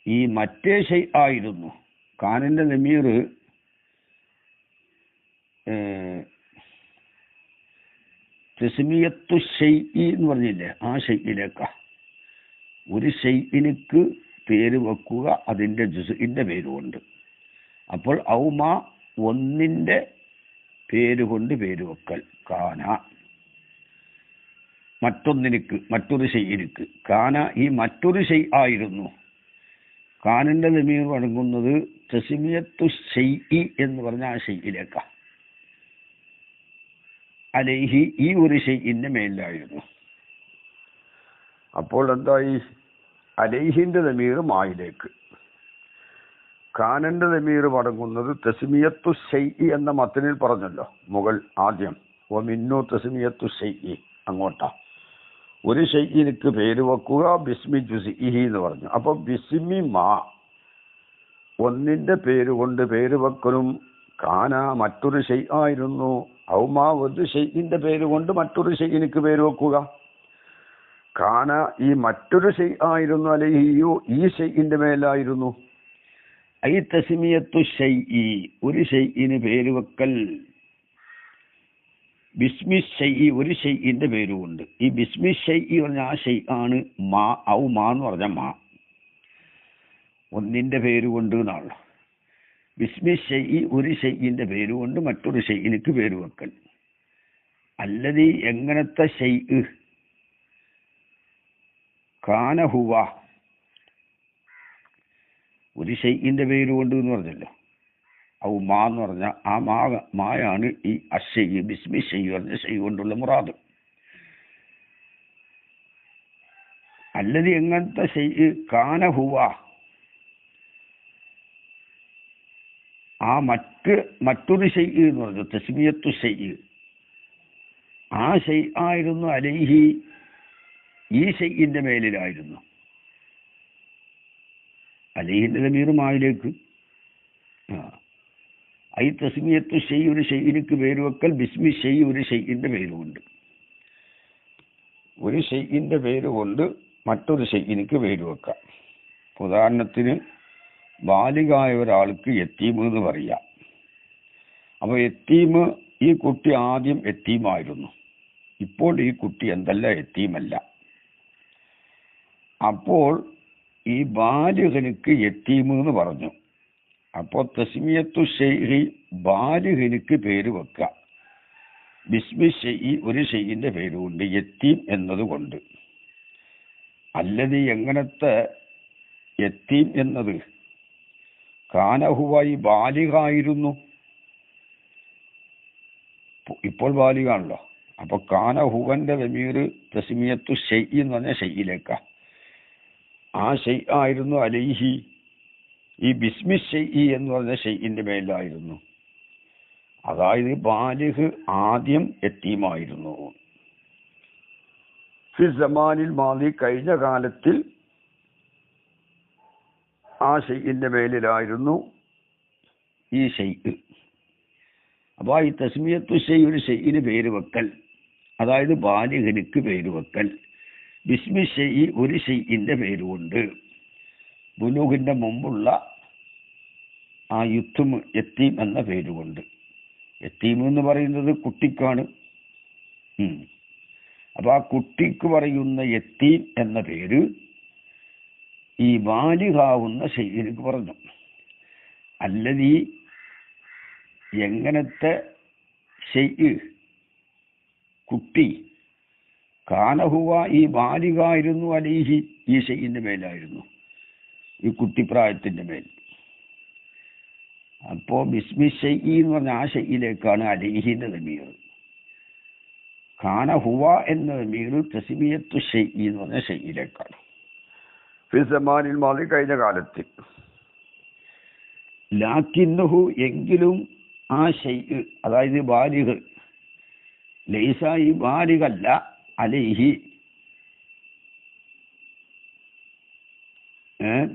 ഈ മറ്റേ ഷൈ ആയിരുന്നു. കാനന്റെ ലമീർ തസ്മിയത്തു ഷൈഇ എന്ന് പറഞ്ഞില്ലേ, ആ ഷൈഇലേക്കാ. ഒരു ഷൈഇനിക്ക് പേര് വെക്കുക അതിൻ്റെ ജുസ്ഇന്റെ പേരുകൊണ്ട്. അപ്പോൾ ഔമ ഒന്നിൻ്റെ പേര് കൊണ്ട് പേര് വെക്കൽ. കാന മറ്റൊന്നിനിക്ക്, മറ്റൊരു ഷൈഇനിക്ക്. കാന ഈ മറ്റൊരു ഷൈ ആയിരുന്നു. കാനന്റെ ലമീർ അടങ്ങുന്നത് തസ്മിയത്തു ഷൈഇ എന്ന് പറഞ്ഞ ആ ഷൈഇലേക്കാ. അലൈഹി ഈ ഒരു ഷൈഇന്റെ മേലിലായിരുന്നു. അപ്പോൾ എന്തായി? അലൈഹിന്റെ ലമീർ മായിലേക്ക്. കാനന്റെ ലമീർ മടങ്ങുന്നത് തസ്മിയത്തു ഷൈഇ എന്ന മത്തനിൽ പറഞ്ഞല്ലോ മുകൾ ആദ്യം. ഓ മിന്നു തസ്മിയത്തു ഷൈഇ അങ്ങോട്ടാ. ഒരു ഷൈഇനിക്ക് പേര് വെക്കുക ബിസ്മി ജുസ്ഇഹി എന്ന് പറഞ്ഞു. അപ്പൊ ബിസ്മി മാ ഒന്നിന്റെ പേര് കൊണ്ട് പേര് വെക്കലും. കാന മറ്റൊരു ഷൈ ആയിരുന്നു. ഔമാ ഒരു ഷൈഇന്റെ പേര് കൊണ്ട് മറ്റൊരു ഷൈഇനിക്ക് പേര് വെക്കുക. കാന ഈ മറ്റൊരു ഷൈ ആയിരുന്നു. അലൈഹിയോ ഈ ഷൈഇന്റെ മേലായിരുന്നു. ഐ തസ്മിയത്തു ഷൈഇ ഒരു ഷൈഇന് പേര് വെക്കൽ. ബിസ്മി ഷൈഇ ഒരു ഷൈഇന്റെ പേരുകൊണ്ട്. ഈ ബിസ്മി ഷൈഇ പറഞ്ഞ ആ ഷൈ ആണ് മാ. ഔ മാ എന്ന് പറഞ്ഞ മാ ഒന്നിന്റെ പേര് കൊണ്ട് എന്നാണ്. ബിസ്മി ഷൈഇ ഒരു ഷൈഇന്റെ പേരുകൊണ്ട് മറ്റൊരു ഷൈഇനിക്ക് പേര് വെക്കൽ. അല്ലതി എങ്ങനത്തെ ഷൈഇ? കാന ഹുവ ഒരു ഷൈഇന്റെ പേരുകൊണ്ട് എന്ന് പറഞ്ഞല്ലോ. ഔ മാ എന്ന് പറഞ്ഞ ആ മായാണ് ഈ അഷൈ ബിസ്മി ഷൈ പറഞ്ഞ ഷൈ കൊണ്ടുള്ള മുറാദ്. അല്ലതി എങ്ങനത്തെ ഷൈഇ? കാന ഹുവ ആ മറ്റൊരു ഷൈ എന്ന് പറഞ്ഞു തസ്മിയത്തു ഷൈ. ആ ഷൈ ആയിരുന്നു അലൈഹി ഈ ഷൈഇന്റെ മേലിലായിരുന്നു. അലൈഹിന്റെ ലമീർ മായിലേക്ക്. ഐ തസ്മിയത്തു ഷൈ ഒരു ഷൈഇനിക്ക് പേര് വെക്കൽ. ബിസ്മി ഷൈ ഒരു ഷൈഇന്റെ പേരുകൊണ്ട്. ഒരു ഷൈഇന്റെ പേര് കൊണ്ട് മറ്റൊരു ഷൈഇനിക്ക് പേര് വെക്കാം. ഉദാഹരണത്തിന് ബാലികായ ഒരാൾക്ക് യത്തീം എന്ന് പറയാം. അപ്പോൾ യത്തീം ഈ കുട്ടി ആദ്യം യത്തീമായിരുന്നു. ഇപ്പോൾ ഈ കുട്ടി എന്തല്ല യത്തീമല്ല. അപ്പോൾ ഈ ബാലികനിക്ക് യത്തീം എന്ന് പറഞ്ഞു. അപ്പോൾ തസ്മിയത്തു ഷൈഇ ബാലികനിക്ക് പേര് വെക്കാം. ബിസ്മി ഷൈഇ ഒരു ഷൈഇന്റെ പേരുകൊണ്ട് യത്തീം എന്നതുകൊണ്ട്. അല്ലതി എങ്ങനത്തെ യത്തീം എന്നത്? കാനഹുവായി ബാലികായിരുന്നു. ഇപ്പോൾ ബാലികാണല്ലോ. അപ്പൊ കാന ഹുവന്റെ ദമീർ തസ്മിയത്തു ഷെയ് എന്ന് പറഞ്ഞ ഷെയ്യിലേക്കാ. ആ ഷെയ് ആയിരുന്നു അലൈഹി, ഈ ബിസ്മി ഷെയ് എന്ന് പറഞ്ഞ ഷെയ്യിന്റെ മേലായിരുന്നു. അതായത് ബാലിഹ് ആദ്യം യത്തീമായിരുന്നു. ഫി സമാനിൽ മാദി കഴിഞ്ഞ കാലത്തിൽ ആ ഷെയ്യിന്റെ മേലിലായിരുന്നു ഈ ഷെയ്ഖ്. അപ്പൊ ഈ തസ്മിയത്തു ഷെയ് ഒരു ഷെയ്യിന് പേര് വെക്കൽ, അതായത് ബാലിഹനിക്ക് പേര് വെക്കൽ. ബിസ്മി ഷെയ് ഒരു ഷെയ്യിന്റെ പേരുകൊണ്ട്. ബുലൂഹിന്റെ മുമ്പുള്ള ആ യുത്തും യത്തീം എന്ന പേരുകൊണ്ട്. യത്തീം എന്ന് പറയുന്നത് കുട്ടിക്കാണ്. അപ്പൊ ആ കുട്ടിക്ക് പറയുന്ന യത്തീം എന്ന പേര് ഈ ബാലിഹാവുന്ന ഷെയ്യിനിക്ക് പറഞ്ഞു. അല്ലതീ എങ്ങനത്തെ ഷെയ് കുട്ടി കാനഹുവ ഈ ബാലികായിരുന്നു അലൈഹി ഈ ഷെയ്യിന്റെ മേലായിരുന്നു, ഈ കുട്ടിപ്രായത്തിന്റെ മേൽ. അപ്പോ ബിസ്മി ഷെയ് എന്ന് പറഞ്ഞ ആ ഷെയ്യിലേക്കാണ് അലൈഹിന്റെ ദമീർ. കാനഹുവ എന്ന ദമീർ തസ്മിയത്തു ഷെയ് എന്ന് പറഞ്ഞ ഷെയ്യിലേക്കാണ്. ഫിസമാനിൽ മാദി കഴിഞ്ഞ കാലത്തിൽ. ലാക്കിന്നഹു എങ്കിലും ആ ഷെയ് അതായത് ബാലിഗ് ലൈസ ഈ ബാലിഗല്ല അലൈഹി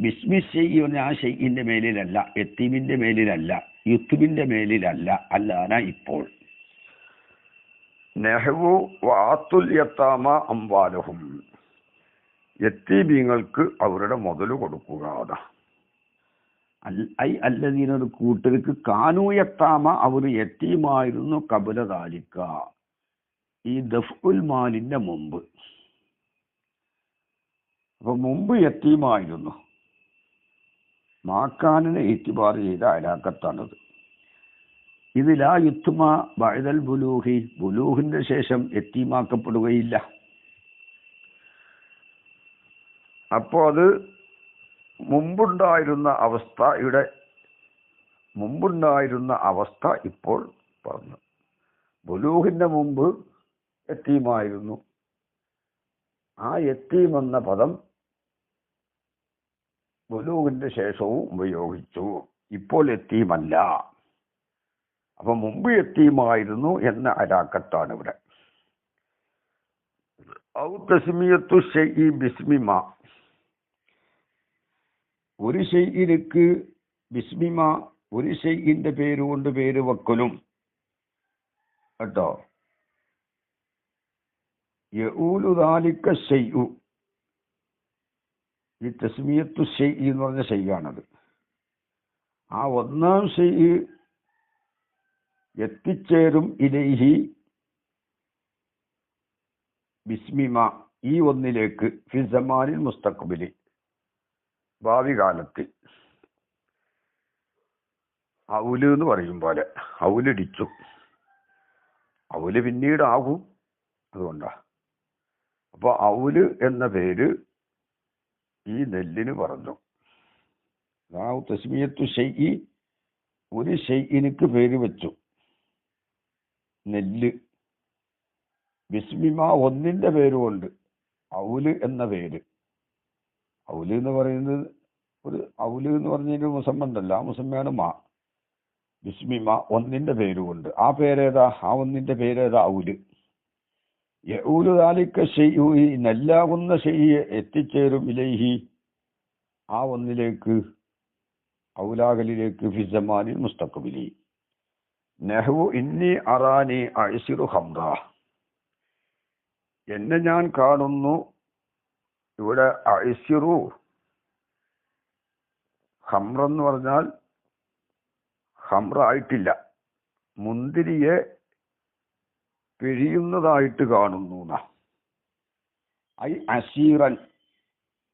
ബിസ്മി ഷെയ് പറഞ്ഞ ആ ഷെയ്യിന്റെ മേലിലല്ല, യത്തീമിന്റെ മേലിലല്ല, യുത്തുബിന്റെ മേലിലല്ല. അല്ലാന ഇപ്പോൾ നെഹ്വു വാത്തുൽ യത്താമ അംവാലഹും യത്തീബീങ്ങൾക്ക് അവരുടെ മുതൽ കൊടുക്കുക. ഐ അല്ലദീനൊരു കൂട്ടർക്ക് കാനൂ യത്താമ അവർ യത്തീമായിരുന്നു കബല ദാലിക ഈ ദഫ്ഉൽ മാലിന്റെ മുമ്പ്. അപ്പൊ മുമ്പ് യത്തീമായിരുന്നു. മാക്കാനിനെ ഇത്തിബാർ ചെയ്ത അലാക്കത്താണത്. ഇത് ലാ യുത്തുമ ബഅദൽ ബുലൂഹി ബുലൂഹിന്റെ ശേഷം യത്തീമാക്കപ്പെടുകയില്ല. അപ്പോൾ അത് മുമ്പുണ്ടായിരുന്ന അവസ്ഥ ഇപ്പോൾ പറഞ്ഞു. ബുലൂഹിന്റെ മുമ്പ് യത്തീമായിരുന്നു. ആ യത്തീം എന്ന പദം ബുലൂഹിന്റെ ശേഷവും ഉപയോഗിച്ചു. ഇപ്പോൾ യത്തീമല്ല. അപ്പൊ മുമ്പ് യത്തീമായിരുന്നു എന്ന അലാക്കത്താണ് ഇവിടെ. ഔ തസ്മിയത്തു ഷൈഇ ബിസ്മിമ ഒരു ഷെയ്യിലേക്ക് ബിസ്മിമ ഒരു ഷെയ്യിന്റെ പേരുകൊണ്ട് പേര് വെക്കലും കേട്ടോ. യഊലു ദാലിക ഷൈഉ ഈ തസ്മിയത്തു ഷൈഇ എന്ന് പറഞ്ഞ ഷെയ്യാണത്. ആ ഒന്നാം ഷെയ് എത്തിച്ചേരും ഇലൈഹി ബിസ്മിമ ഈ ഒന്നിലേക്ക് ഫി സമാനിൽ മുസ്തഖ്ബിലി ഭാവി കാലത്തിൽ. ഔല് എന്ന് പറയും പോലെ ഔലിടിച്ചു, ഔല് പിന്നീട് ആകും, അതുകൊണ്ടാ. അപ്പൊ ഔല് എന്ന പേര് ഈ നെല്ലിന് പറഞ്ഞു. തസ്മിയത്തു ഷൈഇ ഒരു ഷെയ്യിനിക്ക് പേര് വെച്ചു നെല്ല്. ബിസ്മിമ ഒന്നിന്റെ പേരുകൊണ്ട് ഔല് എന്ന പേര്. ഔല് എന്ന് പറയുന്നത് ഒരു ഔല് എന്ന് പറഞ്ഞൊരു മുസമ്മണ്ടല്ല, ആ മുസമ്മയാണ് മാ. ബിസ്മിമ ഒന്നിന്റെ പേരുകൊണ്ട്. ആ പേരേതാ? ആ ഒന്നിന്റെ പേരേതാ? ഔല്. യഊലു ദാലിക ഷൈഉ ഈ നെല്ലാകുന്ന ഷെയ്യ് എത്തിച്ചേരും ഇലൈഹി ആ ഒന്നിലേക്ക്, ഔലാകലിലേക്ക് ഫി സമാനിൽ മുസ്തഖ്ബിലി. നഹ്വു ഇന്നി അറാനി അഅ്സിറു ഖംറ എന്നെ ഞാൻ കാണുന്നു. ഇവിടെ അഅ്സിറു ഖംറ എന്ന് പറഞ്ഞാൽ ഖംറ ആയിട്ടില്ല, മുന്തിരിയെ പിഴിയുന്നതായിട്ട് കാണുന്നു. ഐ അസീറൻ,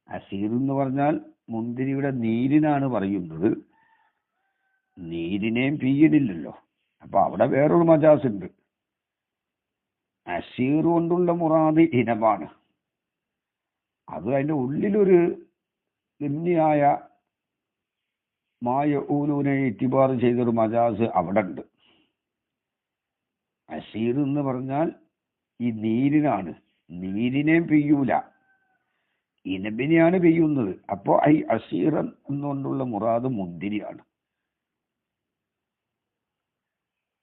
അസീർ എന്ന് പറഞ്ഞാൽ മുന്തിരിയുടെ നീരിനാണ് പറയുന്നത്. നീരിനെയും പിഴിയലില്ലല്ലോ. അപ്പൊ അവിടെ വേറൊരു മജാസ് ഉണ്ട്. അസീർ കൊണ്ടുള്ള മുറാദ് ഇനമാണ്. അത് അതിൻ്റെ ഉള്ളിലൊരു ഗണ്യായ ഊലൂനെ ഇത്തിബാർ ചെയ്തൊരു മജാസ് അവിടെ ഉണ്ട്. അസീർ എന്ന് പറഞ്ഞാൽ ഈ നീരിനാണ്. നീരിനെ പെയ്യൂല, ഇനബിനെയാണ് പെയ്യുന്നത്. അപ്പോൾ ഐ അസീറൻ എന്നുകൊണ്ടുള്ള മുറാദ് മുന്തിരിയാണ്.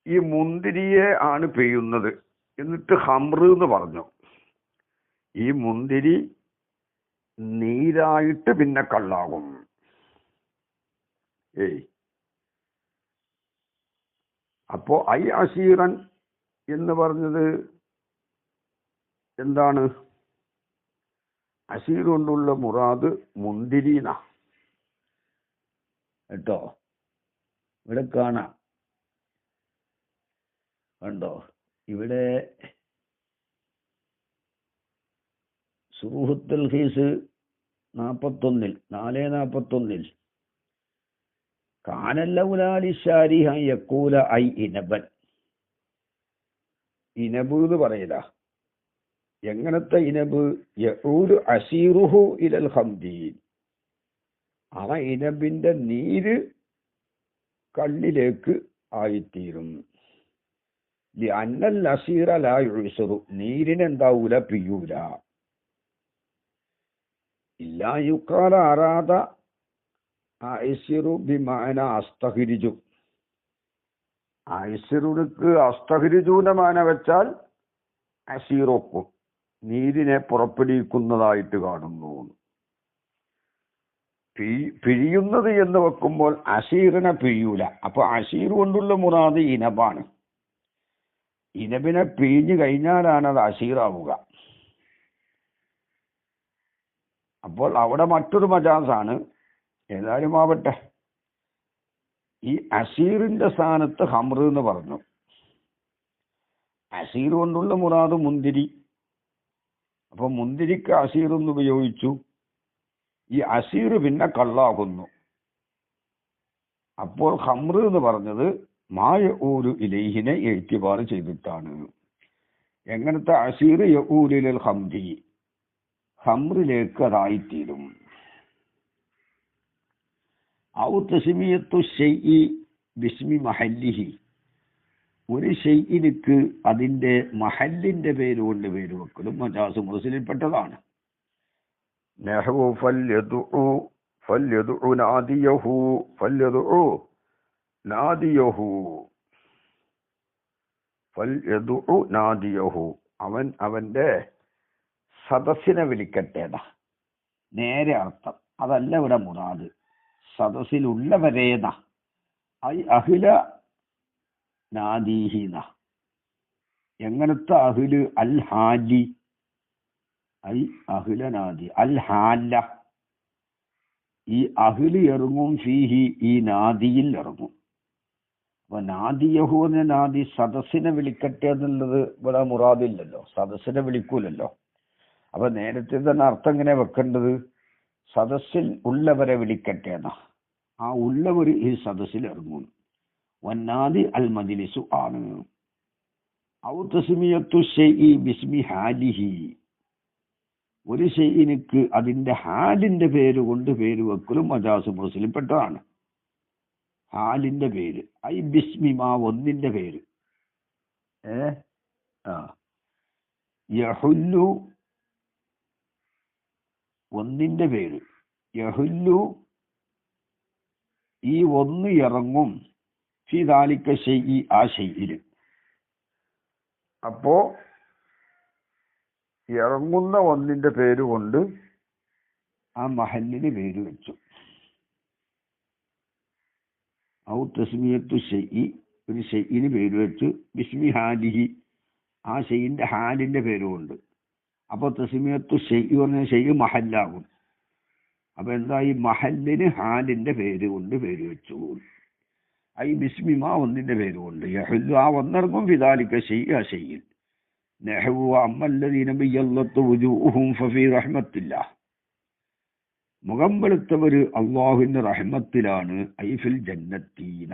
ഈ മുന്തിരിയെ ആണ് പെയ്യുന്നത്. എന്നിട്ട് ഹംറ് എന്ന് പറഞ്ഞു. ഈ മുന്തിരി നീരായിട്ട് പിന്നെ കള്ളാകും. അപ്പോ ഐ അസീറൻ എന്ന് പറഞ്ഞത് എന്താണ്? അസീർ കൊണ്ടുള്ള മുറാദ് മുന്തിരീന കേട്ടോ. ഇവിടെ കാണാം, കണ്ടോ? ഇവിടെ സുറൂഹുൽ ഹീസ് 41 441 കാനല്ലൗലാലിശാരിഹ യഖൂല ഐ ഇനബൻ. ഇനബ് എന്ന് പറയില്ല. എങ്ങനത്തെ ഇനബ്? യഊലു അസീറുഹു ഇലൽ ഖംദീൻ. ആ ഇനബിന്റെ നീര് കള്ളിലേക്ക് ആയിത്തീരും. അന്നൽ അസീറ ലാ യുസ്റു. നീരിനെന്താവൂല, പിയൂല. ഇല്ലാ യുഖാല അറാദ അയ്സിറു ബിമാന അസ്തഖ്രിജു. അയ്സിറുക്ക് അസ്തഖ്രിജുവിന്റെ മാന വെച്ചാൽ അസീറോക്കും, നീരിനെ പുറപ്പെടുവിക്കുന്നതായിട്ട് കാണുന്നു. പിഴിയുന്നത് എന്ന് വെക്കുമ്പോൾ അസീറിനെ പിഴിയൂല. അപ്പൊ അസീർ കൊണ്ടുള്ള മുറാദ് ഇനബാണ്. ഇനബിനെ പിഴിഞ്ഞു കഴിഞ്ഞാലാണ് അത് അസീറാവുക. അപ്പോൾ അവിടെ മറ്റൊരു മജാസാണ്. ഏതായാലും ആവട്ടെ, ഈ അസീറിന്റെ സ്ഥാനത്ത് ഹംറ് എന്ന് പറഞ്ഞു. അസീർ കൊണ്ടുള്ള മുറാദ് മുന്തിരി. അപ്പൊ മുന്തിരിക്ക് അസീർ എന്ന് ഉപയോഗിച്ചു. ഈ അസീർ പിന്നെ കള്ളാകുന്നു. അപ്പോൾ ഹംറ് എന്ന് പറഞ്ഞത് മായൂരു ഇലൈഹിനെ എഴുത്തിബാർ ചെയ്തിട്ടാണ്. എങ്ങനത്തെ? അസീർ യഊലിൽ ഹംദി, ഹംറിലേക്ക് അതായിത്തീരും. ഔ തസ്മിയത്തു ശൈഇ ബിസ്മി മഹല്ലിഹി. ഒരു ഷെയ്ഇനിക്ക് അതിന്റെ മഹല്ലിന്റെ പേര് കൊണ്ട് പേര് വെക്കലും മജാസ് മുർസലിൽപ്പെട്ടതാണ്. നഹ്വു ഫല്യദഉ നാദിയഹു ഫല്യദഉ നാദിയഹു ഫല്യദഉ നാദിയഹു. അവൻ അവന്റെ സദസ്സിനെ വിളിക്കട്ടേതാ നേരെ അർത്ഥം. അതല്ല ഇവിടെ മുറാദ്. സദസ്സിലുള്ളവരേതാ ഐ അഹ്ല നാദീഹിന. എങ്ങനത്തെ അഹ്ല്? അൽ ഹാലി, ഐ അഹ്ല നാദി അൽ ഹാല. ഈ അഹ്ല് ഇറങ്ങും ഫീഹി, ഈ നാദിയിൽ ഇറങ്ങും. അപ്പൊ നാദിയഹു എന്ന നാദി സദസ്സിനെ വിളിക്കട്ടെ എന്നുള്ളത് ഇവിടെ മുറാദില്ലല്ലോ, സദസ്സിനെ വിളിക്കൂലല്ലോ. അപ്പൊ നേരത്തെ തന്നെ അർത്ഥം എങ്ങനെ വെക്കേണ്ടത്? സദസ്സിൽ ഉള്ളവരെ വിളിക്കട്ടെ എന്നാ. ആ ഉള്ളവർ ഈ സദസ്സിൽ ഇറങ്ങും. വന്നാദി അൽ മജ്ലിസു ആണ്. ഔ തസ്മിയത്തു ശൈഇ ബിസ്മി ഹാലിഹി. ഒരു ശൈഇനിക്ക് അതിന്റെ ഹാലിന്റെ പേര് കൊണ്ട് പേര് വെക്കലും മജാസ് മുർസലിൽപ്പെട്ടതാണ്. ഹാലിന്റെ പേര് ഐ ബിസ്മി മാ, ഒന്നിന്റെ പേര്. യഹുല്ലു, ഒന്നിന്റെ പേര്. യഹുല്ലു, ഈ ഒന്ന് ഇറങ്ങും. ഫി ദാലിക ശൈഇ, ആ ശൈഇൽ. അപ്പോ ഇറങ്ങുന്ന ഒന്നിന്റെ പേര് കൊണ്ട് ആ മഹല്ലിന് പേര് വെച്ചു. ഔ തസ്മിയത്തു ശൈഇ, ഒരു ശൈഇന് പേര് വെച്ച് ബിസ്മി ഹാലിഹി, ആ ശൈഇന്റെ ഹാലിന്റെ പേര് കൊണ്ട്. അപ്പൊ തസ്മിയത്തു ശൈഇ പറഞ്ഞ ശൈഇ മഹല്ലാകും. അപ്പൊ എന്താ? ഈ മഹല്ലിന് ഹാലിന്റെ പേര് കൊണ്ട് പേര് വെച്ചു. ഐ ബിസ്മിമ, ഒന്നിന്റെ പേര് കൊണ്ട്. യഹുല്ലു, ആ ഒന്നിറങ്ങും. ഫിദാലിക ശൈഇ, ആ ശൈഇൽ. നഹ്വു അമ്മല്ലദീന ബിയല്ലത്തു വുജൂഹും ഫഫീ റഹ്മത്തില്ലാഹ്. മുഖം വെളുത്തവര് അള്ളാഹുവിന്റെ റഹ്മത്തിലാണ്. ഐഫിൽ ജന്നത്തീന.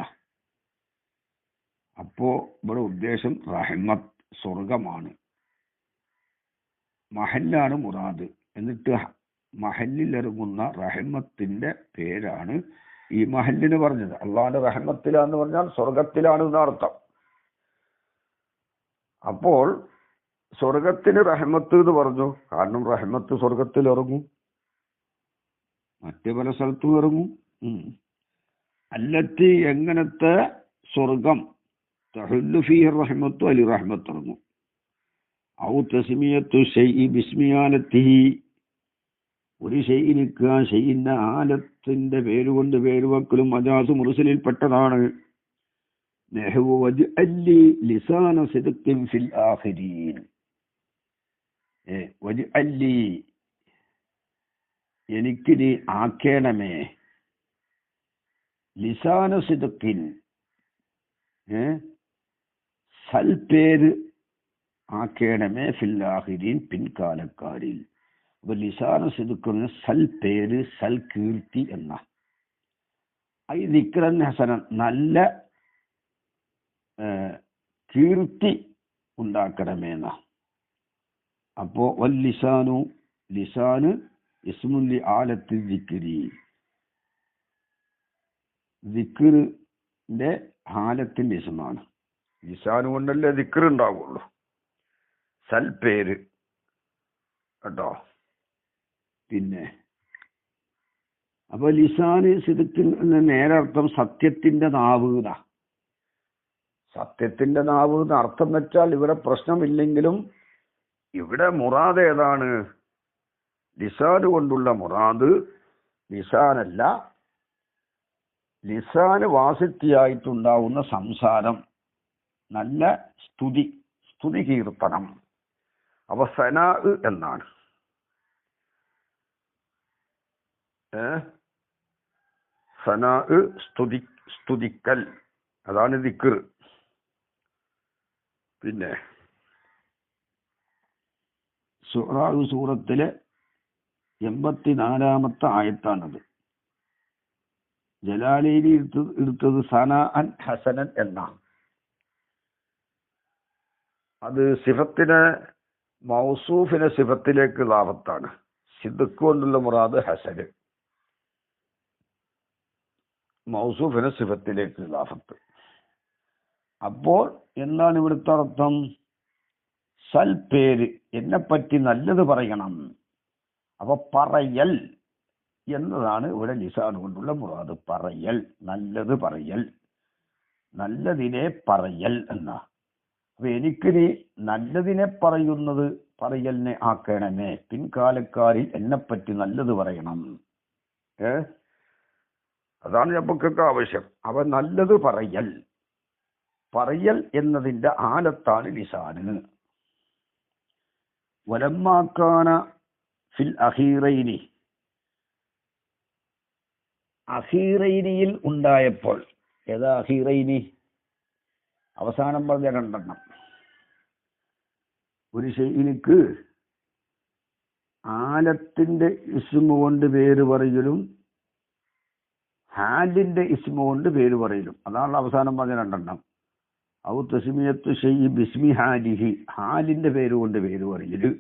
അപ്പോ ഇവിടെ ഉദ്ദേശം റഹ്മത്ത്, സ്വർഗമാണ്. മഹല്ലാണ് മുറാദ്. എന്നിട്ട് മഹല്ലിൽ ഇറങ്ങുന്ന റഹ്മത്തിന്റെ പേരാണ് ഈ മഹല്ലിന് പറഞ്ഞത്. അള്ളാഹിന്റെ റഹ്മത്തിലാന്ന് പറഞ്ഞാൽ സ്വർഗത്തിലാണ് എന്നർത്ഥം. അപ്പോൾ സ്വർഗത്തിന് റഹ്മത്ത് എന്ന് പറഞ്ഞു. കാരണം റഹ്മത്ത് സ്വർഗത്തിൽ ഇറങ്ങും, മറ്റു പല സ്ഥലത്തും ഇറങ്ങും. അല്ലത്തി എങ്ങനത്തെ സ്വർഗം തഹുല്ലു ഫീഹി റഹ്മത്തു അലി റഹ്മത്ത് ഇറങ്ങും. ഔ തസ്മിയത്തു ഷൈഇ ബിസ്മിയാലത്തിഹി, ഒരു ഷൈഇനിക്ക് ആ ഷൈഇന്റെ ആലത്തിന്റെ പേരുകൊണ്ട് പേര് വെക്കലും മജാസ് മുർസലിൽ പെട്ടതാണ്. നഹ്വു വജ്അല്ലി ലിസാന സിദ്ഖിൻ ഫിൽ ആഖിരീൻ. വജ്അല്ലി എനിക്ക് നീ ആക്കേണമേ, ലിസാന സിദ്ഖിൻ സൽപേര് ആക്കേണമേ ഫിൽ ആഖിരീൻ പിൻകാലക്കാരിൽ. അപ്പൊ ലിസാന സിദ്ഖിന് സൽപേര് സൽകീർത്തി എന്ന ഐ ദിക്റൻ ഹസനൻ നല്ല കീർത്തി ഉണ്ടാക്കണമേന്ന. അപ്പോ വല്ലിസാനു ലിസാന് ഇസ്മുല്ലി ആലത്തിൽ ദിക്രി, ദിക്റിന്റെ ഹാലത്തിന്റെ ഇസ്മാണ്. ലിസാന് കൊണ്ടല്ലേ ദിക്ർ ഉണ്ടാവുള്ളൂ, സൽപേര് കേട്ടോ. പിന്നെ അപ്പൊ ലിസാന് സിദ്ഖിന് നേരർത്ഥം സത്യത്തിന്റെ നാവ്. സത്യത്തിന്റെ നാവ് എന്ന് അർത്ഥം വെച്ചാൽ ഇവിടെ പ്രശ്നമില്ലെങ്കിലും ഇവിടെ മുറാദ് ഏതാണ്? ലിസാന് കൊണ്ടുള്ള മുറാദ് ലിസാനല്ല, ലിസാന് വാസിത്തിയായിട്ടുണ്ടാവുന്ന സംസാരം, നല്ല സ്തുതി കീർത്തനം. അവ സനാ എന്നാണ്. സനാ സ്തുതിക്കൽ, അതാണ് ദിക്ർ. പിന്നെ സൂറത്തിലെ 84-ാമത്തെ ആയത്താണത്. ജലാലയിൽ എടുത്തത് സനാഅൻ ഹസനൻ എന്നാണ്. അത് സിഫത്തിനെ മൗസൂഫിനെ സിഫത്തിലേക്ക് ലാഭത്താണ്. സിദ്ഖ് കൊണ്ടുള്ള മുറാദ് ഹസന്, മൗസൂഫിനെ സിഫത്തിലേക്ക് ലാഭത്ത്. അപ്പോൾ എന്താണ് ഇവിടുത്തെ അർത്ഥം? സൽപേര്, എന്നെപ്പറ്റി നല്ലത് പറയണം. അപ്പൊ പറയൽ എന്നതാണ് ഇവിടെ ലിസാൻ കൊണ്ടുള്ള മുറാദ്. പറയൽ, നല്ലത് പറയൽ, നല്ലതിനെ പറയൽ എന്ന. അപ്പൊ എനിക്ക് നീ നല്ലതിനെ പറയലിനെ ആക്കണമേ, പിൻകാലക്കാരിൽ എന്നെപ്പറ്റി നല്ലത് പറയണം. അതാണ് നമുക്കൊക്കെ ആവശ്യം. അവ നല്ലത് പറയൽ എന്നതിന്റെ ആലത്താണ് ലിസാന്. വലമ്മാക്കാന ഫിൽ അഖീറൈനി, അഖീറൈനിയിൽ ഉണ്ടായപ്പോൾ. ഏതാ അഖീറൈനി? അവസാനം പറഞ്ഞ രണ്ടെണ്ണം. ഒരു ഷൈഇനിക്ക് ആലത്തിന്റെ ഇസ്മു കൊണ്ട് പേര് പറയലും ഹാലിന്റെ ഇസ്മു കൊണ്ട് പേര് പറയലും, അതാണ് അവസാനം പറഞ്ഞ രണ്ടെണ്ണം. ഔ തസ്മിയത്തു ഷൈഇ ബിസ്മി ഹാലിഹി, ഹാലിന്റെ പേര് കൊണ്ട് പേര് പറയല്,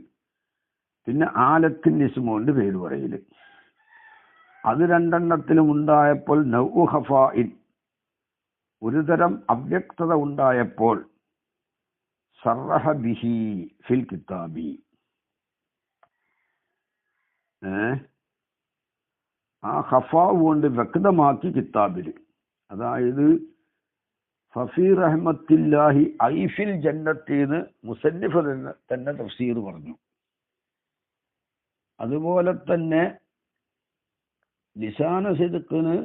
പിന്നെ ആലത്തിന്റെ ഇസ്മു കൊണ്ട് പേര് പറയല്. അത് രണ്ടെണ്ണത്തിലും ഉണ്ടായപ്പോൾ നൗഉ ഖഫാഇൻ, ഒരു തരം അവ്യക്തത ഉണ്ടായപ്പോൾ സറഹ ബിഹി ഫിൽ കിതാബി, ആ ഖഫാവ് കൊണ്ട് വ്യക്തമാക്കി കിതാബിൽ. അതായത് ഫഫീ റഹ്മത്തില്ലാഹി ഐഫിൽ ജന്നത്തിന്ന് മുസന്നിഫ് തന്നെ തഫ്സീർ പറഞ്ഞു. അതുപോലെ തന്നെ ലിസാന സിദ്ഖിന്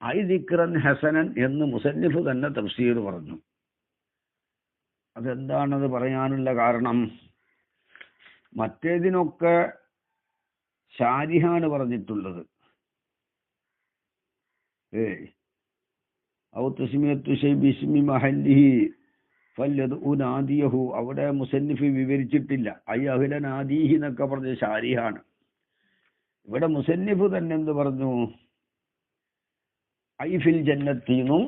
ഐ ദിക്റൻ ഹസനൻ എന്ന് മുസന്നിഫ് തന്നെ തഫ്സീർ പറഞ്ഞു. അതെന്താണത് പറയാനുള്ള കാരണം? മറ്റേതിനൊക്കെ ഷാരിഹാണ് പറഞ്ഞിട്ടുള്ളത്. ഔ തസ്മിയത്തു ഷൈഇ ബിസ്മി മഹല്ലിഹി ഫല്യദ്ഉ നാദിയഹു, അവിടെ മുസന്നിഫ് വിവരിച്ചിട്ടില്ല. ഐ അഹ്ല നാദിഹി എന്നൊക്കെ പറഞ്ഞ ഷാരിഹാണ്. ഇവിടെ മുസന്നിഫ് തന്നെ എന്ത് പറഞ്ഞു? ഐ ഫിൽ ജന്നത്തിന്നും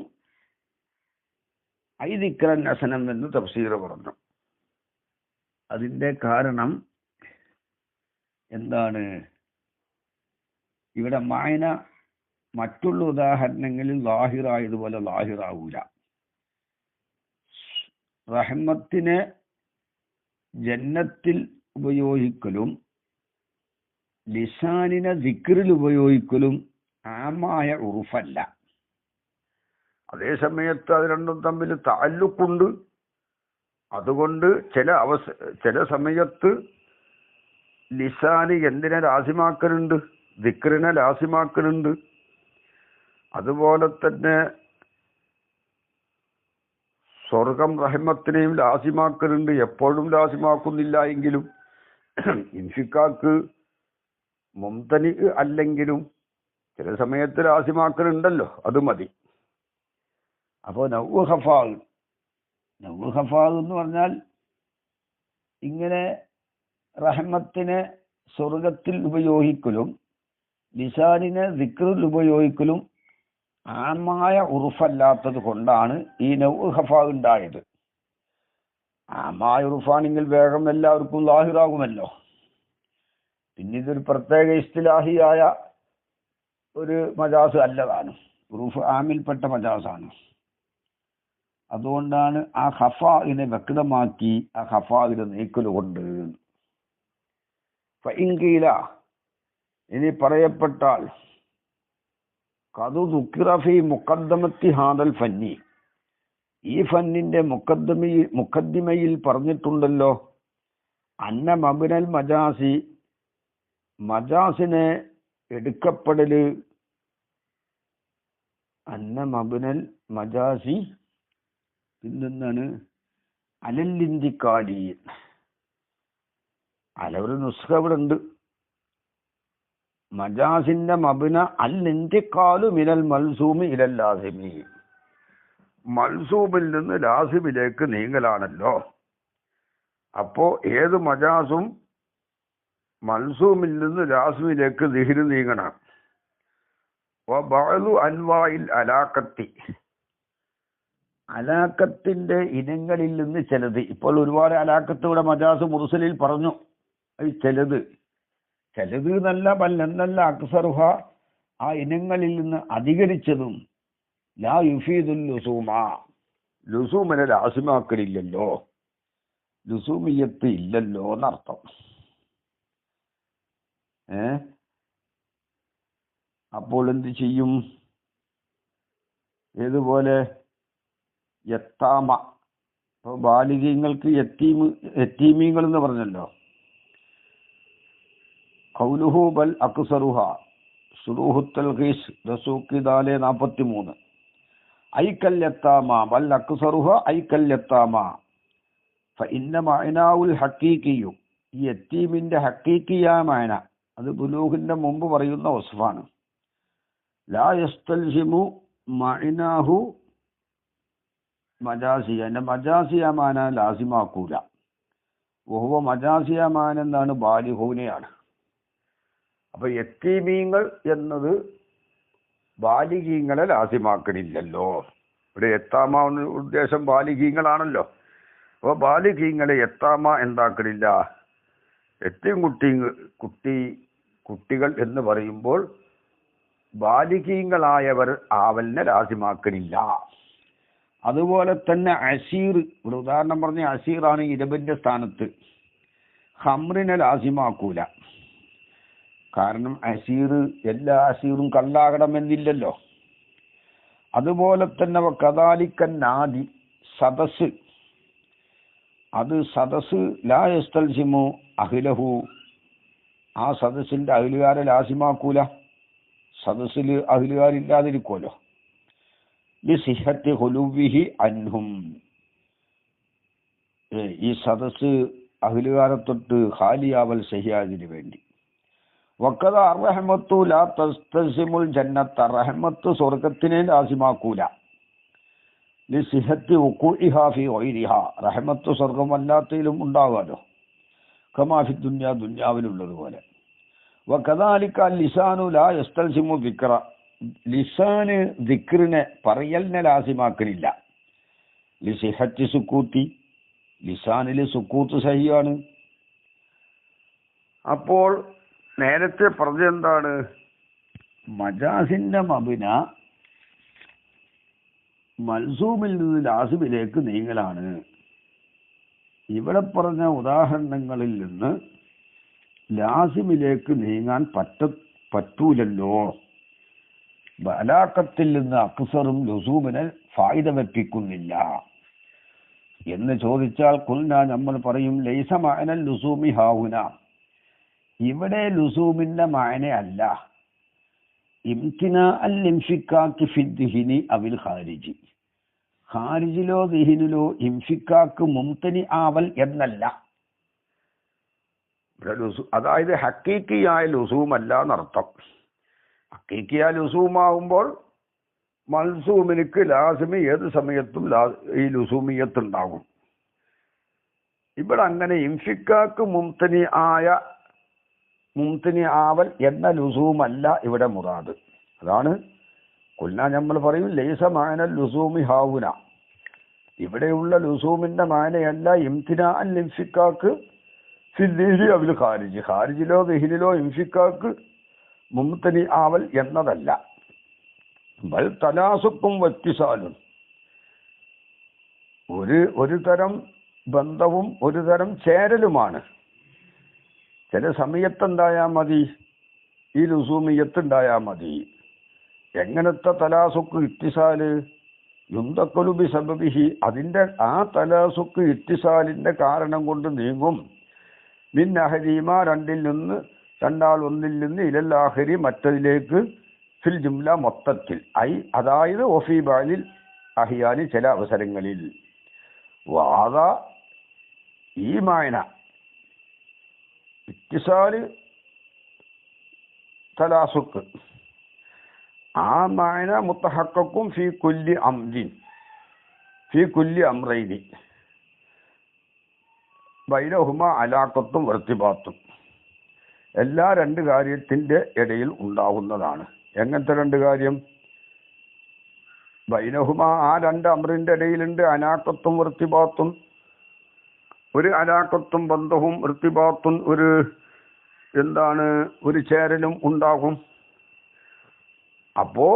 ഐ ദിക്റൻ ഹസനം എന്ന് തഫ്സീർ പറഞ്ഞു. അതിന്റെ കാരണം എന്താണ്? ഇവിടെ മായന മറ്റുള്ള ഉദാഹരണങ്ങളിൽ ലാഹിറായതുപോലെ ലാഹിറാവൂല. റഹ്മത്തിനെ ജന്നത്തിൽ ഉപയോഗിക്കലും ലിസാനിനെ ദിക്റിൽ ഉപയോഗിക്കലും ആമായ ഉറുഫല്ല. അതേ സമയത്ത് അത് രണ്ടും തമ്മിൽ തഅല്ലുഖുണ്ട്. അതുകൊണ്ട് ചില സമയത്ത് ലിസാന് എന്തിനെ ലാസിമാക്കലുണ്ട്? ദിക്റിനെ ലാസിമാക്കലുണ്ട്. അതുപോലെ തന്നെ സ്വർഗം റഹ്മത്തിനെയും ലാസിമാക്കലുണ്ട്. എപ്പോഴും ലാസിമാക്കുന്നില്ല എങ്കിലും ഇൻഫിക്കാക്ക് മുംതനി അല്ലെങ്കിലും ചില സമയത്ത് ലാസിമാക്കലുണ്ടല്ലോ, അത് മതി. അപ്പോൾ നൗ ഖഫാ എന്ന് പറഞ്ഞാൽ ഇങ്ങനെ റഹ്മത്തിനെ സ്വർഗത്തിൽ ഉപയോഗിക്കലും ലിസാനിനെ ദിക്റിൽ ഉപയോഗിക്കലും ആമായ ഉറുഫല്ലാത്തത് കൊണ്ടാണ് ഈ നൗ ഖഫാ ഉണ്ടായത്. ആമായ ഉറുഫാണെങ്കിൽ വേഗം എല്ലാവർക്കും ലാഹിറാകുമല്ലോ. പിന്നെ ഇതൊരു പ്രത്യേക ഇസ്തിലാഹിയായ ഒരു മജാസ് അല്ലതാണ്, ഉറുഫ് ആമിൽപ്പെട്ട മജാസാണ്. അതുകൊണ്ടാണ് ആ ഖഫാഇനെ വ്യക്തമാക്കി ആ ഖഫാഇനെ നീക്കലുകൊണ്ട്. ഫഇൻകീല, ഇനി പറയപ്പെട്ടാൽ, ഖദു ദുക്കിറ ഫീ മുഖദ്ദമത്തി ഹാദൽ ഫന്നി, ഈ ഫന്നിന്റെ മുഖദ്ദിമയിൽ പറഞ്ഞിട്ടുണ്ടല്ലോ, അന്ന മബ്നൽ മജാസി, മജാസിനെ എടുക്കപ്പെടല്, അന്ന മബ്നൽ മജാസി പിന്നെന്താണ് അലല്ലിന്തിക്കാലി, ഒരു നുസ്ഖ ഇവിടെ ഉണ്ട്. മജാസിന്റെ മബ്ന അൽ-ഇന്തിഖാലു മിനൽ മൽസൂമി ഇലൽ ലാസിമി, മൽസൂമിൽ നിന്ന് ലാസിമിലേക്ക് നീങ്ങലാണല്ലോ. അപ്പോ ഏത് മജാസും മൽസൂമിൽ നിന്ന് ലാസിമിലേക്ക് ദിഹ്റ് നീങ്ങണം. വബഅദു അൻവാഇൽ അലാഖത്തി, അലാഖത്തിന്റെ ഇനങ്ങളിൽ നിന്ന് ചിലത്. ഇപ്പോൾ ഒരുപാട് അലാഖത്തോടെ മജാസ് മുർസലിൽ പറഞ്ഞു. ചിലത് എന്നല്ല, എന്നല്ല അക്സറുഹ, ആ ഇനങ്ങളിൽ നിന്ന് അധികരിച്ചതും ലാ യുഫീദുൽ ലുസൂമ, ലുസൂമിനെ ലാസിമാക്കലില്ലല്ലോ, ലുസൂമിയത്ത് ഇല്ലല്ലോ എന്നർത്ഥം. അപ്പോൾ എന്ത് ചെയ്യും? ഏതുപോലെ യത്താമ, ഇപ്പോൾ ബാലികങ്ങൾക്ക് യത്തീമീങ്ങൾ എന്ന് പറഞ്ഞല്ലോ. ഖൗലുഹു ബൽ അക്സറുഹ ശുറൂഹു തൽഖീസ് റസൂഖി 43. ഐക്കൽ യത്താമ ബൽ അക്സറുഹ ഐക്കൽ യത്താമ ഫഇന്ന മഅനാഉൽ ഹഖീഖിയു, ഈ യത്തീമിന്റെ ഹഖീഖിയായ മഅന അത് ബുലൂഹിന്റെ മുമ്പ് പറയുന്ന വസ്ഫാണ്. ലാ യസ്തൽസിമു മഅനാഹു മജാസിയ, എന്റെ മജാസിയ മാന ലാസിമാക്കൂല. വഹുവ മജാസിയ മാന എന്നാണ് ബാലിഹൂനെയാണ്. അപ്പൊ യത്തീമീങ്ങൾ എന്നത് ബാലികീങ്ങളെ ലാസിമാക്കണില്ലല്ലോ. ഇവിടെ യത്താമ ഉദ്ദേശം ബാലികീങ്ങളാണല്ലോ. അപ്പൊ ബാലികീങ്ങളെ യത്താമ എന്താക്കണില്ല. യത്തീം കുട്ടികൾ എന്ന് പറയുമ്പോൾ ബാലികീങ്ങളായവർ ആവലിനെ ലാസിമാക്കണില്ല. അതുപോലെ തന്നെ അസീർ, ഇവിടെ ഉദാഹരണം പറഞ്ഞ അസീറാണ് ഇരബിന്റെ സ്ഥാനത്ത്. ഹംറിനെ ലാസിമാക്കൂല. കാരണം അസീർ, എല്ലാ അസീറും കള്ളാകണമെന്നില്ലല്ലോ. അതുപോലെ തന്നെ കദാലിക്കൻ നാദി, സദസ്, അത് സദസ് ലാ യസ്തൽസിമു അഹ്ലഹു, ആ സദസ്സിന്റെ അഹ്ലുകാരെ ലാസിമാക്കൂല. സദസ്സിൽ അഹ്ലുകാരില്ലാതിരിക്കുമല്ലോ. ലിസിഹത്തി ഖുലൂബിഹി അൻഹും, ഈ സദസ് അഹ്ലുകാരെ തൊട്ട് ഖാലിയാവൽ സഹിയാതിന് വേണ്ടി. വഖദ അർറഹ്മത്തു ലാ തസ്തസിമുൽ ജന്നത്ത, റഹ്മത്ത് സ്വർഗത്തിനെ ലാസിമാക്കൂല. ലിസിഹത്തി വുഖൂഇഹാ ഫീ ഗൈരിഹാ, റഹ്മത്ത് സ്വർഗം അല്ലാത്തതിലും ഉണ്ടാകാലോ. കമാ ഫി ദുനിയ, ദുനിയാവിലുള്ളതുപോലെ. വകദാലിക ലിസാനു ലാ യസ്തൽസിമു ദിക്റ, ലിസാന് ദിക്റിനെ പറയലിനെ ലാസിമാക്കലില്ല. ലിസിഹത്തി സുക്കൂത്തി, ലിസാനിൽ സുക്കൂത്ത് സഹിയാണ്. അപ്പോൾ നേരത്തെ പറഞ്ഞെന്താണ്? മജാസിന്റെ മബിന മൽസൂമിൽ നിന്ന് ലാസിമിലേക്ക് നീങ്ങലാണ്. ഇവിടെ പറഞ്ഞ ഉദാഹരണങ്ങളിൽ നിന്ന് ലാസിമിലേക്ക് നീങ്ങാൻ പറ്റൂലല്ലോ. ബലാക്കത്തിൽ നിന്ന് അക്സറും ലുസൂമിനെ ഫായിദ വെപ്പിക്കുന്നില്ല എന്ന് ചോദിച്ചാൽ കുൽന നമ്മൾ പറയും ലൈസ മഅനൽ ലുസൂമി ഹാഹുന, ഇവിടെ ലുസൂമിന്റെ മഅന അല്ല ഇംതിനാ അൽ ഇൻഫിക്കാക്ക് ഫി ദിഹിനി അവിൽ ഖാരിജി, ഖാരിജിലോ ദിഹിനിലോ ഇൻഫിക്കാക്ക് മുംതനി ആവൽ എന്നല്ല. അതായത് ഹക്കീക്കിയായ ലുസൂമല്ല എന്നർത്ഥം. ഹക്കീക്കിയായ ലുസൂമാവുമ്പോൾ മൽസൂമിനിക്ക് ലാസിമി ഏത് സമയത്തും ഈ ലുസൂമിയത്തുണ്ടാകും. ഇവിടെ അങ്ങനെ ഇൻഫിക്കാക്ക് മുംതനി ആവൽ എന്ന ലുസൂമല്ല ഇവിടെ മുറാദ്. അതാണ് കുൽന നമ്മൾ പറയും ലൈസ മഅനൽ ലുസൂമി ഹാവുന, ഇവിടെയുള്ള ലുസൂമിന്റെ മാനയല്ല ഇംതിനാ അൽ ഇൻഫിക്കാക്ക് ഫിൽ ദിഹ്നി അവിൽ ഖാരിജി, ഖാരിജിലോ ദിഹ്നിലോ ഇൻഫിക്കാക്ക് മുംതനി ആവൽ എന്നതല്ല. ബൽ തലാസുക്കും വത്തിസാലും, ഒരു തരം ബന്ധവും ഒരു തരം ചേരലുമാണ്. ചില സമയത്തുണ്ടായാൽ മതി, ഈ ലുസൂമിയത്തുണ്ടായാൽ മതി. എങ്ങനത്തെ തലാസുക്ക് ഇത്തിസാല് യുന്തക്കൊലു ബി സബബിഹി, അതിൻ്റെ ആ തലാസുക്ക് ഇത്തിസാലിന്റെ കാരണം കൊണ്ട് നീങ്ങും. മിൻ അഹരീമ രണ്ടാൾ ഒന്നിൽ നിന്ന് ഇലല്ലാഹരി മറ്റതിലേക്ക് ഫിൽ ജുംല മൊത്തത്തിൽ, അതായത് ഒഫി ബാലിൽ അഹിയാനി ചില അവസരങ്ങളിൽ. വാദ ഈ മായന ഇത്തിസാല് തലാസുക്ക്, ആ മായന മുത്തഹക്കും ഫി കുല്ലി അംറൈനി ബൈനഹുമ അലാഖത്തും വൃത്തിബാത്തും, എല്ലാ രണ്ട് കാര്യത്തിന്റെ ഇടയിൽ ഉണ്ടാവുന്നതാണ്. എങ്ങനത്തെ രണ്ട് കാര്യം? ബൈനഹുമ, ആ രണ്ട് അമ്രിന്റെ ഇടയിലുണ്ട് അനാക്കത്തും വൃത്തിബാത്തും, ഒരു അലാഖത്തും ബന്ധവും വൃത്തിബാത്തും ഒരു ചേരലും ഉണ്ടാകും. അപ്പോ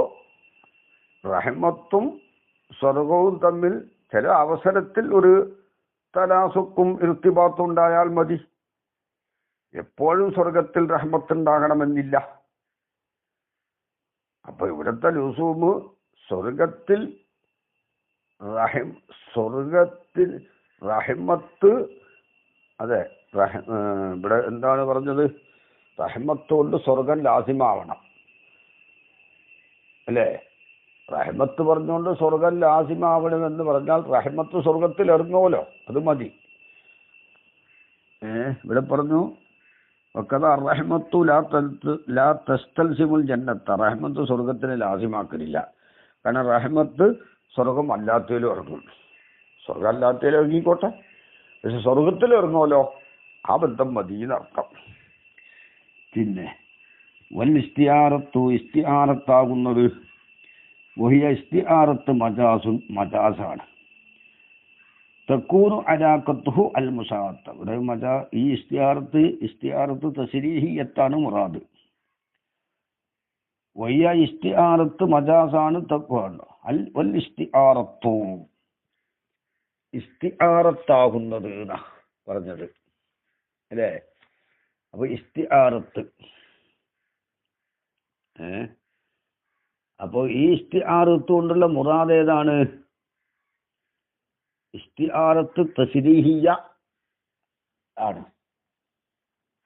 റഹ്മത്തും സ്വർഗവും തമ്മിൽ ചില അവസരത്തിൽ ഒരു തലാസുക്കും ഇർത്തിബാത്തും ഉണ്ടായാൽ മതി. എപ്പോഴും സ്വർഗത്തിൽ റഹ്മത്തുണ്ടാകണമെന്നില്ല. അപ്പൊ ഇവിടുത്തെ ലുസൂമ് സ്വർഗത്തിൽ റഹ്മത്ത്, അതെ, ഇവിടെ എന്താണ് പറഞ്ഞത്? റഹ്മത്ത് കൊണ്ട് സ്വർഗം ലാസിമാവണം അല്ലേ? റഹ്മത്ത് പറഞ്ഞുകൊണ്ട് സ്വർഗം ലാസിമാവണമെന്ന് പറഞ്ഞാൽ റഹ്മത്ത് സ്വർഗത്തിൽ ഇറങ്ങുമല്ലോ, അത് മതി. ഇവിടെ പറഞ്ഞു വക്കത റഹ്മത്തു ലാ തസ്തൽസിമുൽ ജന്നത്ത, റഹ്മത്ത് സ്വർഗത്തിനെ ലാസിമാക്കലില്ല. കാരണം റഹ്മത്ത് സ്വർഗം അല്ലാത്തതിലും ഇറങ്ങും. സ്വർഗം അല്ലാത്തതിലും ഇറങ്ങിക്കോട്ടെ, പക്ഷെ സ്വർഗത്തിൽ ഇറങ്ങുമല്ലോ, ആ ബന്ധം മതിയെന്നർത്ഥം. പിന്നെ വൽ ഇസ്തിആറത്തു, ഇസ്തിആറത്താകുന്നത് വഹിയ ഇസ്തിആറത്ത് മജാസാണ്. തക്കൂനു അലാഖത്തുഹു അൽ മുസാഅത്ത, ഇവിടെ ഈ ഇസ്തിആറത്ത് തസ്രീഹിയത്താണ് മുറാദ്. വഹിയ ഇസ്തിആറത്ത് മജാസാണ്. തക്വാണ് വൽ ഇസ്തിആറത്തു, ഇസ്തിആറത്താകുന്നത് എന്നാ പറഞ്ഞത് അല്ലേ? അപ്പൊ ഇസ്തിആറത്ത്, അപ്പൊ ഈ ഇസ്തിആറത്ത് കൊണ്ടുള്ള മുറാദ് ഏതാണ്? ഇസ്തിആറത്ത് തസ്രീഹിയ ആണ്,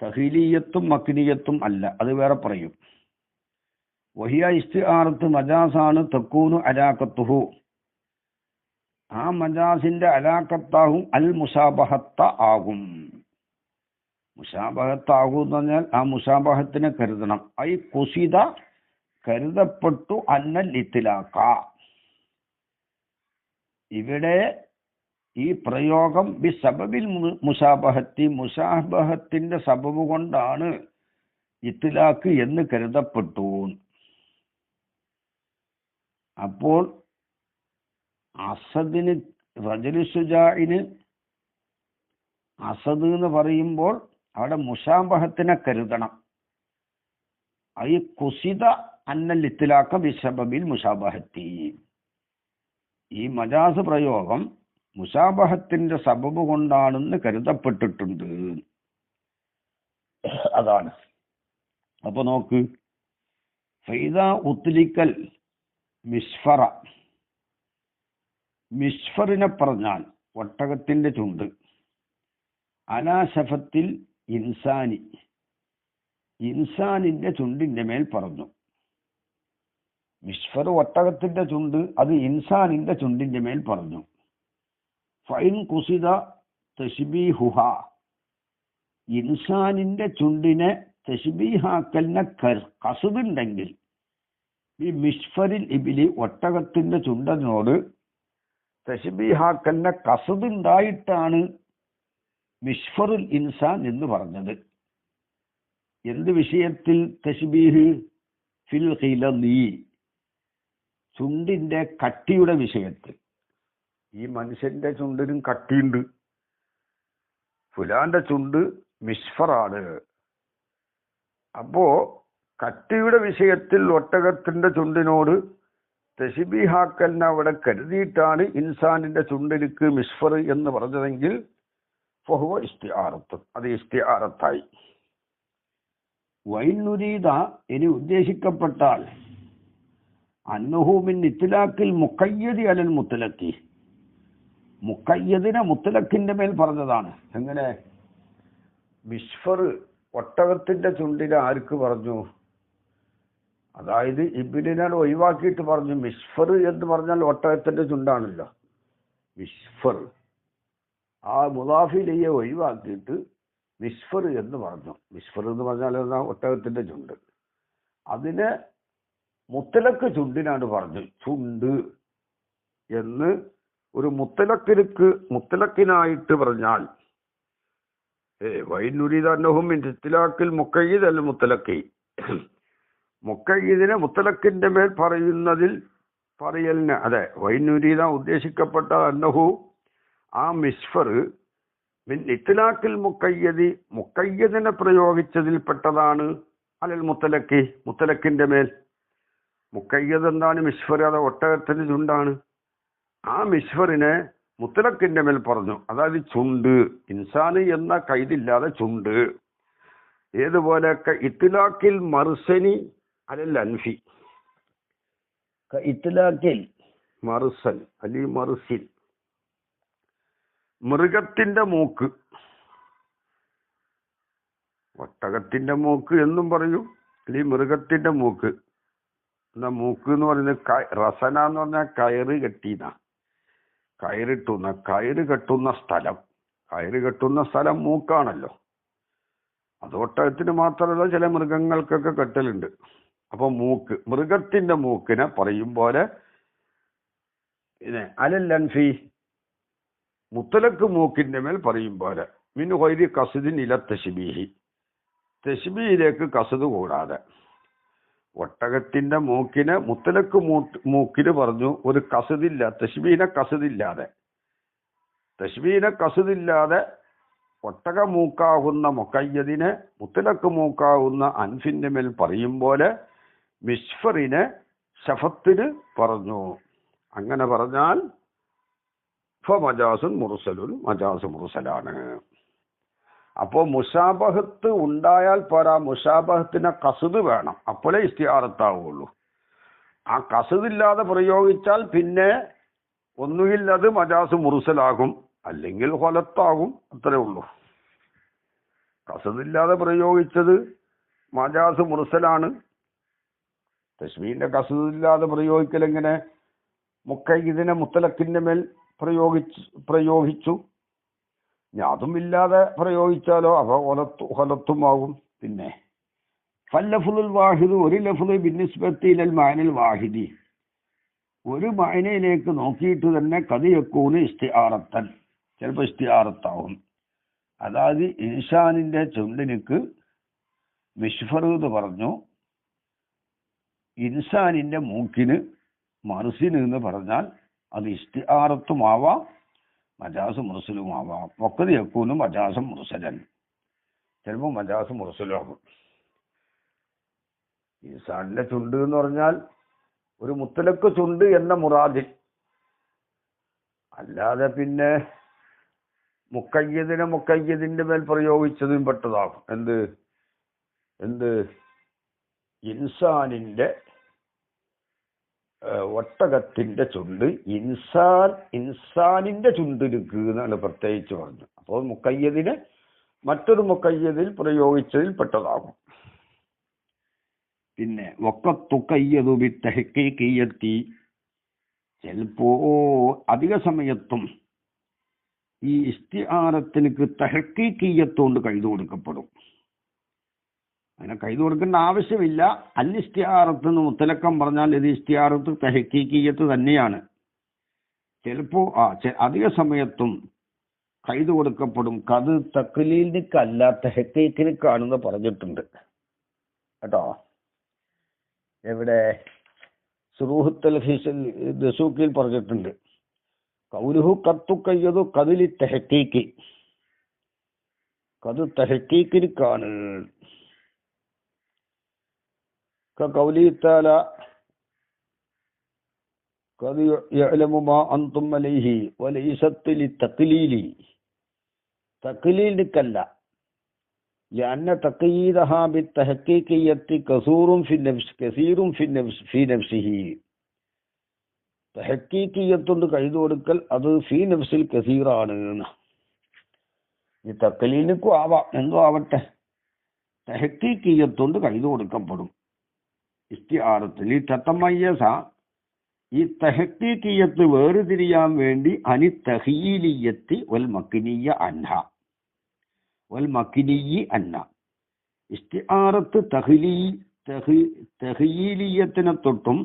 തഹീലിയത്തും മക്നിയത്തും അല്ല, അത് വേറെ പറയും. വഹിയ ഇസ്തിആറത്ത് മജാസാണ്. തക്കൂനു അലാഖത്തുഹു, ആ മജാസിന്റെ അലാഖത്താകും അൽ മുസാബഹത്ത ആകും. മുസാബഹത്താകും എന്ന് പറഞ്ഞാൽ ആ മുസാബഹത്തിനെ കരുതണം. കുസിത, കരുതപ്പെട്ടു, അന്നൽ ഇത്ലാഖ, ഇവിടെ ഈ പ്രയോഗം ബി സബബിൽ മുസാബഹത്തി, മുസാബഹത്തിന്റെ സബബ് കൊണ്ടാണ് ഇത്ലാഖ് എന്ന് കരുതപ്പെട്ടു. അപ്പോൾ അസദിന്, റജുലു ശുജാഇന് അസദ് എന്ന് പറയുമ്പോൾ അവിടെ മുസാബഹത്തിനെ കരുതണം. കുസിത അന്നൽ ഇത്ലാഖ ബി സബബിൽ മുസാബഹത്തി, ഈ മജാസ് പ്രയോഗം മുശാബഹത്തിന്റെ സബബ് കൊണ്ടാണെന്ന് കരുതപ്പെട്ടിട്ടുണ്ട്. അതാണ്. അപ്പൊ നോക്ക്, ഫൈദ ഉത്ലിക്കൽ മിസ്ഫറ, മിസ്ഫറിനെ പറഞ്ഞാൽ ഒട്ടകത്തിന്റെ ചുണ്ട്, അലാശഫത്തിൽ ഇൻസാനി, ഇൻസാനിന്റെ ചുണ്ടിന്റെ മേൽ പറഞ്ഞു. മിസ്ഫർ ഒട്ടകത്തിന്റെ ചുണ്ട്, അത് ഇൻസാനിന്റെ ചുണ്ടിന്റെ മേൽ പറഞ്ഞു. ഫൈൻ കുസിത തശ്ബീഹുഹ, ഇൻസാനിന്റെ ചുണ്ടിനെ തശ്ബീഹാക്കലിനെ കസുതുണ്ടെങ്കിൽ ഈ മിസ്ഫറിൽ ഇബിലി, ഒട്ടകത്തിന്റെ ചുണ്ടനോട് തശ്ബീഹാക്കലിനെ കസുതുണ്ടായിട്ടാണ് മിസ്ഫറുൽ ഇൻസാൻ എന്ന് പറഞ്ഞത്. എന്ത് വിഷയത്തിൽ തശ്ബീഹ്? ഫിൽ ഖിലദി, ചുണ്ടിന്റെ കട്ടിയുടെ വിഷയത്തിൽ. ഈ മനുഷ്യന്റെ ചുണ്ടിനും കട്ടിയുണ്ട്. ഫുലാന്റെ ചുണ്ട് മിസ്ഫറാണ്. അപ്പോ കട്ടിയുടെ വിഷയത്തിൽ ഒട്ടകത്തിന്റെ ചുണ്ടിനോട് തശ്ബീഹാക്കലിനെ അവിടെ കരുതിയിട്ടാണ് ഇൻസാനിന്റെ ചുണ്ടിലേക്ക് മിസ്ഫർ എന്ന് പറഞ്ഞതെങ്കിൽ ഫഹുവ ഇസ്തിആറത്ത്, അത് ഇസ്തിആറത്തായി. വൈനുരീദ, ഇനി ഉദ്ദേശിക്കപ്പെട്ടാൽ, അന്നഹു മിൻ ഇത്ലാഖിൽ മുഖയ്യദി അലൽ മുത്തലക്കി, മുഖയ്യദിനെ മുത്തലക്കിന്റെ മേൽ പറഞ്ഞതാണ്. എങ്ങനെ? മിസ്ഫർ ഒട്ടകത്തിന്റെ ചുണ്ടിനെ ആർക്ക് പറഞ്ഞു? അതായത് ഇബ്നിനെ ഒഴിവാക്കിയിട്ട് പറഞ്ഞു. മിസ്ഫർ എന്ന് പറഞ്ഞാൽ ഒട്ടകത്തിന്റെ ചുണ്ടാണല്ലോ. മിസ്ഫർ ആ മുദാഫിലിയെ ഒഴിവാക്കിയിട്ട് മിസ്ഫർ എന്ന് പറഞ്ഞു. മിസ്ഫർ എന്ന് പറഞ്ഞാൽ എന്നാ? ഒട്ടകത്തിന്റെ ചുണ്ട്. അതിനെ മുത്തലക്ക് ചുണ്ടിനാണ് പറഞ്ഞു. ചുണ്ട് എന്ന് ഒരു മുത്തലക്കിനായിട്ട് പറഞ്ഞാൽ വൈനുരീദന്നഹും മിൻ ഇത്ലാഖിൽ മുഖയ്യിദ് അൽ മുത്തലക്കി, മുഖയ്യിദിനെ മുത്തലക്കിന്റെ മേൽ പറയുന്നതിൽ പറയലിന്, അതെ, വൈനുരീദ ഉദ്ദേശിക്കപ്പെട്ട അന്നഹു, ആ മിസ്ഫർ, മിൻ ഇത്ലാഖിൽ മുഖയ്യദി, മുഖയ്യദിനെ പ്രയോഗിച്ചതിൽപ്പെട്ടതാണ്, അലൽ മുത്തലക്കി, മുത്തലക്കിന്റെ മേൽ. മുഖയ്യദ് എന്താണ്? മിസ്ഫർ, അത് ഒട്ടകത്തിന്റെ ചുണ്ടാണ്. ആ മിസ്ഫറിനെ മുത്തലക്കിന്റെ മേൽ പറഞ്ഞു. അതായത് ചുണ്ട്, ഇൻസാന് എന്ന കൈതില്ലാതെ ചുണ്ട്. ഏതുപോലെ ഇത്ലാഖിൽ മർസനി അലൽ അൻഫി, ഇത്ലാഖിൽ മർസൻ അലി മർസിൻ, മൃഗത്തിന്റെ മൂക്ക്, ഒട്ടകത്തിന്റെ മൂക്ക് എന്നും പറയും, അല്ലെങ്കിൽ മൃഗത്തിന്റെ മൂക്ക്. എന്നാ മൂക്ക് എന്ന് പറയുന്നത് റസന എന്ന് പറഞ്ഞാൽ കയറ് കെട്ടിന, കയറിട്ടുന്ന, കയറ് കെട്ടുന്ന സ്ഥലം. കയറ് കെട്ടുന്ന സ്ഥലം മൂക്കാണല്ലോ. അത് ഒട്ടകത്തിന് മാത്രമല്ല, ചില മൃഗങ്ങൾക്കൊക്കെ കെട്ടലുണ്ട്. അപ്പൊ മൂക്ക്, മൃഗത്തിന്റെ മൂക്കിനെ പറയും പോലെ അലൽ അൻഫി, മുത്തലക്ക് മൂക്കിന്റെ മേൽ പറയും പോലെ. മിൻ ഗൈരി ഖസ്ദിൻ ഇല തശ്ബീഹി, തശ്ബീഹിലേക്ക് കസദ് കൂടാതെ. ഒട്ടകത്തിന്റെ മൂക്കിനെ മുത്തലക്ക് മൂക്കിന് പറഞ്ഞു, ഒരു കസദില്ല, തശ്ബീഹിനെ കസദില്ലാതെ. തശ്ബീഹിനെ കസദില്ലാതെ ഒട്ടക മൂക്കാവുന്ന മുഖയ്യദിനെ മുത്തലക്ക് മൂക്കാവുന്ന അൻഫിന്റെ മേൽ പറയും പോലെ മിസ്ഫറിനെ ശഫത്തിന് പറഞ്ഞു. അങ്ങനെ പറഞ്ഞാൽ ഫമജാസുൻ മുർസലുൻ, മജാസ് മുർസലാണ്. അപ്പോ മുശാബഹത്ത് ഉണ്ടായാൽ പോരാ, മുശാബഹത്തിന് കസദ് വേണം, അപ്പോഴേ ഇസ്തിആറത്താവുള്ളൂ. ആ കസദില്ലാതെ പ്രയോഗിച്ചാൽ പിന്നെ ഒന്നുകിൽ അത് മജാസ് മുർസലാകും, അല്ലെങ്കിൽ ഹൊലത്താകും, അത്രേ ഉള്ളൂ. കസദില്ലാതെ പ്രയോഗിച്ചത് മജാസ് മുർസലാണ്. തശ്ബീഹിന്റെ കസദില്ലാതെ പ്രയോഗിക്കൽ എങ്ങനെ? മുഖയ്യിദിനെ മുത്തലക്കിന്റെ മേൽ പ്രയോഗിച്ചു. അതും ഇല്ലാതെ പ്രയോഗിച്ചാലോ അവ ഹൊലത്തുമാകും. പിന്നെ ഫല്ലഫ്ളുൽ വാഹിദ്, ഒരു ലഫ്ള് ബിന്നിസ്ബത്തി ഇലൽ മഅനിൽ വാഹിദി, ഒരു മഅനയിലേക്ക് നോക്കിയിട്ട് തന്നെ ഖദിയകൂനു ഇസ്തിആറത്തൻ, ചിലപ്പോൾ ഇസ്തിആറത്താവും. അതായത് ഇൻസാനിന്റെ ചുണ്ടിനിക്ക് മിസ്ഫർ എന്ന് പറഞ്ഞു, ഇൻസാനിന്റെ മൂക്കിന് മർസിന് എന്ന് പറഞ്ഞാൽ അത് ഇസ്തിആറത്തുമാവാം, മജാസ് മുർസലുമാവാം. വഖദ് യകൂനു മജാസ് മുർസലൻ, ചിലപ്പോൾ മജാസ് മുർസലാകും. ഇൻസാനിന്റെ ചുണ്ട് എന്ന് പറഞ്ഞാൽ ഒരു മുത്തലക്ക് ചുണ്ട് എന്ന മുറാദിൽ, അല്ലാതെ പിന്നെ മുക്കയ്യദിനെ മുക്കയ്യദിന്റെ മേൽ പ്രയോഗിച്ചതും പെട്ടതാകും. എന്ത് എന്ത് ഇൻസാനിന്റെ ഒട്ടകത്തിന്റെ ചുണ്ട് ഇൻസാനിന്റെ ചുണ്ടിലേക്ക് എന്നാണ് പ്രത്യേകിച്ച് പറഞ്ഞു. അപ്പോൾ മുക്കയ്യദിനെ മറ്റൊരു മുക്കയ്യദിൽ പ്രയോഗിച്ചതിൽ പെട്ടതാകും. പിന്നെ വക്കത്തുക്കയ്യതുബിത്തഹ്ഖീഖിയ്യത്തി, ചിലപ്പോ അധിക സമയത്തും ഈ ഇസ്തിആറത്തിനക്ക് തഹ്ഖീഖിയ്യത്തുകൊണ്ട് കൈതു കൊടുക്കപ്പെടും. അങ്ങനെ കൈതു കൊടുക്കേണ്ട ആവശ്യമില്ല. ഇസ്തിആറത്ത് എന്ന് മുത്തലക്കം പറഞ്ഞാൽ ഇത് ഇസ്തിആറത്ത് തഹ്ഖീഖിയ്യത്ത് തന്നെയാണ്. ചിലപ്പോ അധിക സമയത്തും കൈതു കൊടുക്കപ്പെടും. കത് തഖ്ലീലിനല്ല തഹ്ഖീഖിനക്കാണെന്ന് പറഞ്ഞിട്ടുണ്ട് കേട്ടോ. എവിടെ? സുറൂഹുൽ ദസൂഖിൽ പറഞ്ഞിട്ടുണ്ട്. കൗലുഹു കത്തുക്കയ്യതു കതിലി തഹ്ഖീഖി, കത് തഹ്ഖീഖിനക്കാണ്. കൗലി തആല ഖദ് യഅലമു മാ അൻതും അലൈഹി വലൈസത് ലിതഖ്ലീലി, തഖ്ലീലിനല്ല. لأن تقييدها بالتحقيقية كثير في نفسه. തഹ്ഖീഖിയ്യത്തുകൊണ്ട് കൈതു കൊടുക്കൽ അത് ഫീ നഫ്സിൽ കസീറാണ്. ഈ തഖ്ലീലിനും ആവാം, എന്തോ ആവട്ടെ, തഹ്ഖീഖിയ്യത്തുകൊണ്ട് കൈതു കൊടുക്കപ്പെടും. ഇസ്തിആറത്തിൽ തതമയ്യസ, ഈ തഹ്ഖീഖിയ്യത്ത് വേർതിരിയാൻ വേണ്ടി അനി തഖ്യീലിയ്യത്തി വൽ മക്നിയ്യ അന്ന. ഇസ്തിആറത്ത് തഖ്യീലിയ്യത്തിനെ തൊട്ടും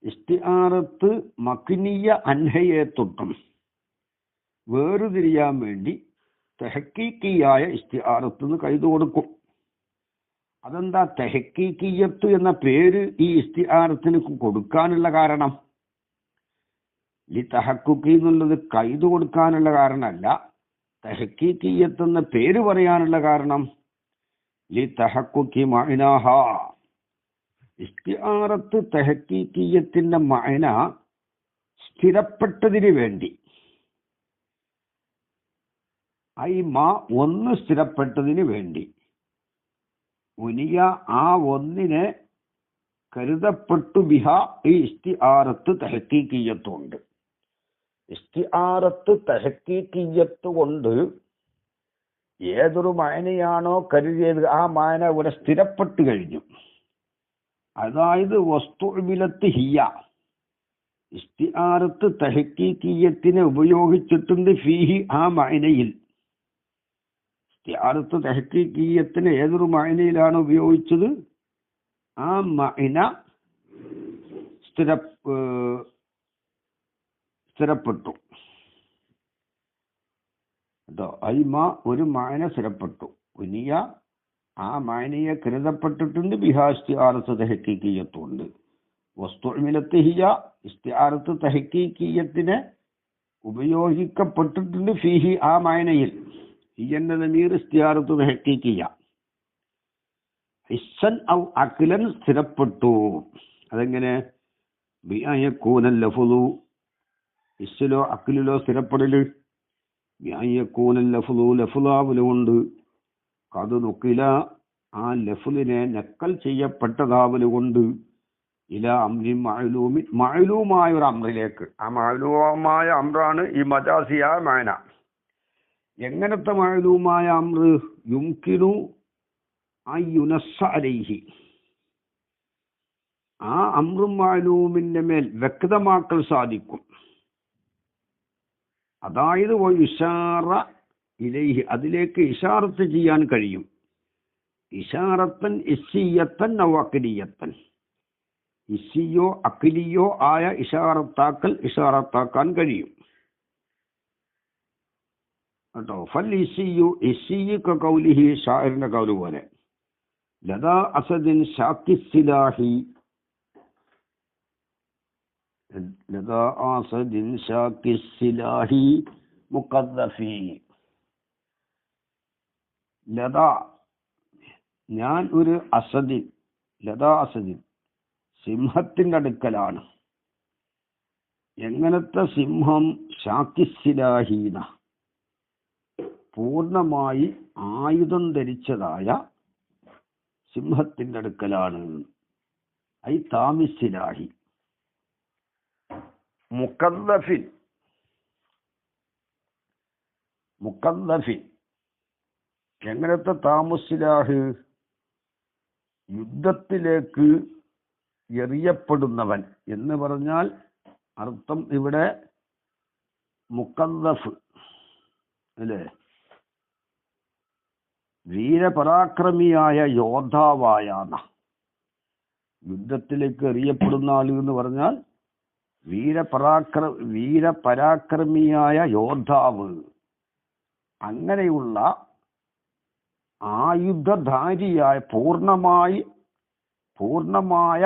ഇസ്തിആറത്ത് മക്നിയ്യ അൻഹയെ തൊട്ടും വേർതിരിയാൻ വേണ്ടി തഹ്ഖീഖിയായ ഇസ്തിആറത്തിന് കൈതു കൊടുക്കും. അതെന്താ തഹ്ഖീഖിയ്യത്ത് എന്ന പേര് ഈ ഇസ്തിആറത്തിന് കൊടുക്കാനുള്ള കാരണം? തഹഖുഖി എന്നുള്ളത് കൈതു കൊടുക്കാനുള്ള കാരണമല്ല. തഹ്ഖീഖിയ്യത്ത് എന്ന പേര് പറയാനുള്ള കാരണം തഹഖുഖി മഅനാഹ, ഇസ്തിആറത്ത് തഹ്ഖീഖിയ്യത്തിന്റെ മഅന സ്ഥിരപ്പെട്ടതിന് വേണ്ടി. ഒന്ന് സ്ഥിരപ്പെട്ടതിന് വേണ്ടി. ഉനിയ, ആ ഒന്നിനെ കരുതപ്പെട്ടു ബിഹ, ഈ ഇസ്തിആറത്ത് തഹ്ഖീഖിയ്യത്തുണ്ട്. ഇസ്തിആറത്ത് തഹ്ഖീഖിയ്യത്ത് കൊണ്ട് ഏതൊരു മഅനയാണോ കരുതിയത് ആ മഅന ഇവിടെ സ്ഥിരപ്പെട്ടു കഴിഞ്ഞു. അതായത് വസ്തുഅ്മിലത്ത് ഹിയ, ഇസ്തിആറത്ത് തഹ്ഖീഖിയ്യത്തിനെ ഉപയോഗിച്ചിട്ടുണ്ട് ഫീഹി, ആ മഅനയിൽ. ഇസ്തിആറത്ത് തഹ്ഖീഖിയ്യത്തിനെ ഏതൊരു മഅനയിലാണ് ഉപയോഗിച്ചത് ആ മഅന സ്ഥിരപ്പെട്ടു കേട്ടോ. ഒരു മഅന സ്ഥിരപ്പെട്ടു. ഉനിയ, ആ മഅനയെ കരുതപ്പെട്ടിട്ടുണ്ട് ബിഹാ, ഇസ്തിആറത്ത് തഹ്ഖീഖിയ്യത്തുണ്ട്. വസ്തുഅ്മിലത്ത് ഹിയ, ഇസ്തിആറത്ത് തഹ്ഖീഖിയ്യത്തിനെ ഉപയോഗിക്കപ്പെട്ടിട്ടുണ്ട് ഫീഹി, ആ മഅനയിൽ. ഹിയന്റെ ദമീർ ഇസ്തിആറത്ത് തഹ്ഖീഖിയ്യ. ഹിസ്സൻ ഔ അഖ്ലൻ സ്ഥിരപ്പെട്ടു. അതെങ്ങനെ? ബിഅയകൂനൽ ലഫ്ളു, ഹിസ്സിലോ അഖ്ലിലോ സ്ഥിരപ്പെടല്. ബിഅയകൂനൽ ലഫ്ളു, ലഫ്ളാവലുകൊണ്ട്. ഖദ് നുഖില, ആ ലഫ്ളിനെ നക്കൽ ചെയ്യപ്പെട്ടതാവലുകൊണ്ട്. ഇല അംരിൻ മഅലൂമിൻ, മഅലൂമായ ഒരു അമ്രിലേക്ക്. ആ മഅലൂമായ അമ്രാണ് ഈ മജാസിയായ മഅന. എങ്ങനത്തെ മഅലൂമായ അമ്ർ? യുംകിനു അയ്യുനസ്സ അലൈഹി, ആ അമ്രും മഅലൂമിന്റെ മേൽ വ്യക്തമാക്കൽ സാധിക്കും. അതായത് ഇഷാറ ഇലൈഹി, അതിലേക്ക് ഇഷാറത്ത് ചെയ്യാൻ കഴിയും. ഇഷാറത്തൻ ഇസ്സിയത്തൻ ഔ അഖ്ലിയത്തൻ, ഇസ്സിയോ അഖ്ലിയോ ആയ ഇഷാറത്താക്കാൻ കഴിയും കേട്ടോ. ഫൽ ഇസ്സിയു, ഇസ്സിയു കഖൗലിഹി, ഷാഇറിന്റെ കൗല് പോലെ. ലദാ അസദിൻ ഷാക്കിസ്സിലാഹി, ലദാ അസദിൻ ഷാക്കിസ്സിലാഹി മുഖദ്ദഫി. ലദാ, ഞാൻ ഒരു അസദിൻ, ലദാ അസദിൻ, സിംഹത്തിന്റെ അടുക്കലാണ്. എങ്ങനത്തെ സിംഹം ശാക്കിസിലാഹീന പൂർണ്ണമായി ആയുധം ധരിച്ചതായ സിംഹത്തിൻ്റെ അടുക്കലാണ്. ഐ താമിസിലാഹി മുക്കദ്ദഫിൻ എങ്ങനത്തെ താമുസിലാഹ് യുദ്ധത്തിലേക്ക് എറിയപ്പെടുന്നവൻ എന്ന് പറഞ്ഞാൽ അർത്ഥം ഇവിടെ മുക്കദ്ദഫ് അല്ലേ, വീരപരാക്രമിയായ യോദ്ധാവായാന. യുദ്ധത്തിലേക്ക് എറിയപ്പെടുന്ന ആൾ എന്ന് പറഞ്ഞാൽ വീരപരാക്രമിയായ യോദ്ധാവ്, അങ്ങനെയുള്ള ആയുധധാരിയായ പൂർണ്ണമായ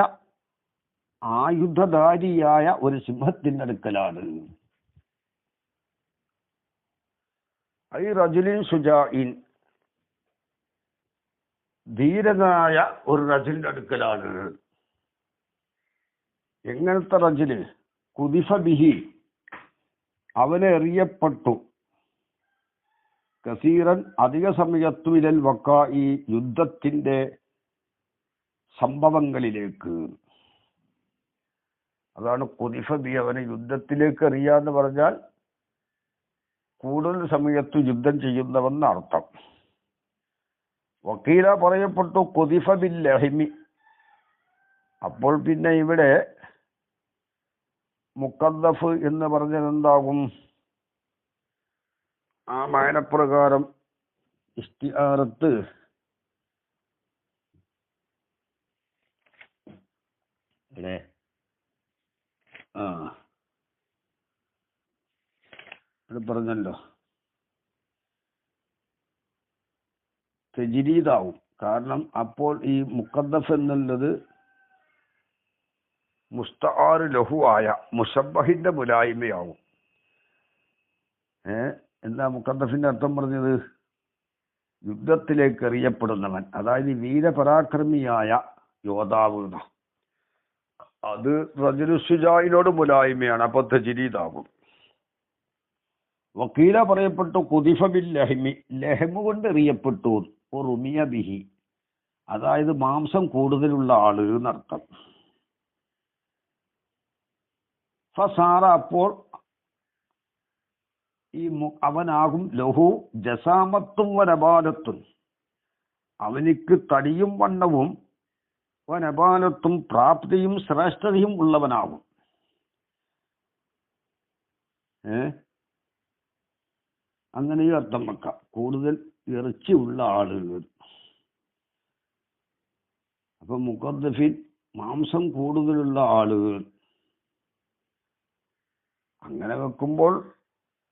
ആയുധധാരിയായ ഒരു സിംഹത്തിൻ്റെ അടുക്കലാണ്. ഐ റജുലിൻ സുജാഇൻ ധീരനായ ഒരു റജുലിൻ്റെ അടുക്കലാണ്. എങ്ങനത്തെ റജുല്? കുദിഫ ബിഹി അവനെ എറിയപ്പെട്ടു, കസീറൻ അധിക സമയത്തു ഇലൽ വക്കായി യുദ്ധത്തിന്റെ സംഭവങ്ങളിലേക്ക്. അതാണ് കുദിഫ ബി, അവനെ യുദ്ധത്തിലേക്ക് എറിയാന്ന് പറഞ്ഞാൽ കൂടുതൽ സമയത്ത് യുദ്ധം ചെയ്യുന്നവെന്ന് അർത്ഥം. വക്കീല പറയപ്പെട്ടു കുദിഫ ബിൽ ലഹിമി. അപ്പോൾ പിന്നെ ഇവിടെ മുക്കദ്ദഫ് എന്ന് പറഞ്ഞത് എന്താകും? ആ മാനപ്രകാരം ഇസ്തിആറത്ത് അല്ലേ, അത് പറഞ്ഞല്ലോ, തജ്രീദാവും. കാരണം അപ്പോൾ ഈ മുക്കദ്ദഫ് എന്നുള്ളത് മുസ്തആർ ലഹു ആയ മുശബ്ബഹിന്റെ മുലായിമയാവും. എന്താ മുക്കദ്ദഫിന്റെ അർത്ഥം പറഞ്ഞത്? യുദ്ധത്തിലേക്ക് എറിയപ്പെടുന്നവൻ, അതായത് വീരപരാക്രമിയായ യോദ്ധാവ്. അത് റജുലു ശുജാഇനോട് മുലായിമയാണ്, അപ്പൊ തജ്രീദാവും. വക്കീല പറയപ്പെട്ടു കുദിഫ ബിൽ ലഹ്മി, ലഹ്മ് കൊണ്ട് എറിയപ്പെട്ടു. റുമിയ ബിഹി, അതായത് മാംസം കൂടുതലുള്ള ആള് എന്നർത്ഥം. ഫസാറ അപ്പോൾ ഈ അവനാകും ലഹു ജസാമത്തും വനബാലത്തും, അവനിക്ക് തടിയും വണ്ണവും വനബാലത്തും പ്രാപ്തിയും ശ്രേഷ്ഠതയും ഉള്ളവനാകും. അങ്ങനെയും അർത്ഥം വെക്കാം, കൂടുതൽ ഇറച്ചിയുള്ള ആളുകൾ. അപ്പൊ മുഖദ്ദഫിൻ മാംസം കൂടുതലുള്ള ആളുകൾ. അങ്ങനെ വെക്കുമ്പോൾ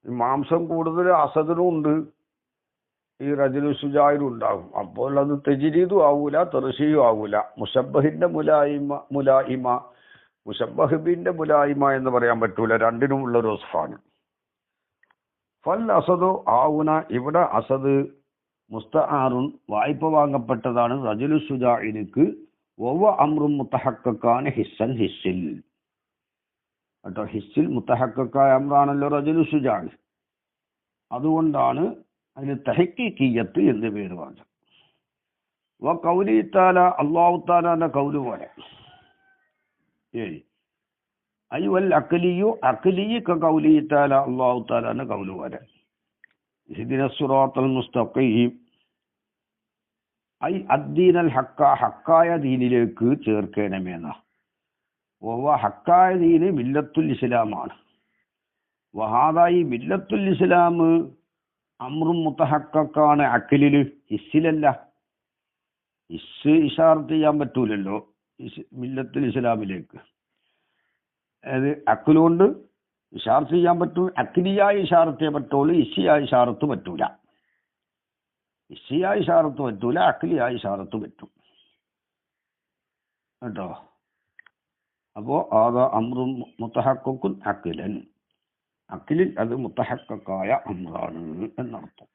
മാംസം കൂടുതൽ അസദിനും ഉണ്ട്, ഈ റജുലു ശുജാഇനും ഉണ്ടാകും. അപ്പോൾ അത് തജ്രീദും ആവൂല, തർശീയും ആവൂല. മുശബ്ബഹിന്റെ മുലായിമ മുശബ്ബഹിന്റെ മുലായിമ എന്ന് പറയാൻ പറ്റൂല, രണ്ടിനും ഉള്ള ഒരു വസ്ഫാണ്. ഫൽ അസദു ആവുന, ഇവിടെ അസദ് മുസ്തആറുൻ വായ്പ വാങ്ങപ്പെട്ടതാണ് റജുലു ശുജാഇനിക്ക്. വവ അംറും മുത്തഹഖഖാന ഹിസ്സൻ ഹിസ്സിൽ കേട്ടോ, ഹിസ്സിൽ മുത്തഹഖഖായ അംറാണല്ലോ റജുലു ശുജാഇ. അതുകൊണ്ടാണ് അതിന് തഹഖീഖിയ്യത്ത് എന്ന് പേര് പറഞ്ഞത്. വ ഖൗലി തആല, അല്ലാഹു തആലാന്റെ ഖൗല് പോലെ, ഐ വൽ അഖ്ലിയു അഖ്ലി കഖൗലി തആല, അല്ലാഹു തആലാന്റെ ഖൗല് പോലെ, ഇഹ്ദിനസ് സിറാത്തൽ മുസ്തഖീം, ഐ അദ്ദീനൽ ഹഖ, ഹക്കായ ദീനിലേക്ക് ചേർക്കണമേന്ന. വഹുവ ഹക്കായ ദീന് മില്ലത്തുൽ ഇസ്ലാമാണ്. വഹാദായി മില്ലത്തുൽ ഇസ്ലാം അമ്രും മുത്തഹഖഖാണ് അഖ്ലില്, ഹിസ്സിലല്ല. ഹിസ് ഇശാറത്ത് ചെയ്യാൻ പറ്റൂലല്ലോ മില്ലത്തുൽ ഇസ്ലാമിലേക്ക്. അത് അഖ്ലുകൊണ്ട് ഇശാറത്ത് ചെയ്യാൻ പറ്റൂ, അഖ്ലിയായ ഇശാറത്തേ പറ്റുള്ളൂ, ഹിസ്സിയായ ഇശാറത്ത് പറ്റൂല. ഹിസ്സിയായ ഇശാറത്ത് പറ്റൂല, അഖ്ലിയായ ഇശാറത്ത് പറ്റും കേട്ടോ. അപ്പോ ആദാ അമ്രും മുത്തഹഖഖുൻ അഖ്ലൻ, അഖ്ലിൽ അത് മുത്തഹഖഖായ അമ്രാണ് എന്നർത്ഥം.